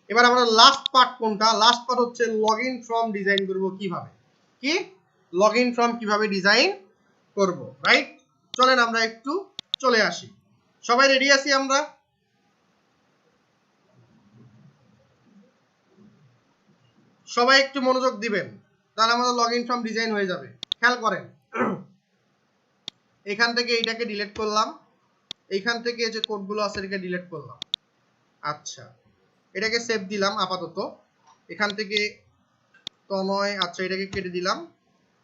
এবার আমরা লাস্ট পার্ট কোনটা? লাস্ট পার্ট হচ্ছে লগইন ফর্ম ডিজাইন করব কিভাবে। কি লগইন ফর্ম কিভাবে ডিজাইন করব, রাইট? চলেন আমরা একটু চলে আসি। সবাই রেডি আছি আমরা? সবাই একটু মনোযোগ দিবেন, তাহলে আমাদের লগইন ফর্ম ডিজাইন হয়ে যাবে। খেয়াল করেন, এখান থেকে এইটাকে ডিলিট করলাম, এইখান থেকে যে কোডগুলো আছে এটাকে ডিলিট করলাম। আচ্ছা এটাকে সেভ দিলাম আপাতত। এখান থেকে তনয়, আচ্ছা এটাকে কেটে দিলাম।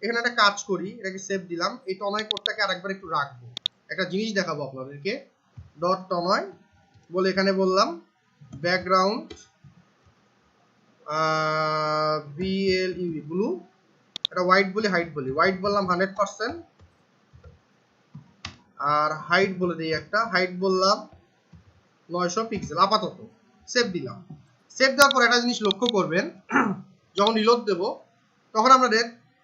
এখানে একটা কাজ করি, এটাকে সেভ দিলাম। এই তনয় কোডটাকে আরেকবার একটু রাখবো, একটা জিনিস দেখাবো আপনাদেরকে। ডট তনয় বলে এখানে বললাম ব্যাকগ্রাউন্ড BLUE ব্লু, এটা হোয়াইট বলি, হাইট বলি, হোয়াইট বললাম 100%, আর হাইট বলে দিই একটা, হাইট বললাম 900 পিক্সেল। আপাতত সেভ দিলাম। সেভ দেওয়ার পর একটা জিনিস লক্ষ্য করবেন, যখন রিলোড দেব তখন আমাদের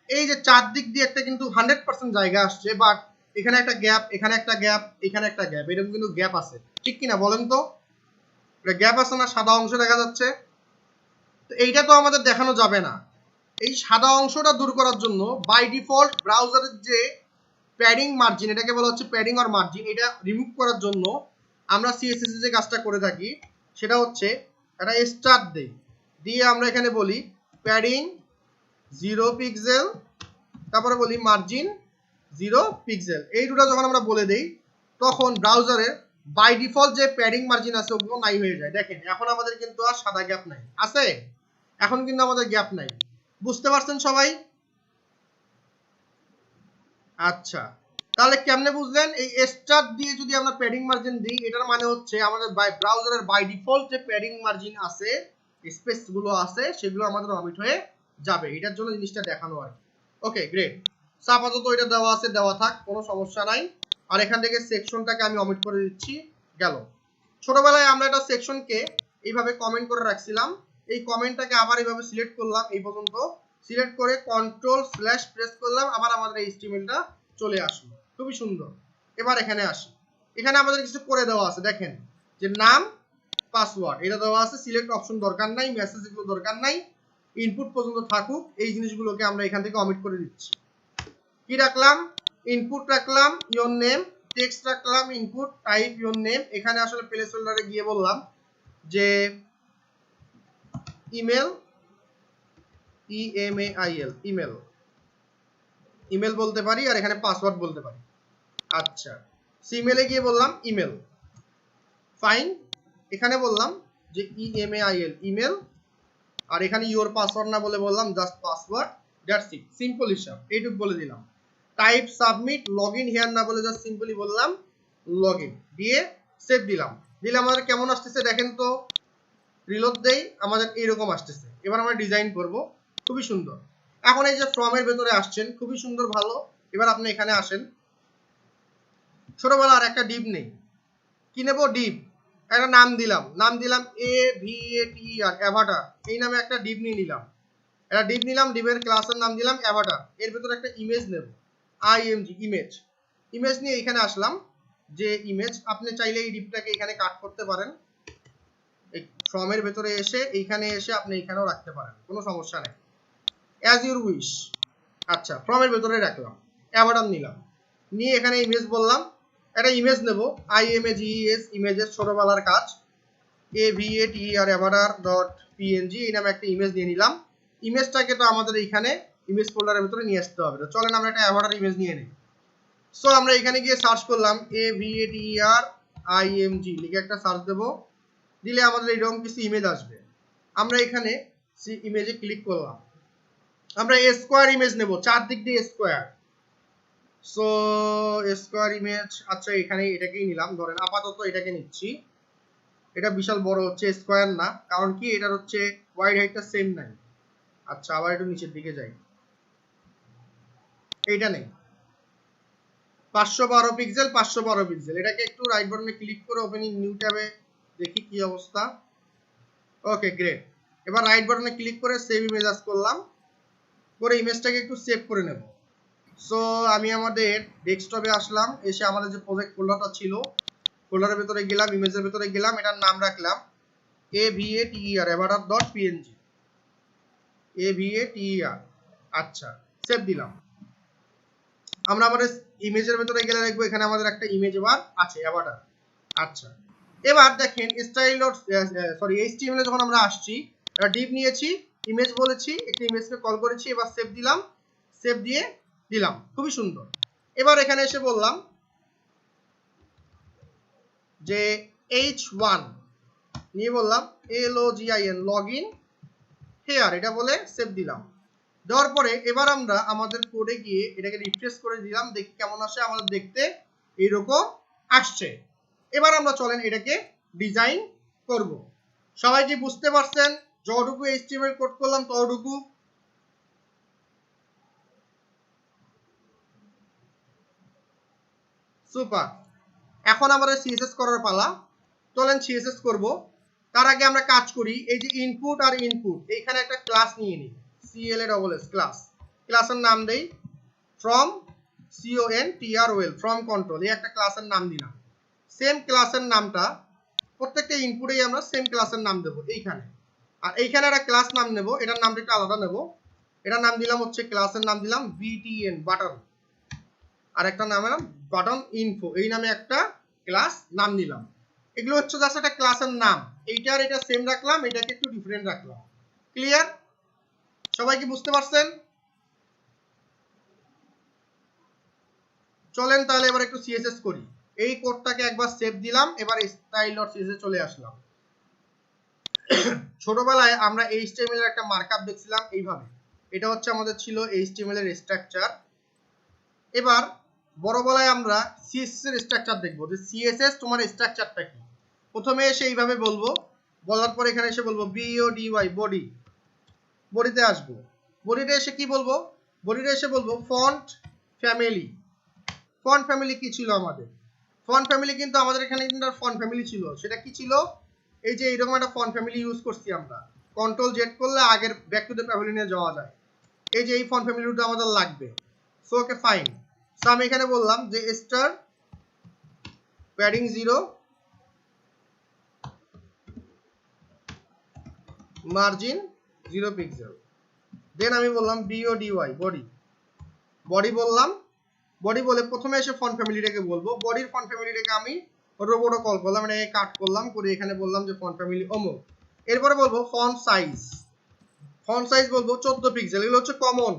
এই যে চারদিক দিয়ে একটা কিন্তু 100% জায়গা আসছে, বাট এখানে একটা গ্যাপ, এখানে একটা গ্যাপ, এখানে একটা গ্যাপ, এরকম কিন্তু গ্যাপ আছে, ঠিক কিনা বলেন তো? এটা গ্যাপ আছে না, সাদা অংশ দেখা যাচ্ছে। তো এইটা তো আমাদের দেখানো যাবে না। এই সাদা অংশটা দূর করার জন্য বাই ডিফল্ট ব্রাউজারের যে প্যাডিং মার্জিন, এটাকে বলা হচ্ছে প্যাডিং আর মার্জিন, এটা রিমুভ করার জন্য আমরা CSS যে কাজটা করে থাকি সেটা হচ্ছে একটা স্টার দেই, দিয়ে আমরা এখানে বলি প্যাডিং 0 পিক্সেল, তারপরে বলি মার্জিন 0 পিক্সেল। এই দুটো যখন আমরা বলে দেই তখন ব্রাউজারের বাই ডিফল্ট যে প্যাডিং মার্জিন আছে ওগুলো নাই হয়ে যায়। দেখেন এখন আমাদের কিন্তু আর সাদা গ্যাপ নাই, আছে? এখন কিন্তু আমাদের গ্যাপ নাই। বুঝতে পারছেন সবাই? আচ্ছা তাহলে কেমনে বুঝলেন? এই স্টার দিয়ে যদি আমরা প্যাডিং মার্জিন দিই, এটার মানে হচ্ছে আমাদের ব্রাউজারের বাই ডিফল্ট যে প্যাডিং মার্জিন আছে, স্পেস গুলো আছে, সেগুলো আমাদের অমিট হয়ে যাবে। এটার জন্য জিনিসটা দেখানো আর কি। Okay great. আপাতত এটা দেওয়া আছে, দেওয়া থাক, কোনো সমস্যা নাই। আর এখান থেকে সেকশনটাকে আমি অমিট করে দিচ্ছি, গেল। ছোটবেলায় আমরা একটা সেকশনকে এইভাবে কমেন্ট করে রাখছিলাম, এই কমেন্টটাকে আবার এইভাবে সিলেক্ট করলাম, এই পর্যন্ত সিলেক্ট করে কন্ট্রোল/ প্রেস করলাম, আবার আমাদের এই HTML-টা চলে আসলো, খুবই সুন্দর। এবার এখানে আসি, এখানে আমাদের কিছু করে দেওয়া আছে, দেখেন যে নাম, পাসওয়ার্ড এটা দেওয়া আছে, সিলেক্ট অপশন দরকার নাই, মেসেজ এগুলো দরকার নাই, ইনপুট পর্যন্ত থাকুক। এই জিনিসগুলোকে আমরা এখান থেকে অমিট করে দিচ্ছি। কি রাখলাম? ইনপুট রাখলাম, ইওর নেম, টেক্সট রাখলাম, ইনপুট টাইপ ইওর নেম। এখানে আসলে প্লেস হোল্ডারে গিয়ে বললাম যে ইমেল, ইএমএআইএল, ইমেল, ইমেল বলতে পারি, আর এখানে পাসওয়ার্ড বলতে পারি। আচ্ছা, সিমেলে গিয়ে বললাম ইমেল, ফাইন। এখানে বললাম যে ইএমএআইএল, ইমেল, আর এখানে ইওর পাসওয়ার্ড না বলে বললাম just password, that's it, simple হিসাব, এইটুকু বলে দিলাম। টাইপ সাবমিট, লগইন হিয়ার না বলে জাস্ট সিম্পলি বললাম লগইন, দিয়ে সেভ দিলাম। দিলে আমাদের কেমন আসতেছে দেখেন তো, রিলোড দেই, আমাদের এইরকম আসতেছে। এবার আমরা ডিজাইন করব, খুবই সুন্দর। এখন এই যে ফর্মের ভেতরে আসছেন, খুবই সুন্দর, ভালো। এবার আপনি এখানে আসেন, ছোটবেলা আর একটা ডিপ নেই, কি নেব, ডিপ, একটা নাম দিলাম, AVATER, অ্যাভাটার, এই নামে একটা ডিপ নিয়ে নিলাম, একটা ডিপ নিলাম, ডিপের ক্লাসের নাম দিলাম অ্যাভাটার। এর ভেতরে একটা ইমেজ নেব, IMG, ইমেজ। ইমেজ নিয়ে এখানে আসলাম, যে ইমেজ, আপনি চাইলে এই ডিপটাকে এখানে কাট করতে পারেন, এই ফর্মের ভেতরে এসে এইখানে এসে আপনি এখানেও রাখতে পারেন, কোনো সমস্যা নেই, অ্যাজ ইউর উইশ। আচ্ছা, ফর্মের ভেতরে রাখলাম, অ্যাভাটার নিলাম, নিয়ে এখানে ইমেজ বললাম, একটা ইমেজ নেব, IMAGES, ইমেজের ছোটবেলার কাজ, AVATER, avatar.png, এই নামে একটা ইমেজ নিয়ে নিলাম। ইমেজটাকে তো আমাদের এইখানে ইমেজ ফোল্ডারের ভিতরে নিয়ে আসতে হবে, তো চলেন আমরা একটা অ্যাভাটার ইমেজ নিয়ে নিই। সো আমরা এখানে গিয়ে সার্চ করলাম AVATER IMG লিখে একটা সার্চ দেব, দিলে আমাদের এরকম কিছু ইমেজ আসবে। আমরা এখানে ইমেজে ক্লিক করলাম, আমরা স্কোয়ার ইমেজ নেব, চারদিক দিয়ে স্কোয়ার। সো স্কোয়ার ইমেজ, আচ্ছা এখানে এটাকেই নিলাম, ধরেন আপাতত এটাকে নিচ্ছি। এটা বিশাল বড় হচ্ছে, স্কোয়ার না, কারণ কি এটার হচ্ছে ওয়াইড হাইটটা সেম নাই। আচ্ছা, আবার একটু নিচের দিকে যাই, এইটা নেই, 512 পিক্সেল, 512 পিক্সেল। এটাকে একটু রাইট বাটনে ক্লিক করে ওপেনিং নিউ ট্যাবে দেখি কি অবস্থা। ওকে, গ্রেট। এবার রাইট বাটনে ক্লিক করে সেভ ইমেজ আস করলাম, করে ইমেজটাকে একটু সেভ করে নেব। সো আমি আমাদের ডেস্কটপে আসলাম, এসে আমাদের যে প্রজেক্ট ফোল্ডারটা ছিল, ফোল্ডারের ভেতরে গেলাম, ইমেজের ভেতরে গেলাম, এটার নাম রাখলাম AVATER, avatar.png, AVATER। আচ্ছা, সেভ দিলাম। আমরা আমাদের ইমেজের ভেতরে গেলে দেখবো এখানে আমাদের একটা ইমেজ এবার আছে, অ্যাভাটার। আচ্ছা, এবার দেখেন স্টাইল ডট সরি HTML এ যখন আমরা আসছি, একটা ডিপ নিয়েছি, ইমেজ বলেছি, একটা ইমেজকে কল করেছি, এবার সেভ দিলাম, সেভ দিয়ে দিলাম, খুবই সুন্দর। এবার এখানে এসে বললাম যে H1 নিয়ে বললাম LOGIN, লগইন হেয়ার, এটা বলে সেভ দিলাম। দেওয়ার পরে এবার আমরা আমাদের কোডে গিয়ে এটাকে রিফ্রেশ করে দিলাম, দেখি কেমন আসে। আমাদের দেখতে এইরকম আসছে। এবার আমরা চলেন এটাকে ডিজাইন করব। সবাই কি বুঝতে পারছেন? যতটুকু HTML কোড করলাম ততটুকু? সুপার। এখন আমাদের CSS করার পালা, চলেন CSS করব। তার আগে আমরা কাজ করি, এই যে ইনপুট আর ইনপুট, এইখানে একটা ক্লাস নিয়ে নিই, CLASS, ক্লাস। ক্লাসের নাম দেই ফ্রম, CONTROL, ফ্রম কন্ট্রোল, এই একটা ক্লাসের নাম দিলাম। সেম ক্লাসের নামটা প্রত্যেকটা ইনপুটেই আমরা সেম ক্লাসের নাম দেব এইখানে। আর এইখানে একটা ক্লাস নাম নেব, এটার নামটা একটু আলাদা নেব। এটার নাম দিলাম হচ্ছে, ক্লাসের নাম দিলাম BTN, বাটন। আর একটা নাম দিলাম বাটন ইনফো, এই নামে একটা ক্লাস নাম দিলাম। এগুলো হচ্ছে জাস্ট একটা ক্লাসের নাম, এইটার এটা সেম রাখলাম, এটাকে একটু ডিফারেন্ট রাখলাম। ক্লিয়ার? সবাই কি বুঝতে পারছেন? চলেন তাহলে এবার একটু CSS করি। এই কোডটাকে একবার সেভ দিলাম, এবার style.css চলে আসলাম। ছোটবেলায় আমরা HTML এর একটা মার্কআপ দেখছিলাম এইভাবে, এটা হচ্ছে আমাদের ছিল HTML এর স্ট্রাকচার। এবার বড়বেলায় আমরা CSS এর স্ট্রাকচার দেখবো, যে CSS তোমার স্ট্রাকচারটা কি। প্রথমে এসে এইভাবে বলবো, বলার পর এখানে এসে বলবো BODY, বডি, বডিতে আসবো। বডিতে এসে কি বলবো? বডিতে এসে বলবো ফন্ট ফ্যামিলি। ফন্ট ফ্যামিলি কি ছিল আমাদের? ফন্ট ফ্যামিলি কিন্তু আমাদের এখানে কিন্তু ফন্ট ফ্যামিলি ছিল, সেটা কি ছিল? এই যে এরকম একটা ফন্ট ফ্যামিলি ইউজ করছি আমরা, কন্ট্রোল জেড করলে আগের ব্যাক টু দ্য প্যাভিলিয়নে যাওয়া যায়। এই যে এই ফন্ট ফ্যামিলিটা আমাদের লাগবে। So okay, fine. সো আমি এখানে বললাম যে স্টার প্যাডিং 0, মার্জিন 0 পিক্সেল। দেন আমি বললাম BODY, বডি। বডি বললাম, বডি বলে প্রথমে এসে ফন্ট ফ্যামিলিটাকে বলবো, বডির ফন্ট ফ্যামিলিটাকে আমি রোবটও কল করলাম, মানে কাট করলাম, করে এখানে বললাম যে ফন্ট ফ্যামিলি অমুক। এরপরে বলবো ফন্ট সাইজ, ফন্ট সাইজ বলবো 14 পিক্সেল, এগুলো হচ্ছে কমন,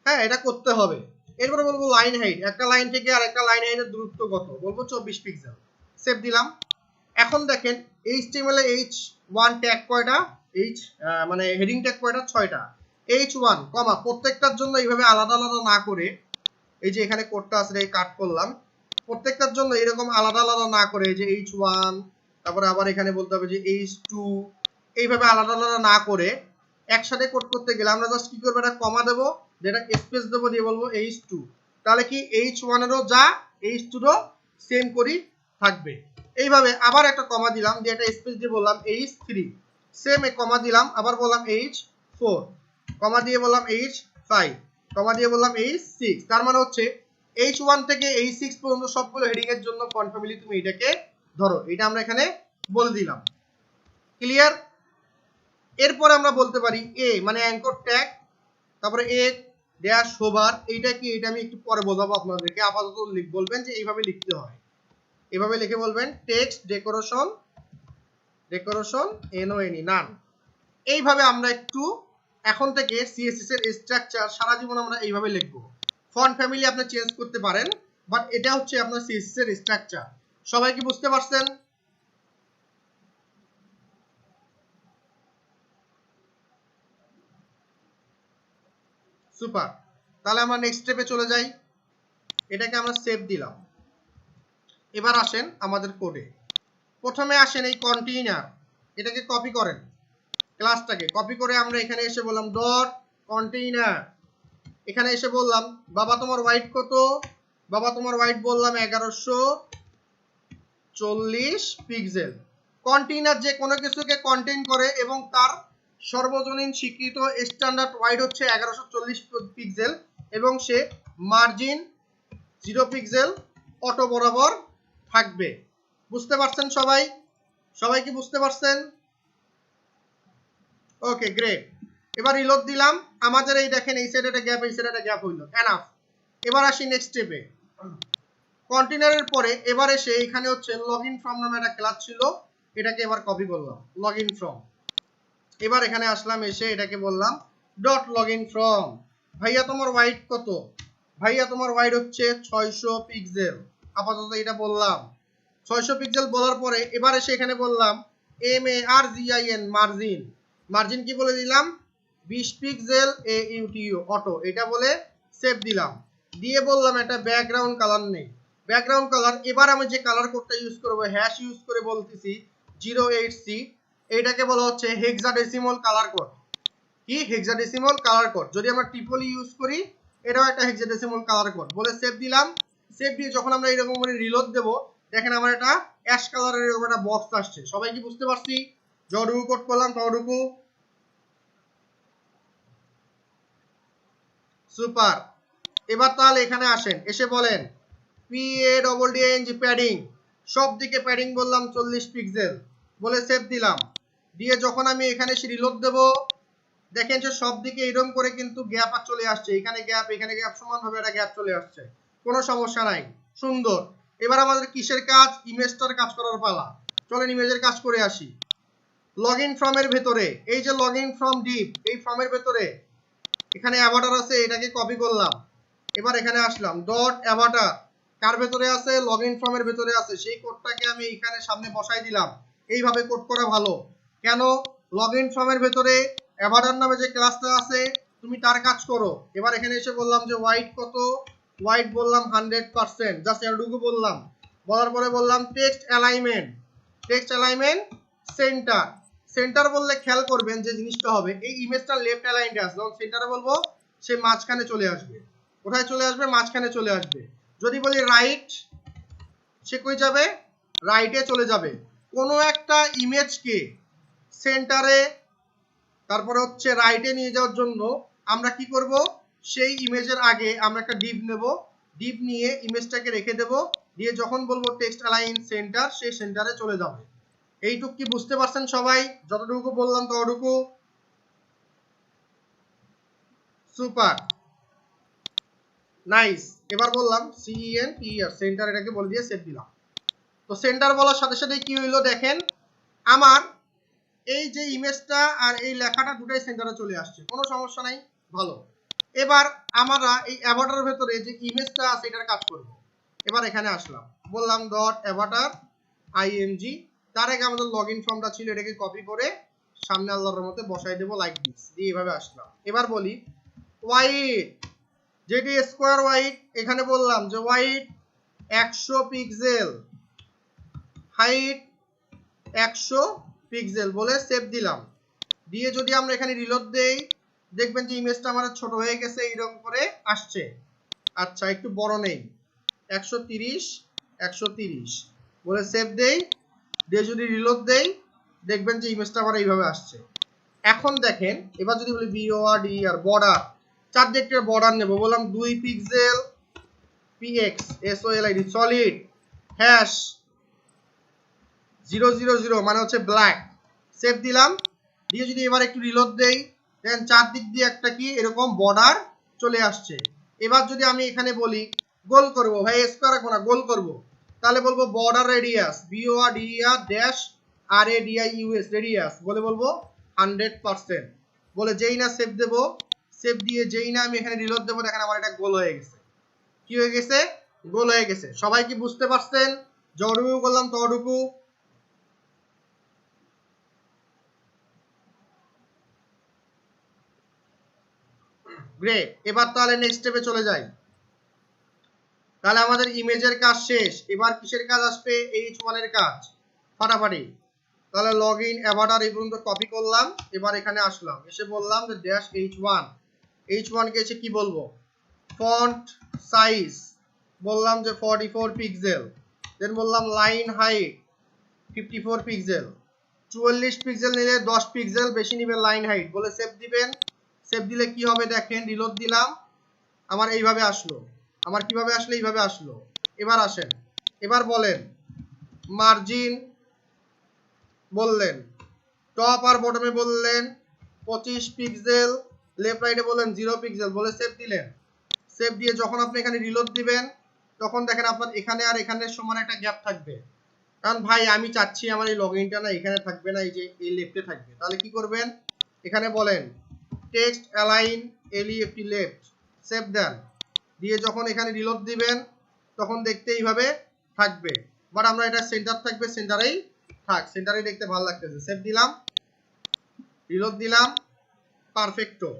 হ্যাঁ এটা করতে হবে। এরপরে বলবো লাইন হাইট, একটা লাইন থেকে আর একটা লাইন হাইটের দূরত্ব কত, বলবো 24 পিক্সেল, সেভ দিলাম। এখন দেখেন HTML এ H1 ট্যাগ কয়টা, মানে হেডিং ট্যাগ কয়টা, 6টা। H1 কমা প্রত্যেকটার জন্য এইভাবে আলাদা আলাদা না করে, এই যে এখানে কোডটা আছে এই কাট করলাম, প্রত্যেকটার জন্য এরকম আলাদা আলাদা না করে, এই যে H1, তারপরে আবার এখানে বলতে হবে যে H2, এইভাবে আলাদা আলাদা না করে একসাথে কোড করতে গেলে আমরা জাস্ট কি করব, এটা কমা দেব, যেটা স্পেস দেব, দিয়ে বলবো H2, তাহলে কি H1 এরও যা H2 এরও সেম করি থাকবে। এইভাবে আবার একটা কমা দিলাম, দিয়ে একটা স্পেস দিয়ে বললাম H3, সেম এ কমা দিলাম, আবার বললাম H4, কমা দিয়ে বললাম H5, কমা দিয়ে বললাম H6। তার মানে হচ্ছে H1 থেকে H6 পর্যন্ত সবগুলো হেডিং এর জন্য ফন্ট ফ্যামিলি তুমি এটাকে ধরো, এটা আমরা এখানে বলে দিলাম। ক্লিয়ার? এরপর আমরা বলতে পারি এ মানে অ্যাঙ্কর ট্যাগ, তারপরে এ ড্যাশ হোভার, এইটা কি, এটা আমি একটু পরে বোঝাবো আপনাদেরকে, আপাতত বলবেন যে এইভাবে লিখতে হয়, এভাবে লিখে বলবেন টেক্সট ডেকোরেশন, ডেকোরেশন NONE নান। এইভাবে আমরা একটু এখন থেকে CSS এর স্ট্রাকচার সারা জীবন আমরা এইভাবে লিখবো। ফন্ট ফ্যামিলি আপনি চেঞ্জ করতে পারেন, বাট এটা হচ্ছে আপনার CSS এর স্ট্রাকচার। সবাই কি বুঝতে পারছেন? সুপার, তাহলে আমরা নেক্সট স্টেপে চলে যাই। এটাকে আমরা সেভ দিলাম। এবার আসেন আমাদের কোডে, প্রথমে আসেন এই কন্টেইনার, এটাকে কপি করেন, ক্লাসটাকে কপি করে আমরা এখানে এসে বললাম ডট কন্টেইনার, এখানে এসে বললাম বাবা তোমার ওয়াইড কত, বাবা তোমার ওয়াইড বললাম 1140 পিক্সেল। কন্টেইনার যে কোনো কিছুকে কন্টেইন করে এবং তার সর্বজনীন স্বীকৃত স্ট্যান্ডার্ড ওয়াইড হচ্ছে 1140 পিক্সেল এবং সে মার্জিন 0 পিক্সেল অটো বরাবর থাকবে। বুঝতে পারছেন সবাই? সবাই কি বুঝতে পারছেন? Okay great. এবার রিলোড দিলাম, আমাদের এই দেখেন এই সাইডে একটা গ্যাপ, এই সাইডে একটা গ্যাপ হইলো, এনাফ। এবার আসি নেক্সট স্টেপে, কন্টেইনারের পরে এবার এসে এখানে হচ্ছে লগইন ফর্ম নামে একটা ক্লাস ছিল, এটাকে এবার কপি করলাম লগইন ফর্ম। এবার এখানে আসলাম, এসে এটাকে বললাম ডট লগইন ফর্ম, ভাইয়া তোমার ওয়াইড কত, ভাইয়া তোমার ওয়াইড হচ্ছে 600 পিক্সেল, আপাতত এটা বললাম 600 পিক্সেল। বলার পরে এবার এসে এখানে বললাম MARGIN মার্জিন, মার্জিন কি বলে দিলাম 20 পিক্সেল AUTU অটো, এটা বলে সেভ দিলাম। দিয়ে বললাম একটা ব্যাকগ্রাউন্ড কালার নেই, ব্যাকগ্রাউন্ড কালার, এবার আমি যে কালার কোডটা ইউজ করব হ্যাশ ইউজ করে বলতেছি 08C, এটাকে বলা হচ্ছে হেক্সাডেসিমাল কালার কোড। কি হেক্সাডেসিমাল কালার কোড, যদি আমরা ট্রিপলি ইউজ করি এটাও একটা হেক্সাডেসিমাল কালার কোড, বলে সেভ দিলাম। সেভ দিয়ে যখন আমরা এরকম করে রিলোড দেব, দেখেন আমার একটা অ্যাশ কালারের এরকম একটা বক্স আসছে। সবাই কি বুঝতে পারছি? যতটুকু কোড করলাম ততটুকু সুপার। এবার তাহলে এখানে আসেন, এসে বলেন PADDING প্যাডিং, সব দিকে প্যাডিং বললাম 40 পিক্সেল, বলে সেভ দিলাম। দিয়ে যখন আমি এখানে এসে রিলোড দেব, দেখেন যে সব দিকে এরকম করে কিন্তু গ্যাপ আর চলে আসছে, এখানে গ্যাপ সমানভাবে একটা গ্যাপ চলে আসছে, কোনো সমস্যা নাই, সুন্দর। এবার আমাদের কিসের কাজ? ইমেজটার কাজ করার পালা। চলেন ইমেজের কাজ করে আসি। লগইন ফর্মের ভেতরে এই যে লগইন ফর্ম ডিপ, এই ফর্মের ভেতরে এখানে অ্যাভাটার আছে, এটাকে কপি করলাম। এবার এখানে আসলাম ডট অ্যাভাটার, কার ভেতরে আছে? লগইন ফর্মের ভেতরে আছে, সেই কোডটাকে আমি এখানে সামনে বসাই দিলাম। এইভাবে কোড করা ভালো। কেন? লগইন ফর্মের ভেতরে অ্যাভাটার নামে যে ক্লাসটা আছে তুমি তার কাজ করো। এবার এখানে এসে বললাম যে ওয়াইড কত, ওয়াইড বললাম 100%, জাস্ট এটুকু বললাম। বলার পরে বললাম text alignment, text alignment centre, centre বললে খেয়াল করবেন যে জিনিসটা হবে এই ইমেজটা লেফট অ্যালাইন্ড আছে, যখন সেন্টারে বলবো সে মাঝখানে চলে আসবে। কোথায় চলে আসবে? মাঝখানে চলে আসবে। যদি বলি রাইট, সে কই যাবে? রাইটে চলে যাবে। কোনো একটা ইমেজকে সেন্টারে তারপরে হচ্ছে রাইটে নিয়ে যাওয়ার জন্য আমরা কি করব? সেই ইমেজের আগে আমরা একটা ডিপ নেব, ডিপ নিয়ে ইমেজটাকে রেখে দেব, দিয়ে যখন বলবো টেক্সট অ্যালাইন সেন্টার, সেই সেন্টারে চলে যাবে। এইটুকু কি বুঝতে পারছেন সবাই? যতটুকু বললাম ততটুকু সুপার, নাইস। এবার বললাম CENTER সেন্টার, এটাকে বলে দিয়ে সেভ দিলাম। তো সেন্টার বলার সাথে সাথে কি হইলো দেখেন, আমার এই যে ইমেজটা আর এই লেখাটা দুটাই সেন্টারে চলে আসছে, কোনো সমস্যা নাই, ভালো। এবার আমরা এই অ্যাভাটারের ভেতরে যে ইমেজটা আছে এটার কাজ করব। এবার এখানে আসলাম, বললাম ডট অ্যাভাটার আইএমজি, তার আগে আমাদের লগইন ফর্মটা ছিল, এটাকে কপি করে সামনে আল্লাহর মধ্যে বসাই দেব লাইক দিস দিয়ে এভাবে আসলাম। এবার বলি হোয়াইট, যেটি স্কোয়ার হোয়াইট, এখানে বললাম যে হোয়াইট 100 পিক্সেল, হাইট 100 পিক্সেল বলে সেভ দিলাম। দিয়ে যদি আমরা এখানে রিলোড দেই, দেখবেন যে ইমেজটা আমার ছোট হয়ে গেছে, এইরকম করে আসছে। আচ্ছা একটু বড় নেই, 130 বলে সেভ দেই, দিয়ে যদি রিলোড দেই দেখবেন যে ইমেজটা আমার এইভাবে আসছে। এখন দেখেন এবার যদি বলি BORDER বর্ডার, চারদিকটা বর্ডার নেব, বললাম 2 pixel PX SOLID solid hash 000 মানে হচ্ছে ব্ল্যাক, সেভ দিলাম। দিয়ে যদি এবার একটু রিলোড দেই, দেন চারদিক দিয়ে একটা কি এরকম বর্ডার চলে আসছে। এবার যদি আমি এখানে বলি গোল করব, ভাই স্কয়ার রাখবো না, গোল করব, তাহলে বলবো বর্ডার রেডিয়াস BORDER-RADIUS রেডিয়াস বলে বলবো 100%, বলে যেই না সেভ দেব, সেভ দিয়ে যেই না আমি এখানে রিলোড দেবো, দেখেন আমার এটা গোল হয়ে গেছে। কি হয়ে গেছে? গোল হয়ে গেছে। সবাই কি বুঝতে পারছেন? যতটুকু করলাম ততটুকু। গ্রেট। এবার তাহলে নেক্সট স্টেপে চলে যাই। তাহলে আমাদের ইমেজের কাজ শেষ, এবার কিসের কাজ আসবে? H1 এর কাজ, ফাটাফাটি। তাহলে লগইন অ্যাভাটার এই পর্যন্ত কপি করলাম, এবার এখানে আসলাম, এসে বললাম যে ড্যাশ H1 কে এসে কি বলবো? ফন্ট সাইজ বললাম যে 44 পিক্সেল, দেন বললাম লাইন হাইট 54 পিক্সেল, 44 পিক্সেল নিলে 10 পিক্সেল বেশি নিবে লাইন হাইট, বলে সেভ দিবেন। সেভ দিলে কি হবে দেখেন, রিলোড দিলাম, আমার এইভাবে আসলো। আমার কিভাবে আসলো? এইভাবে আসলো। এবার আসেন, এবার বলেন মার্জিন বললেন, টপ আর বটমে বললেন 25 পিক্সেল, লেফট রাইটে বললেন 0 পিক্সেল, বলে সেভ দিলেন। সেভ দিয়ে যখন আপনি এখানে রিলোড দিবেন, তখন দেখেন আপনার এখানে আর এখানে সমান একটা গ্যাপ থাকবে। কারণ ভাই আমি চাচ্ছি আমার এই লগইনটা না এখানে থাকবে না, এই যে এই লেফটে থাকবে। তাহলে কি করবেন? এখানে বলেন text align LEFT left, save দেন। দিয়ে যখন এখানে রিলোড দিবেন তখন দেখতে এইভাবে থাকবে, বাট আমরা এটা সেন্টার থাকবে, সেন্টারেই থাক, সেন্টারেই দেখতে ভালো লাগতেছে। সেভ দিলাম, রিলোড দিলাম, পারফেক্টো।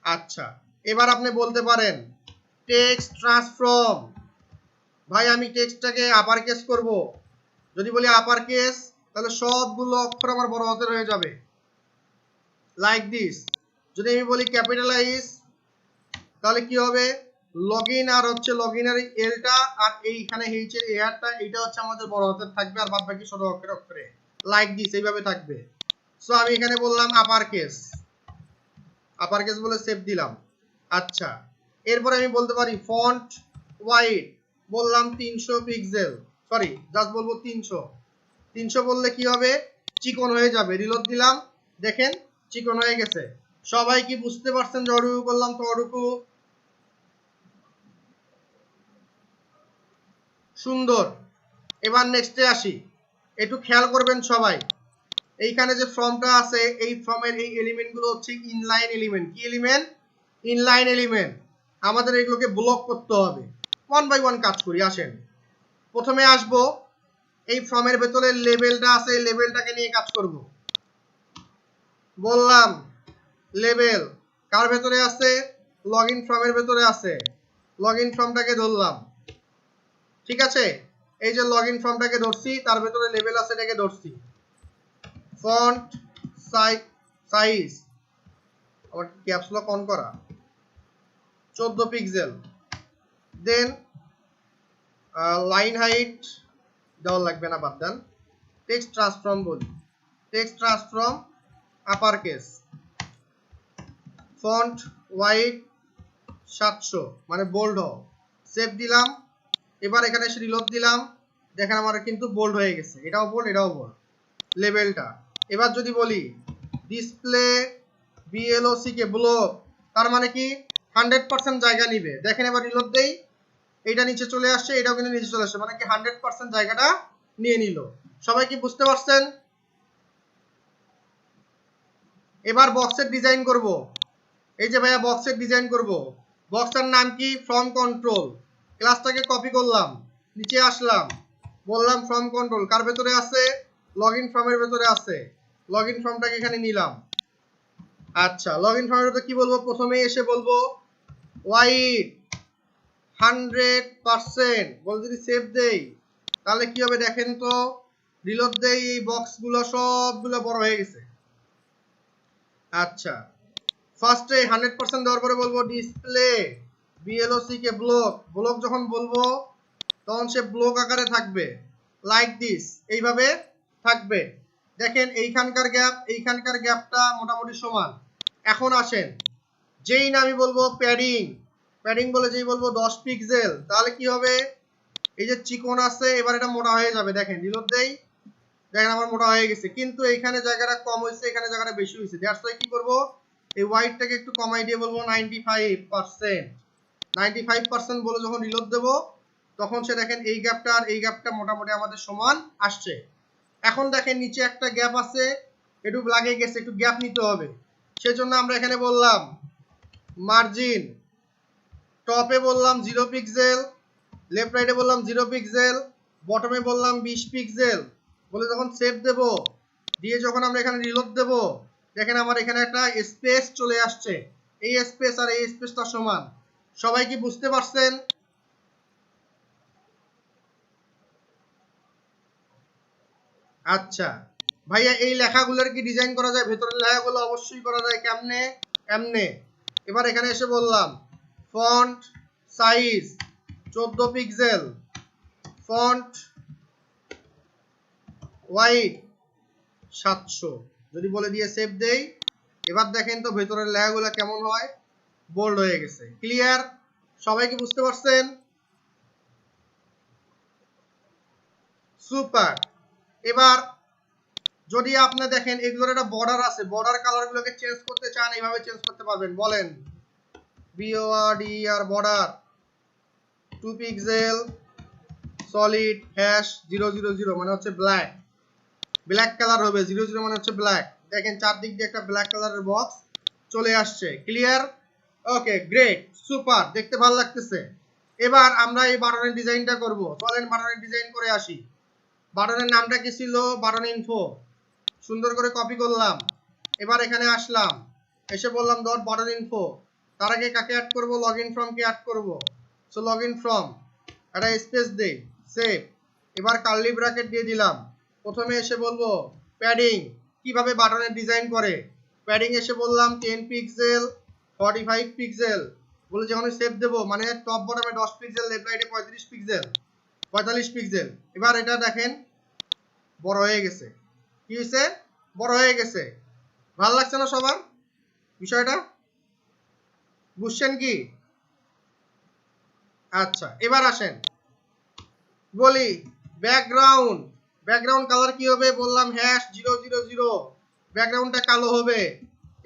আচ্ছা এবার আপনি বলতে পারেন টেক্সট ট্রান্সফর্ম, ভাই আমি টেক্সটটাকে আপার কেস করব। যদি বলি আপার কেস, তাহলে সবগুলো অক্ষর আমার বড় হাতের হয়ে যাবে, লাইক দিস। যদি আমি বলি ক্যাপিটালাইজ, তাহলে কি হবে? লগইন আর হচ্ছে লগইনের এলটা আর এইখানে এইচের এয়ারটা, এইটা হচ্ছে আমাদের বড় হাতের থাকবে, আর বাদ বাকি ছোট অক্ষরে লাইক দিস এইভাবে থাকবে। সো আমি এখানে বললাম আপার কেস বলে সেভ দিলাম। আচ্ছা এরপরে আমি বলতে পারি ফন্ট হোয়াইট, বললাম 300 পিক্সেল, সরি জাস্ট বলবো 300 বললে কি হবে? চিকন হয়ে যাবে। রিলোড দিলাম, দেখেন চিকন হয়ে গেছে। সবাই কি বুঝতে পারছেন যতটুকু বললাম ততটুকু? সুন্দর। এবার নেক্সটে আসি, একটু খেয়াল করবেন সবাই। এইখানে যে ফর্মটা আছে, এই ফর্মের এই এলিমেন্টগুলো হচ্ছে ইনলাইন এলিমেন্ট। কি এলিমেন্ট? Inline element. আমাদের এগুলোকে ব্লক করতে হবে। ওয়ান বাই ওয়ান কাজ করি, আসেন। প্রথমে আসবো এই ফর্মের ভেতরে লেবেলটা আছে, এই লেবেলটাকে নিয়ে কাজ করব। বললাম লেবেল কার ভেতরে আছে? লগইন ফর্মের ভেতরে আছে। লগইন ফর্মটাকে ধরলাম, ঠিক আছে? এই যে লগইন ফর্মটাকে ধরছি, তার ভেতরে লেবেল আছে, এটাকে ধরছি। ফন্ট সাইজ আবার ক্যাপস লক অন করা 14 পিক্সেল, দেন লাইন হাইট দেওয়া লাগবে না, বাদ দেন। টেক্সট ট্রান্সফর্ম বলি, text transform upper case, font white 700 মানে বোল্ড হোক, সেভ দিলাম। এবার এখানে এসে রিলোড দিলাম, দেখেন আমার কিন্তু বোল্ড হয়ে গেছে, এটাও বোল্ড এটাও বোল্ড লেভেলটা। এবার যদি বলি ডিসপ্লে BLOC কে ব্লক, তার মানে কি 100% জায়গা নিবে। দেখেন এবার রিলোড দেই, এইটা নিচে চলে আসছে, এটাও কিন্তু নিচে চলে আসছে, মানে কি 100% জায়গাটা নিয়ে নিল। সবাই কি বুঝতে পারছেন? এবার বক্সের ডিজাইন করব। এই যে ভাইয়া বক্সের ডিজাইন করব। বক্সের নাম কি? From control. ক্লাসটাকে কপি করলাম, নিচে আসলাম, বললাম ফ্রম কন্ট্রোল কার ভেতরে আছে? লগইন ফর্মের ভেতরে আছে। লগইন ফর্মটাকে এখানে নিলাম। আচ্ছা, লগইন ফর্মের ভেতরে কি বলবো? প্রথমে এসে বলবো হোয়াইট 100%। বল যদি সেভ দেই তাহলে কি হবে দেখেন তো, রিলোড দেই, এই বক্সগুলো সবগুলো বড় হয়ে গেছে। আচ্ছা, ফার্স্টে 100% দেওয়ার পরে বলবো ডিসপ্লে BLOC কে ব্লক যখন বলবো তখন সে ব্লক আকারে থাকবে, লাইক দিস, এইভাবে থাকবে। দেখেন এইখানকার গ্যাপটা মোটামুটি সমান। এখন আসেন, যেই না আমি বলবো প্যাডিং বলে যেই বলবো 10 পিক্সেল, তাহলে কি হবে? এই যে চিকন আছে এবার এটা মোটা হয়ে যাবে। দেখেন রিলোড দেই, দেখেন আমার মোটা হয়ে গেছে, কিন্তু এইখানে জায়গাটা কম হয়েছে, এখানে জায়গাটা বেশি হয়েছে। দ্যাটস ওয়াই কি করব, এই হোয়াইটটাকে একটু কমাই দিয়ে বলবো 95% বলে যখন রিলোড দেব তখন সে দেখেন এই গ্যাপটা আর এই গ্যাপটা মোটামুটি আমাদের সমান আসছে। এখন দেখেন নিচে একটা গ্যাপ আছে, একটু লাগে গেছে, একটু গ্যাপ নিতে হবে। সেজন্য আমরা এখানে বললাম মার্জিন, টপে বললাম 0 পিক্সেল, লেফট রাইটে বললাম 0 পিক্সেল, বটমে বললাম 20 পিক্সেল। বলে যখন সেভ দেব, দিয়ে যখন আমরা এখানে রিলোড দেব, দেখেন আমার এখানে একটা স্পেস চলে আসছে। এই স্পেস আর এই স্পেসটা সমান। সবাই কি বুঝতে পারছেন? আচ্ছা ভাইয়া, এই লেখাগুলোর কি ডিজাইন করা যায়? ভেতরের লেখাগুলো অবশ্যই করা যায়। কেমনে? এমনে। এবার এখানে এসে বললাম font size 14 pixel, font white 700 যদি বলে দিয়ে সেভ দেই, এবার দেখেন তো ভেতরের লেখাগুলো কেমন হয়, বোল্ড হয়ে গেছে। ক্লিয়ার? সবাই কি বুঝতে পারছেন? সুপার। এবার যদি আপনি দেখেন এগুলোর একটা বর্ডার আছে, বর্ডার কালারগুলোকে চেঞ্জ করতে চান, এইভাবে চেঞ্জ করতে পারবেন। বলেন BORDER বর্ডার 2 পিক্সেল সলিড #000 মানে হচ্ছে ব্ল্যাক কালার হবে, 00 মানে হচ্ছে ব্ল্যাক। দেখেন চারদিক দিয়ে একটা ব্ল্যাক কালারের বক্স চলে আসছে। ক্লিয়ার? ওকে, গ্রেট, সুপার, দেখতে ভালো লাগতেছে। এবার আমরা এই বাটনের ডিজাইনটা করব। চলেন বাটনের ডিজাইন করে আসি। বাটনের নামটা কি ছিল? Button info. সুন্দর করে কপি করলাম। এবার এখানে আসলাম, এসে বললাম ডট বাটন ইনফো। তার আগে কাকে অ্যাড করব? লগইন ফ্রম কে অ্যাড করব। সো লগইন ফ্রম, একটা স্পেস দেই, সেভ। এবার কার্লি ব্র্যাকেট দিয়ে দিলাম। প্রথমে এসে বলবো প্যাডিং, কিভাবে বাটনের ডিজাইন করে। প্যাডিং এসে বললাম 10 পিক্সেল 45 পিক্সেল, বলে যখন সেভ দেব মানে টপ বটমে 10 পিক্সেল, লেফট রাইটে 45 পিক্সেল। এবার এটা দেখেন বড় হয়ে গেছে। কি হয়েছে? বড় হয়ে গেছে। ভালো লাগছে না সবার বিষয়টা? বুঝছেন কি? আচ্ছা, এবার আসেন বলি ব্যাকগ্রাউন্ড কালার কি হবে? বললাম #000, ব্যাকগ্রাউন্ডটা কালো হবে।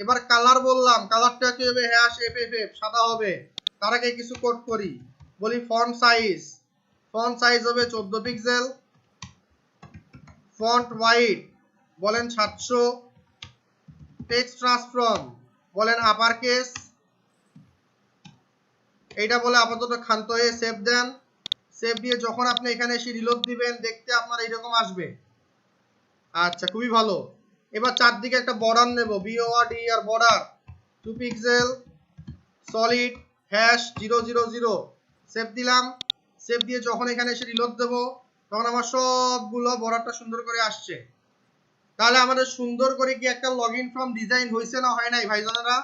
এবার কালার বললাম, কালারটা কি হবে? #FFF, সাদা হবে। তার আগে কিছু কোড করি, বলি ফন্ট সাইজ হবে 14 পিক্সেল, ফন্ট হোয়াইট বলেন 700, টেক্সট ট্রান্সফর্ম বলেন আপার কেস। এইটা বলে আপাতত ক্ষান্ত হয়ে সেভ দেন। সেভ দিয়ে যখন আপনি এখানে এসে রিলোড দিবেন দেখতে আপনার এইরকম আসবে। আচ্ছা, খুবই ভালো। এবার চারদিকে একটা বর্ডার নেব, BORDER border 2 pixel solid #000, save দিলাম। সেভ দিয়ে যখন এখানে এসে রিলোড দেব তখন আমার সবগুলো বর্ডারটা সুন্দর করে আসছে। তাহলে আমাদের সুন্দর করে কি একটা লগইন ফর্ম ডিজাইন হয়েছে না হয় নাই ভাইজানেরা?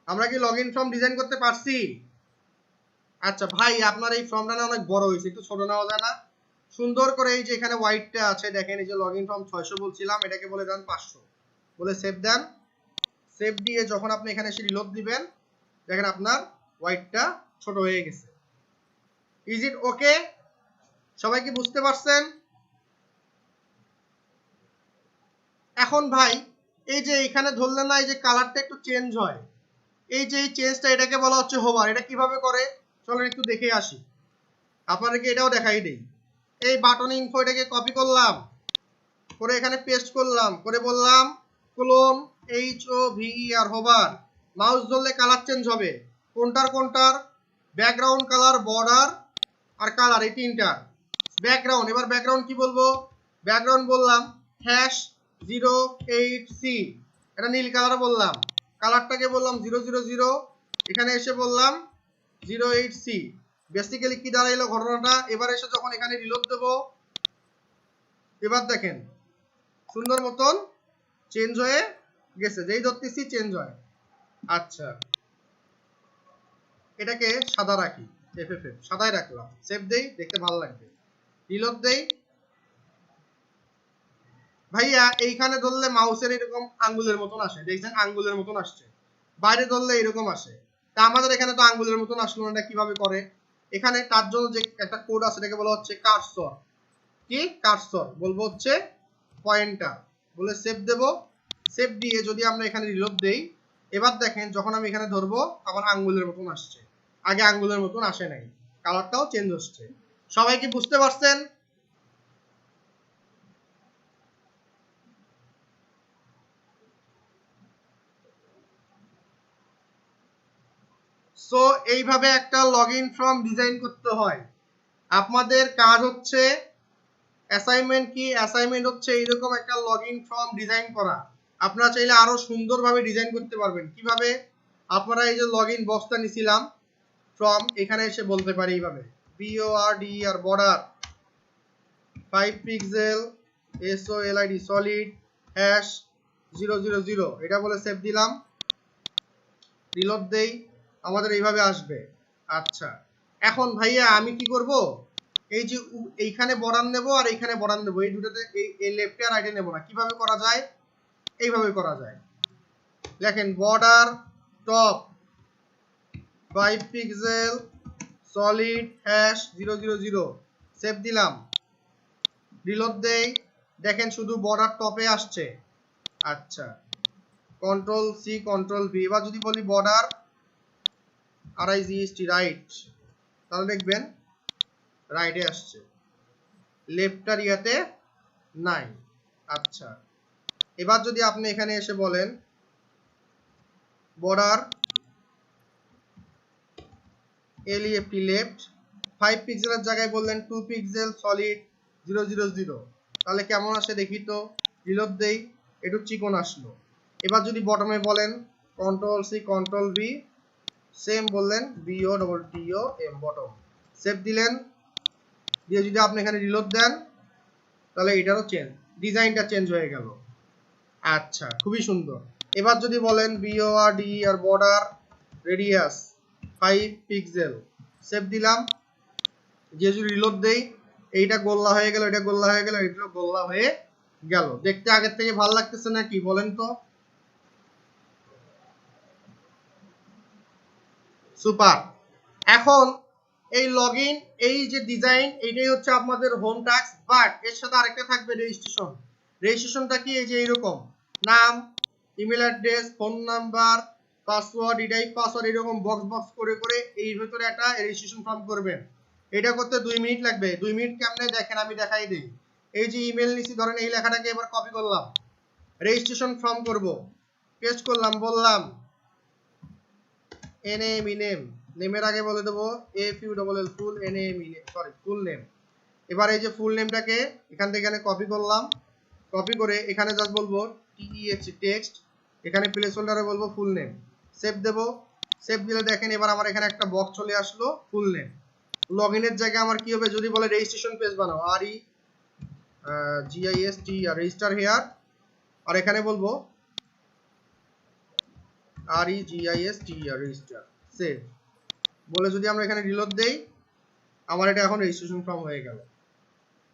আমরা কি লগইন ফর্ম ডিজাইন করতে পারছি? আচ্ছা ভাই, আপনার এই ফর্মটা না অনেক বড় হয়েছে, একটু ছোট নেওয়া যায় না? সুন্দর করে এই যে এখানে হোয়াইটটা আছে দেখেন, এই যে লগইন ফর্ম 600 বলছিলাম, এটাকে বলে দেন 500, বলে সেভ দেন। সেভ দিয়ে যখন আপনি এখানে এসে রিলোড দিবেন দেখেন আপনার হোয়াইটটা ছোট হয়ে গেছে। ইজ ইট ওকে? সবাই কি বুঝতে পারছেন? এখন ভাই এই যে এখানে ধরলেন না, এই যে কালারটা একটু চেঞ্জ হয়, এই যে এই চেঞ্জটা, এটাকে বলা হচ্ছে হোভার। এটা কিভাবে করে চলেন একটু দেখে আসি। আপনাদেরকে এটাও দেখাই দেই। এই বাটন ইনফো এটাকে কপি করলাম, করে এখানে পেস্ট করলাম, করে বললাম ক্লোন HOVER হোভার, মাউস ধরলে কালার চেঞ্জ হবে। কোনটার ব্যাকগ্রাউন্ড কালার, বর্ডার আর কালার, এই তিনটার। ব্যাকগ্রাউন্ড, এবার ব্যাকগ্রাউন্ড কি বলবো? ব্যাকগ্রাউন্ড বললাম #08C, এটা নীল কালার বললাম। কালারটাকে বললাম 000, এখানে এসে বললাম 08C। বেসিক্যালি কি দাঁড়াইলো ঘটনাটা? এবার এসে যখন এখানে রিলোড দেব, এবার দেখেন সুন্দর মতন চেঞ্জ হয়ে গেছে, যেই ধরতেছি চেঞ্জ হয়। আচ্ছা, এটাকে সাদা রাখি, FFF সাদাই রাখলাম, সেভ দেই, দেখতে ভালো লাগবে। রিলোড দেই। ভাইয়া এইখানে ধরলে মাউসের এরকম আঙ্গুলের মতন আসে, দেখছেন আঙ্গুলের মতন আসছে। বাইরে ধরলে এরকম আসে। তা আমাদের এখানে তো আঙ্গুলের মতন আসলো না, কিভাবে করে? এখানে তার জন্য যে একটা কোড আছে, এটাকে বলা হচ্ছে কার্সর। কি কার্সর? বলবো হচ্ছে পয়েন্টার। বলে সেভ দেব। সেভ দিয়ে যদি আমরা এখানে রিলোড দেই, এবার দেখেন যখন আমি এখানে ধরবো আমার আঙ্গুলের মতন আসছে, আগে আঙ্গুলের মতন আসে নাই, কালারটাও চেঞ্জ হচ্ছে। সবাই কি বুঝতে পারছেন? সো এইভাবে একটা লগইন ফর্ম ডিজাইন করতে হয়। আপনাদের কাজ হচ্ছে, অ্যাসাইনমেন্ট কি? অ্যাসাইনমেন্ট হচ্ছে এইরকম একটা লগইন ফর্ম ডিজাইন করা। আপনারা চাইলে আরো সুন্দরভাবে ডিজাইন করতে পারবেন। কিভাবে? আপনারা এই যে লগইন বক্সটা নিছিলাম ফর্ম, এখানে এসে বলতে পারি এইভাবে BORDER border 5 pixel SOLID solid #000, এটা বলে সেভ দিলাম। রিলোড দেই, আমাদের এইভাবে আসবে। আচ্ছা, এখন ভাইয়া আমি কি করব? এই যে এইখানে বর্ডার নেব আর এইখানে বর্ডার নেব, এই দুটোতে এই লেফটে আর রাইটে নেব না। কিভাবে করা যায়? এইভাবে করা যায়। দেখেন border top 5 pixel solid #000, save দিলাম। রিলোড দেই, দেখেন শুধু বর্ডার টপে আসছে। আচ্ছা, Ctrl+C Ctrl+V, এবার যদি বলি বর্ডার RIGST রাইট, তাহলে দেখবেন রাইটে আসছে, লেফটার ইয়াতে নাই। আচ্ছা, এবার যদি আপনি এখানে এসে বলেন বর্ডার LEFT লেফট 5 পিক্সেলের জায়গায় বললেন 2 পিক্সেল সলিড 000, তাহলে কেমন আসে দেখি তো। রিলোড দেই, একটু চিকন আসলো। এবার যদি বটমে বলেন Ctrl+C Ctrl+V, সেম বললেন BOTTOM বটম, সেভ দিলেন। দিয়ে যদি আপনি এখানে রিলোড দেন, তাহলে এটারও চেঞ্জ, ডিজাইনটা চেঞ্জ হয়ে গেল। আচ্ছা, খুবই সুন্দর। এবার যদি বলেন BORDER border radius 5 pixel, save দিলাম। যে যদি রিলোড দেই, এইটা গোল্লা হয়ে গেল, এটা গোল্লা হয়ে গেল, এটা গোল্লা হয়ে গেল। দেখতে আগের থেকে ভালো লাগতেছে না কি বলেন তো? সুপার। এখন এই লগইন, এই যে ডিজাইন, এইটাই হচ্ছে আপনাদের হোম টাস্ক। বাট এর সাথে আরেকটা থাকবে রেজিস্ট্রেশন। রেজিস্ট্রেশনটা কি? এই যে এরকম নাম, email address, phone number, password, এটাই পাসওয়ার্ড, এরকম বক্স বক্স করে করে এই ভিতরে একটা রেজিস্ট্রেশন ফর্ম করবেন। এটা করতে 2 মিনিট লাগবে। 2 মিনিট কেমনে দেখেন আমি দেখাই দিই। এই যে ইমেল নিছি, ধরেন এই লেখাটাকে এবার কপি করলাম, রেজিস্ট্রেশন ফর্ম করব, পেস্ট করলাম, বললাম NAME, নেমের আগে বলে দেবো FULL ফুল NAME, সরি ফুল নেম। এবার এই যে ফুল নেমটাকে এখান থেকে এখানে কপি করলাম, কপি করে এখানে জাস্ট বলবো TEXT টেক্সট, এখানে প্লেস হোল্ডারে বলবো ফুল নেম, সেভ দেব। সেভ দিলে দেখেন এবার আমার এখানে একটা বক্স চলে আসলো, ফুল নেম। লগইনের জায়গায় আমার কি হবে? যদি বলে রেজিস্ট্রেশন পেজ বানাও, REGIST রেজিস্টার হেয়ার, আর এখানে বলবো REGIST রেজিস্টার, সেভ বলে যদি আমরা এখানে রিলোড দেই, আমার এটা এখন রেজিস্ট্রেশন ফর্ম হয়ে গেল।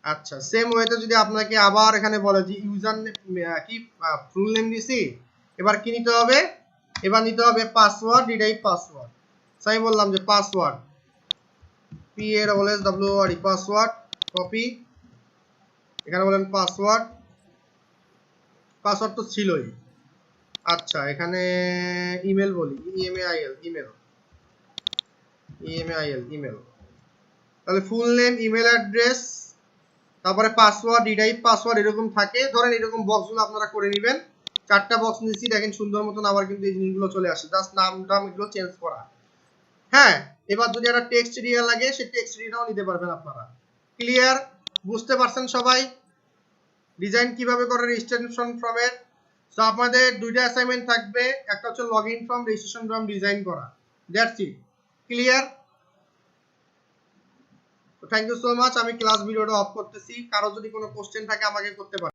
আচ্ছা, সেম ওয়েতে যদি আপনাকে আবার এখানে বলে যে ইউজার কি ফুল নেম দিছি, এবার কি নিতে হবে? এবার নিতে হবে পাসওয়ার্ড, এটাই পাসওয়ার্ড। তাই বললাম যে পাসওয়ার্ড PASSWORD পাসওয়ার্ড, কপি, এখানে বলেন পাসওয়ার্ড, পাসওয়ার্ড তো ছিলই। আচ্ছা, এখানে ইমেল বলি, ইমেল, ইমেল। তাহলে ফুল নেম, ইমেল অ্যাড্রেস, তারপরে পাসওয়ার্ড, রিটাইপ পাসওয়ার্ড এরকম থাকে। ধরেন এরকম বক্সগুলো আপনারা করে নেবেন। 4টা বক্স নিয়েছি, দেখেন সুন্দর মতন আবার কিন্তু এই জিনিসগুলো চলে আসে, জাস্ট নামটা এগুলো চেঞ্জ করা। হ্যাঁ, এবার যদি একটা টেক্সট এরিয়া লাগে সেই টেক্সট এরিয়াটাও নিতে পারবেন আপনারা। ক্লিয়ার? বুঝতে পারছেন সবাই ডিজাইন কিভাবে করে রেজিস্ট্রেশন ফর্মের? সো আপনাদের দুইটা অ্যাসাইনমেন্ট থাকবে, একটা হচ্ছে login form, registration form design করা। That's it. Clear? Thank you so much. আমি ক্লাস ভিডিওটা অফ করতেছি। কারো যদি কোনো কোশ্চেন থাকে আমাকে করতে পারেন।